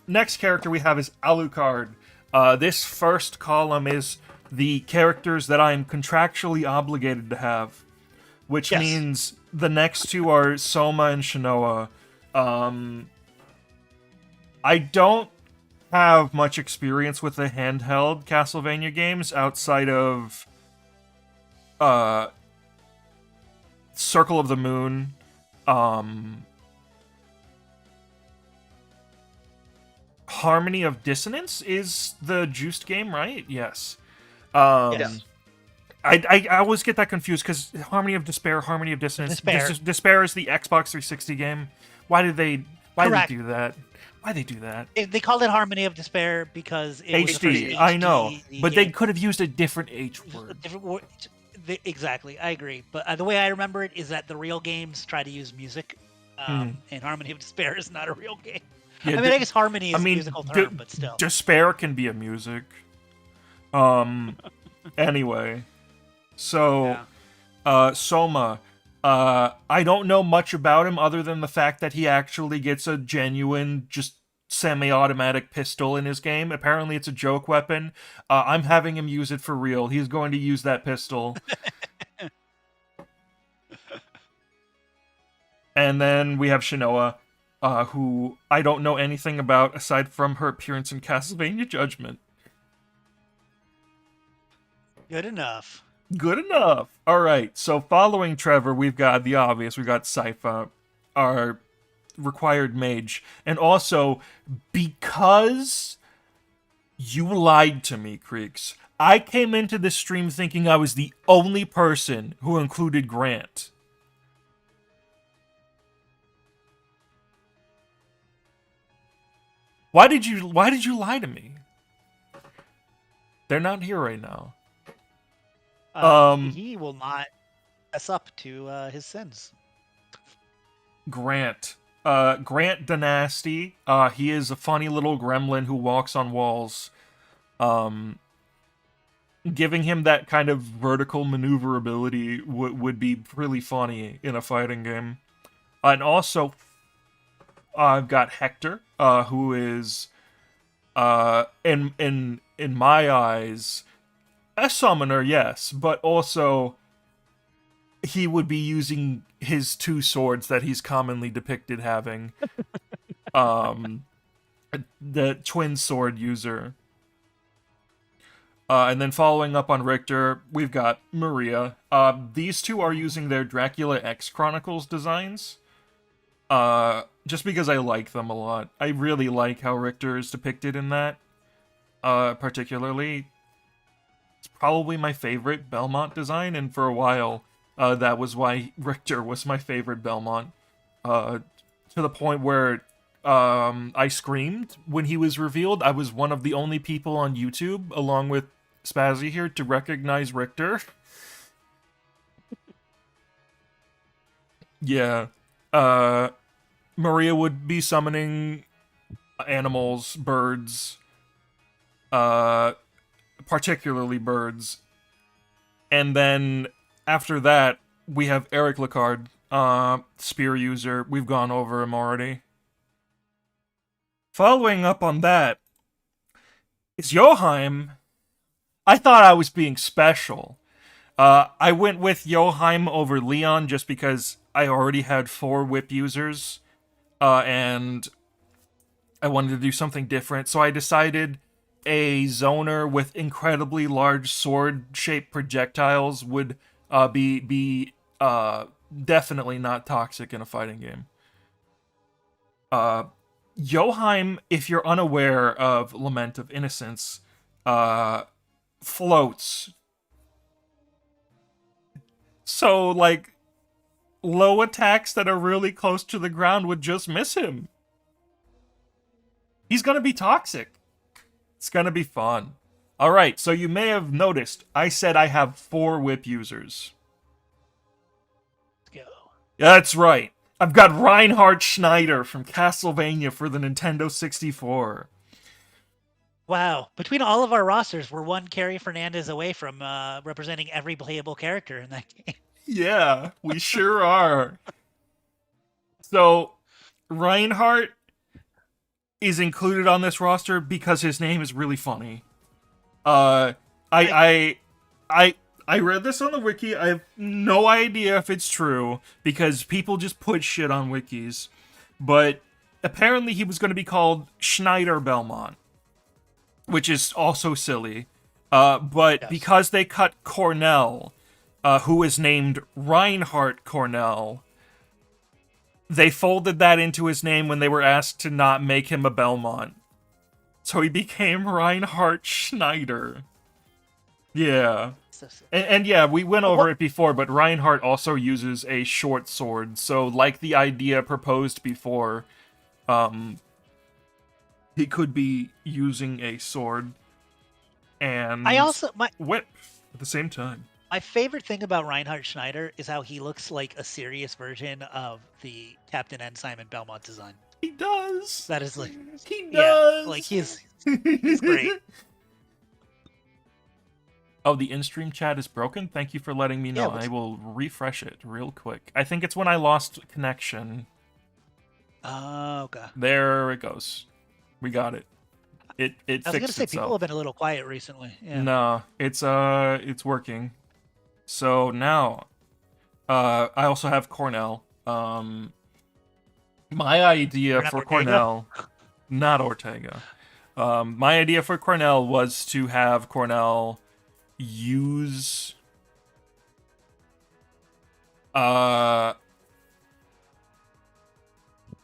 next character we have is Alucard. This first column is the characters that I'm contractually obligated to have, which Yes. means the next two are Soma and Shinoa. I don't have much experience with the handheld Castlevania games outside of Circle of the Moon, Harmony of Dissonance is the Juiced game, right? Yes. Yes. I always get that confused because Harmony of Despair, Harmony of Dissonance. Despair. Despair is the Xbox 360 game. Why did they Correct. do that? Why they do that? They called it Harmony of Despair because it was the first HD, I know, HD but they game. could have used a different H Just a word. different word. Exactly, I agree. But the way I remember it is that the real games try to use music, and Harmony of Despair is not a real game. Yeah, I mean, I guess harmony is a musical term, but still. Despair can be a music. Anyway, so Soma. I don't know much about him other than the fact that he actually gets a genuine, just semi-automatic pistol in his game. Apparently, it's a joke weapon. I'm having him use it for real. He's going to use that pistol. And then we have Shinoa, who I don't know anything about aside from her appearance in Castlevania Judgment. Good enough. Good enough. All right. So following Trevor, we've got the obvious. We've got Sypha, our required mage. And also, because you lied to me, Creeks, I came into this stream thinking I was the only person who included Grant. Why did you lie to me? They're not here right now. He will not fess up to his sins. Grant. Grant Dynasty. He is a funny little gremlin who walks on walls. Giving him that kind of vertical maneuverability would be really funny in a fighting game. And also, I've got Hector, who is, in my eyes, a summoner, yes, but also he would be using his two swords that he's commonly depicted having. The twin sword user. And then following up on Richter, we've got Maria. These two are using their Dracula X Chronicles designs. Just because I like them a lot. I really like how Richter is depicted in that. Particularly. It's probably my favorite Belmont design, and for a while, that was why Richter was my favorite Belmont. To the point where I screamed when he was revealed. I was one of the only people on YouTube, along with Spazzy here, to recognize Richter. Yeah. Maria would be summoning animals, birds, particularly birds. And then after that, we have Eric Licard, spear user. We've gone over him already. Following up on that is Joheim. I thought I was being special. I went with Joheim over Leon just because I already had 4 whip users, and I wanted to do something different. So I decided a zoner with incredibly large sword-shaped projectiles would be definitely not toxic in a fighting game. Joheim, if you're unaware of Lament of Innocence, floats. So, like, low attacks that are really close to the ground would just miss him. He's gonna be toxic. It's gonna be fun. Alright, so you may have noticed, I said I have 4 whip users. Let's go. That's right. I've got Reinhard Schneider from Castlevania for the Nintendo 64. Wow. Between all of our rosters, we're one Carrie Fernandez away from representing every playable character in that game. Yeah, we sure are. So, Reinhardt is included on this roster because his name is really funny. I read this on the wiki. I have no idea if it's true because people just put shit on wikis. But apparently he was going to be called Schneider Belmont, which is also silly. But Yes. because they cut Cornell, who is named Reinhardt Cornell, they folded that into his name when they were asked to not make him a Belmont. So he became Reinhard Schneider. Yeah. So sick. And yeah, we went over it before, but Reinhardt also uses a short sword. So like the idea proposed before, he could be using a sword and whip at the same time. My favorite thing about Reinhard Schneider is how he looks like a serious version of the Captain Ensign and Belmont design. He does. That is like, He yeah, does. like he's great. Oh, the in-stream chat is broken? Thank you for letting me know. Yeah, I will refresh it real quick. I think it's when I lost connection. Oh, okay. There it goes. We got it. It I was fixed gonna say itself. people have been a little quiet recently. Yeah. No, it's working. So now, I also have Cornell. My idea Not for Ortega? Cornell, not Ortega. My idea for Cornell was to have Cornell use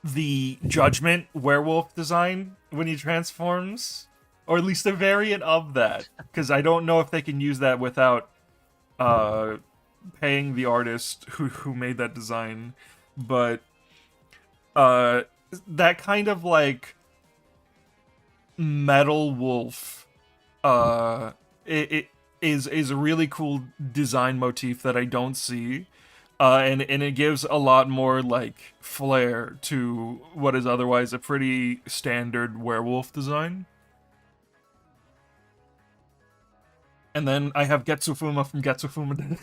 the Judgment werewolf design when he transforms, or at least a variant of that, because I don't know if they can use that without paying the artist who made that design, but that kind of like metal wolf it is a really cool design motif that I don't see. And it gives a lot more like flair to what is otherwise a pretty standard werewolf design. And then I have Getsufuma from Getsufuma.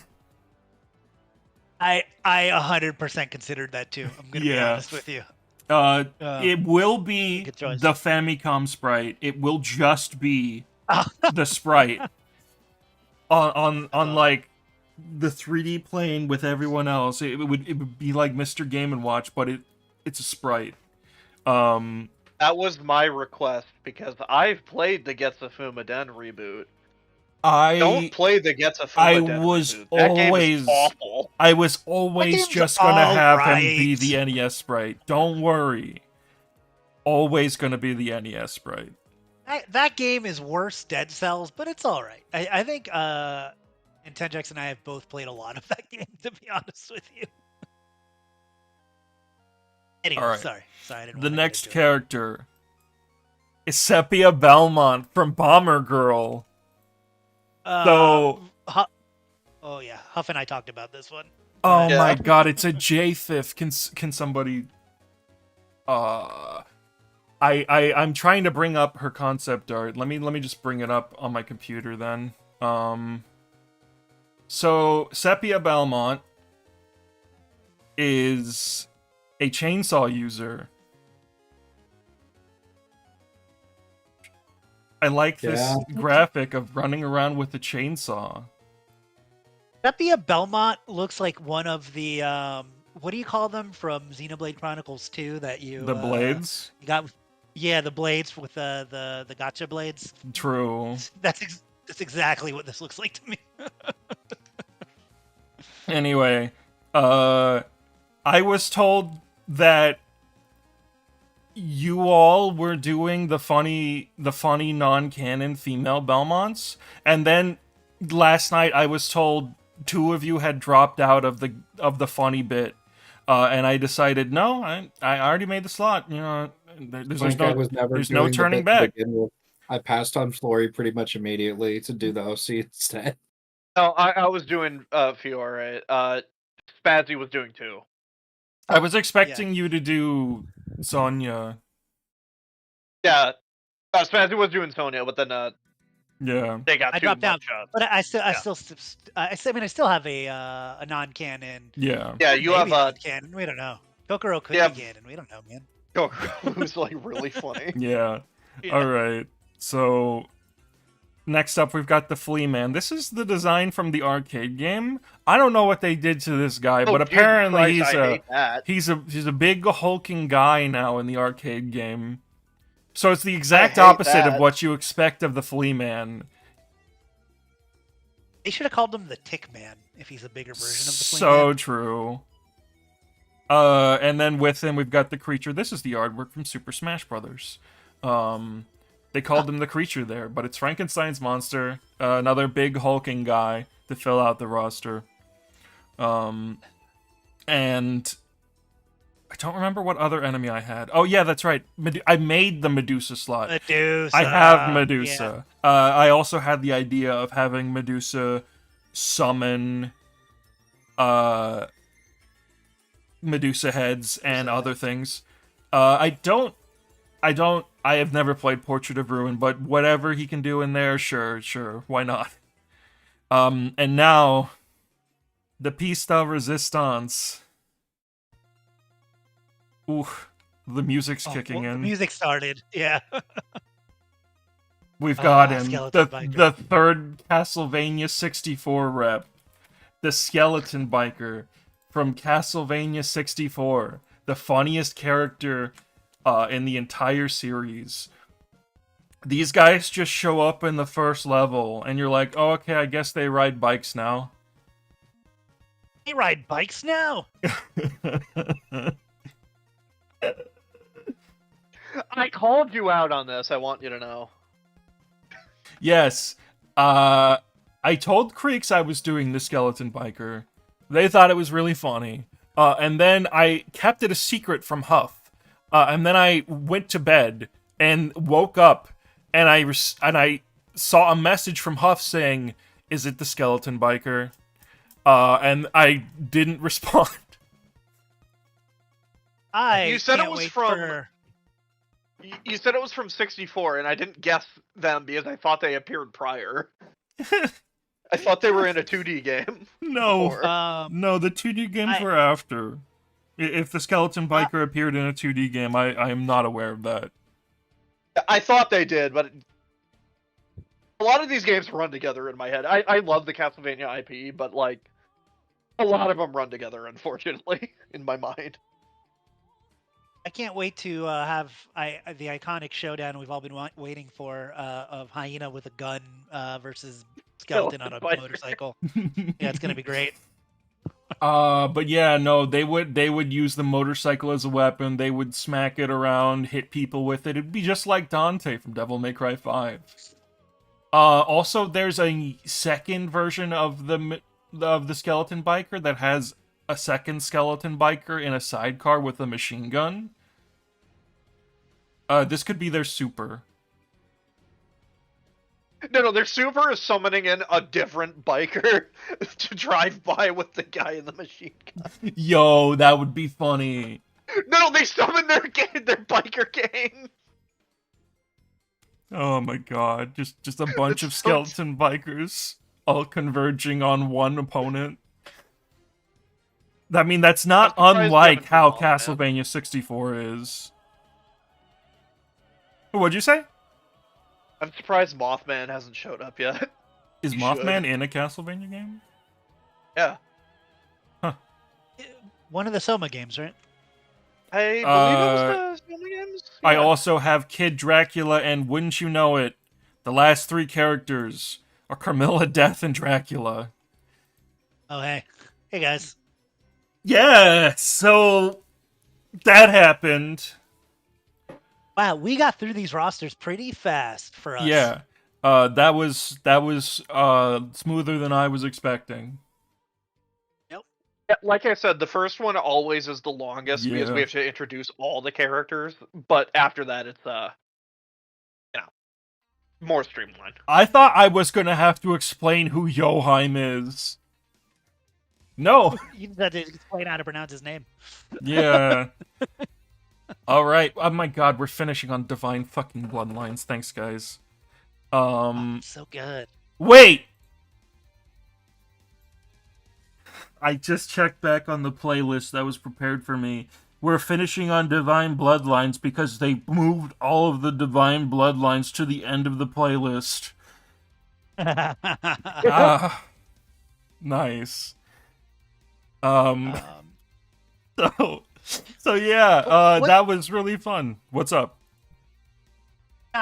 I 100% considered that too. I'm gonna be Yeah. honest with you. It will be good choice. the Famicom sprite. It will just be the sprite on like the 3D plane with everyone else. It would be like Mr. Game & Watch, but it's a sprite. That was my request because I've played the Getsufuma Den reboot. Don't play the Getsufuma Den reboot. That game is awful. I was always game's just gonna have him alright. be the NES sprite. Don't worry. Always gonna be the NES sprite. That game is worse Dead Cells, but it's all right. I think and Tenjex and I have both played a lot of that game, to be honest with you. Anyway, All right. sorry, I didn't. The wanna get next into it. character is Sepia Belmont from Bomber Girl. So, oh yeah, Huff and I talked about this one. oh Yeah. my god, it's a JFIF. Can somebody? I'm trying to bring up her concept art. Let me just bring it up on my computer then. So Sepia Belmont is a chainsaw user. I like this Yeah. graphic of running around with a chainsaw. Sepia Belmont looks like one of the what do you call them from Xenoblade Chronicles 2 that you The blades? you got? Yeah, the blades with the gotcha blades. True. That's exactly what this looks like to me. Anyway, I was told that you all were doing the funny non-canon female Belmonts, and then last night I was told two of you had dropped out of the funny bit, and I decided no, I already made the slot. You know, there's no turning back. I passed on Flory pretty much immediately to do the OC instead. No, I was doing Fiore. Spazzy was doing 2. I was expecting you to do Sonya. Yeah, Spazzy was doing Sonya, but then Yeah. they got I too dropped out, much. but I still I still have a non-canon. Yeah. Yeah, you maybe have canon. We don't know. Kokoro could Yeah. be canon. We don't know, man. who's like really funny. Yeah. Yeah. All right. So next up, we've got the Flea Man. This is the design from the arcade game. I don't know what they did to this guy, but apparently Jesus Christ, I hate that. he's a big hulking guy now in the arcade game. So it's the exact hate opposite of that. what you expect of the Flea Man. They should have called him the Tick Man if he's a bigger version of the Flea So Man. true. And then with him, we've got the creature. This is the artwork from Super Smash Brothers. They called him the creature there, but it's Frankenstein's monster, another big hulking guy to fill out the roster. And I don't remember what other enemy I had. Oh yeah, that's right. I made the Medusa slot. Medusa. I have Medusa. I also had the idea of having Medusa summon Medusa heads and other things. I have never played Portrait of Ruin, but whatever he can do in there, sure, why not? And now, the Piece de Resistance. Ooh, the music's kicking in. The music started. Yeah. We've got him, Skeleton Biker. the third Castlevania 64 rep, the Skeleton Biker from Castlevania 64, the funniest character in the entire series. These guys just show up in the first level, and you're like, oh, okay, I guess they ride bikes now. They ride bikes now. I called you out on this. I want you to know. Yes. I told Creeks I was doing the skeleton biker. They thought it was really funny. And then I kept it a secret from Huff. And then I went to bed and woke up and I saw a message from Huff saying, "Is it the skeleton biker?" And I didn't respond. You said it can't was wait from- for- You said it was from 64, and I didn't guess them because I thought they appeared prior. I thought they were in a 2D game. No. before. No, the 2D games were after. If the skeleton biker appeared in a 2D game, I am not aware of that. I thought they did, but a lot of these games run together in my head. I love the Castlevania IP, but like a lot of them run together, unfortunately, in my mind. I can't wait to have the iconic showdown we've all been waiting for of Hyena with a gun versus Skeleton on a Skeleton biker. motorcycle. Yeah, it's gonna be great. But yeah, no, they would use the motorcycle as a weapon. They would smack it around, hit people with it. It'd be just like Dante from Devil May Cry 5. Also, there's a second version of the skeleton biker that has a second skeleton biker in a sidecar with a machine gun. This could be their super. No, their super is summoning in a different biker to drive by with the guy in the machine gun. Yo, that would be funny. No, they summon their biker gang. Oh my god, just a bunch of It's skeleton bikers all converging on one opponent. I mean, that's not I'm surprised unlike they haven't how come out, Castlevania 64 is. What'd you say? I'm surprised Mothman hasn't showed up yet. Is He Mothman should. in a Castlevania game? Yeah. One of the Soma games, right? I believe it was the Sony games. I Yeah. also have Kid Dracula, and wouldn't you know it, the last three characters are Carmilla, Death, and Dracula. Oh hey, hey guys. Yeah, so that happened. Wow, we got through these rosters pretty fast for us. Yeah, that was smoother than I was expecting. Yeah, like I said, the first one always is the longest because Yeah. we have to introduce all the characters. But after that, it's more streamlined. I thought I was gonna have to explain who Joheim is. No. You just had to explain how to pronounce his name. Yeah. All right. Oh my God, we're finishing on Divine fucking Bloodlines. Thanks, guys. So good. Wait. I just checked back on the playlist that was prepared for me. We're finishing on Divine Bloodlines because they moved all of the Divine Bloodlines to the end of the playlist. Ah, nice. So yeah, What- that was really fun. What's up?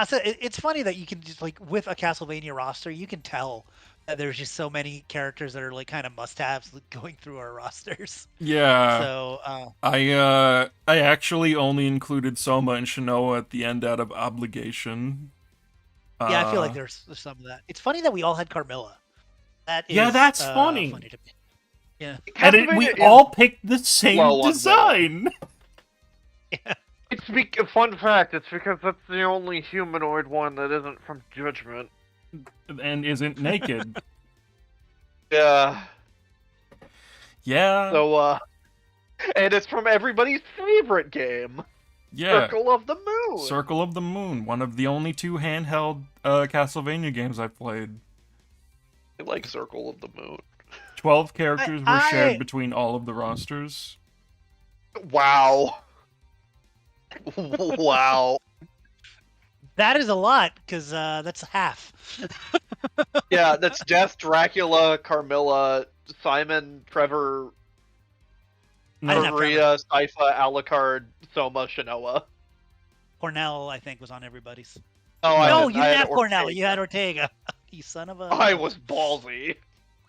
So it's funny that you can just like with a Castlevania roster, you can tell that there's just so many characters that are like kind of must-haves going through our rosters. Yeah. So I actually only included Soma and Shinoa at the end out of obligation. yeah, I feel like there's some of that. It's funny that we all had Carmilla. That is Yeah, that's funny. to me. Yeah. And we all picked the same low on design. It's fun fact. It's because that's the only humanoid one that isn't from Judgment. And isn't naked. Yeah. Yeah. So and it's from everybody's favorite game, Yeah. Circle of the Moon. Circle of the Moon, one of the only two handheld Castlevania games I've played. I like Circle of the Moon. 12 characters were I- shared between all of the rosters. Wow. Wow. That is a lot because that's half. Yeah, that's Death, Dracula, Carmilla, Simon, Trevor, I didn't have Maria, Sypha, Alucard, Soma, Shinoa. Cornell, I think, was on everybody's. Oh, No, I you didn't had have Cornell. Ortega. You had Ortega. You son of a. I was ballsy.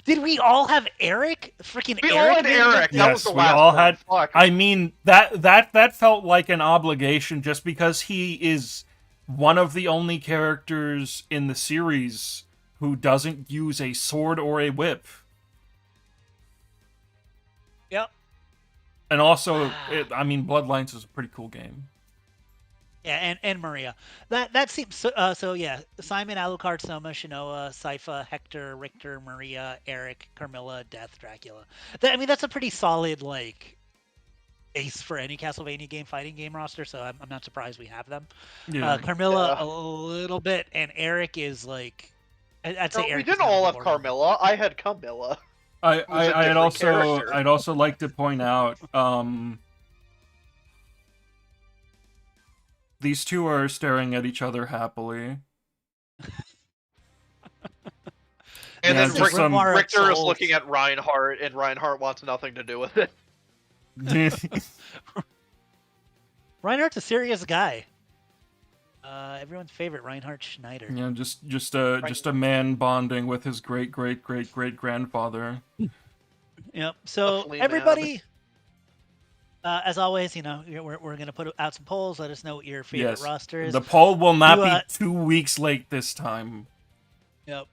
Did we all have Eric? Freaking We all Eric? had named Eric. him? That was Yes, the we last all one. had. Fuck. I mean, that felt like an obligation just because he is one of the only characters in the series who doesn't use a sword or a whip. Yep. And also, I mean, Bloodlines is a pretty cool game. Yeah, and Maria. That seems so. Yeah, Simon, Alucard, Soma, Shinoa, Sypha, Hector, Richter, Maria, Eric, Carmilla, Death, Dracula. I mean, that's a pretty solid like base for any Castlevania game, fighting game roster. So I'm not surprised we have them. Yeah. Carmilla Yeah. a little bit, and Eric is like, I'd say No, we Eric is didn't kind of all the have borderline. Carmilla. I had Camilla. I, was a I'd different also character. I'd also like to point out these two are staring at each other happily. And Yeah, then just some- Richter is Souls. looking at Reinhardt, and Reinhardt wants nothing to do with it. Reinhardt's a serious guy. Everyone's favorite, Reinhard Schneider. Yeah, just a man bonding with his great grandfather. Yep. A So flea everybody, as always, we're gonna put out some polls. Let us know what your favorite Yes, roster is. the poll will not You, be 2 weeks late this time. Yep.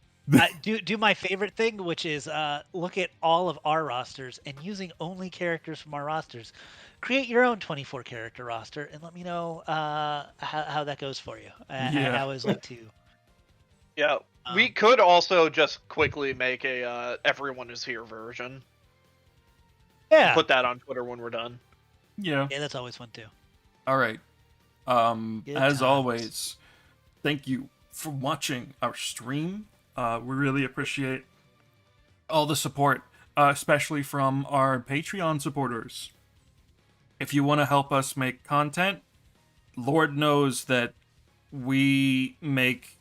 Do my favorite thing, which is look at all of our rosters and using only characters from our rosters. Create your own 24 character roster and let me know how that goes for you. Yeah. I always like to. Yeah, we could also just quickly make a everyone is here version. Yeah. Put that on Twitter when we're done. Yeah. Yeah, that's always fun too. All right. Good As times. always, thank you for watching our stream. We really appreciate all the support, especially from our Patreon supporters. If you want to help us make content, Lord knows that we make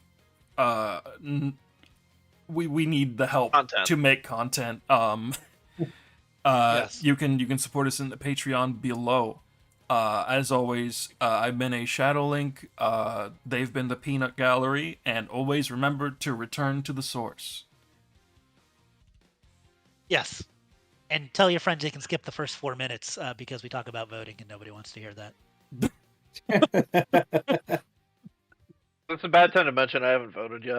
we need the help Content. to make content. Yes. You can support us in the Patreon below. As always, I've been a Shadow Link. They've been the Peanut Gallery, and always remember to return to the source. Yes. And tell your friends they can skip the first 4 minutes because we talk about voting and nobody wants to hear that. It's a bad time to mention I haven't voted yet.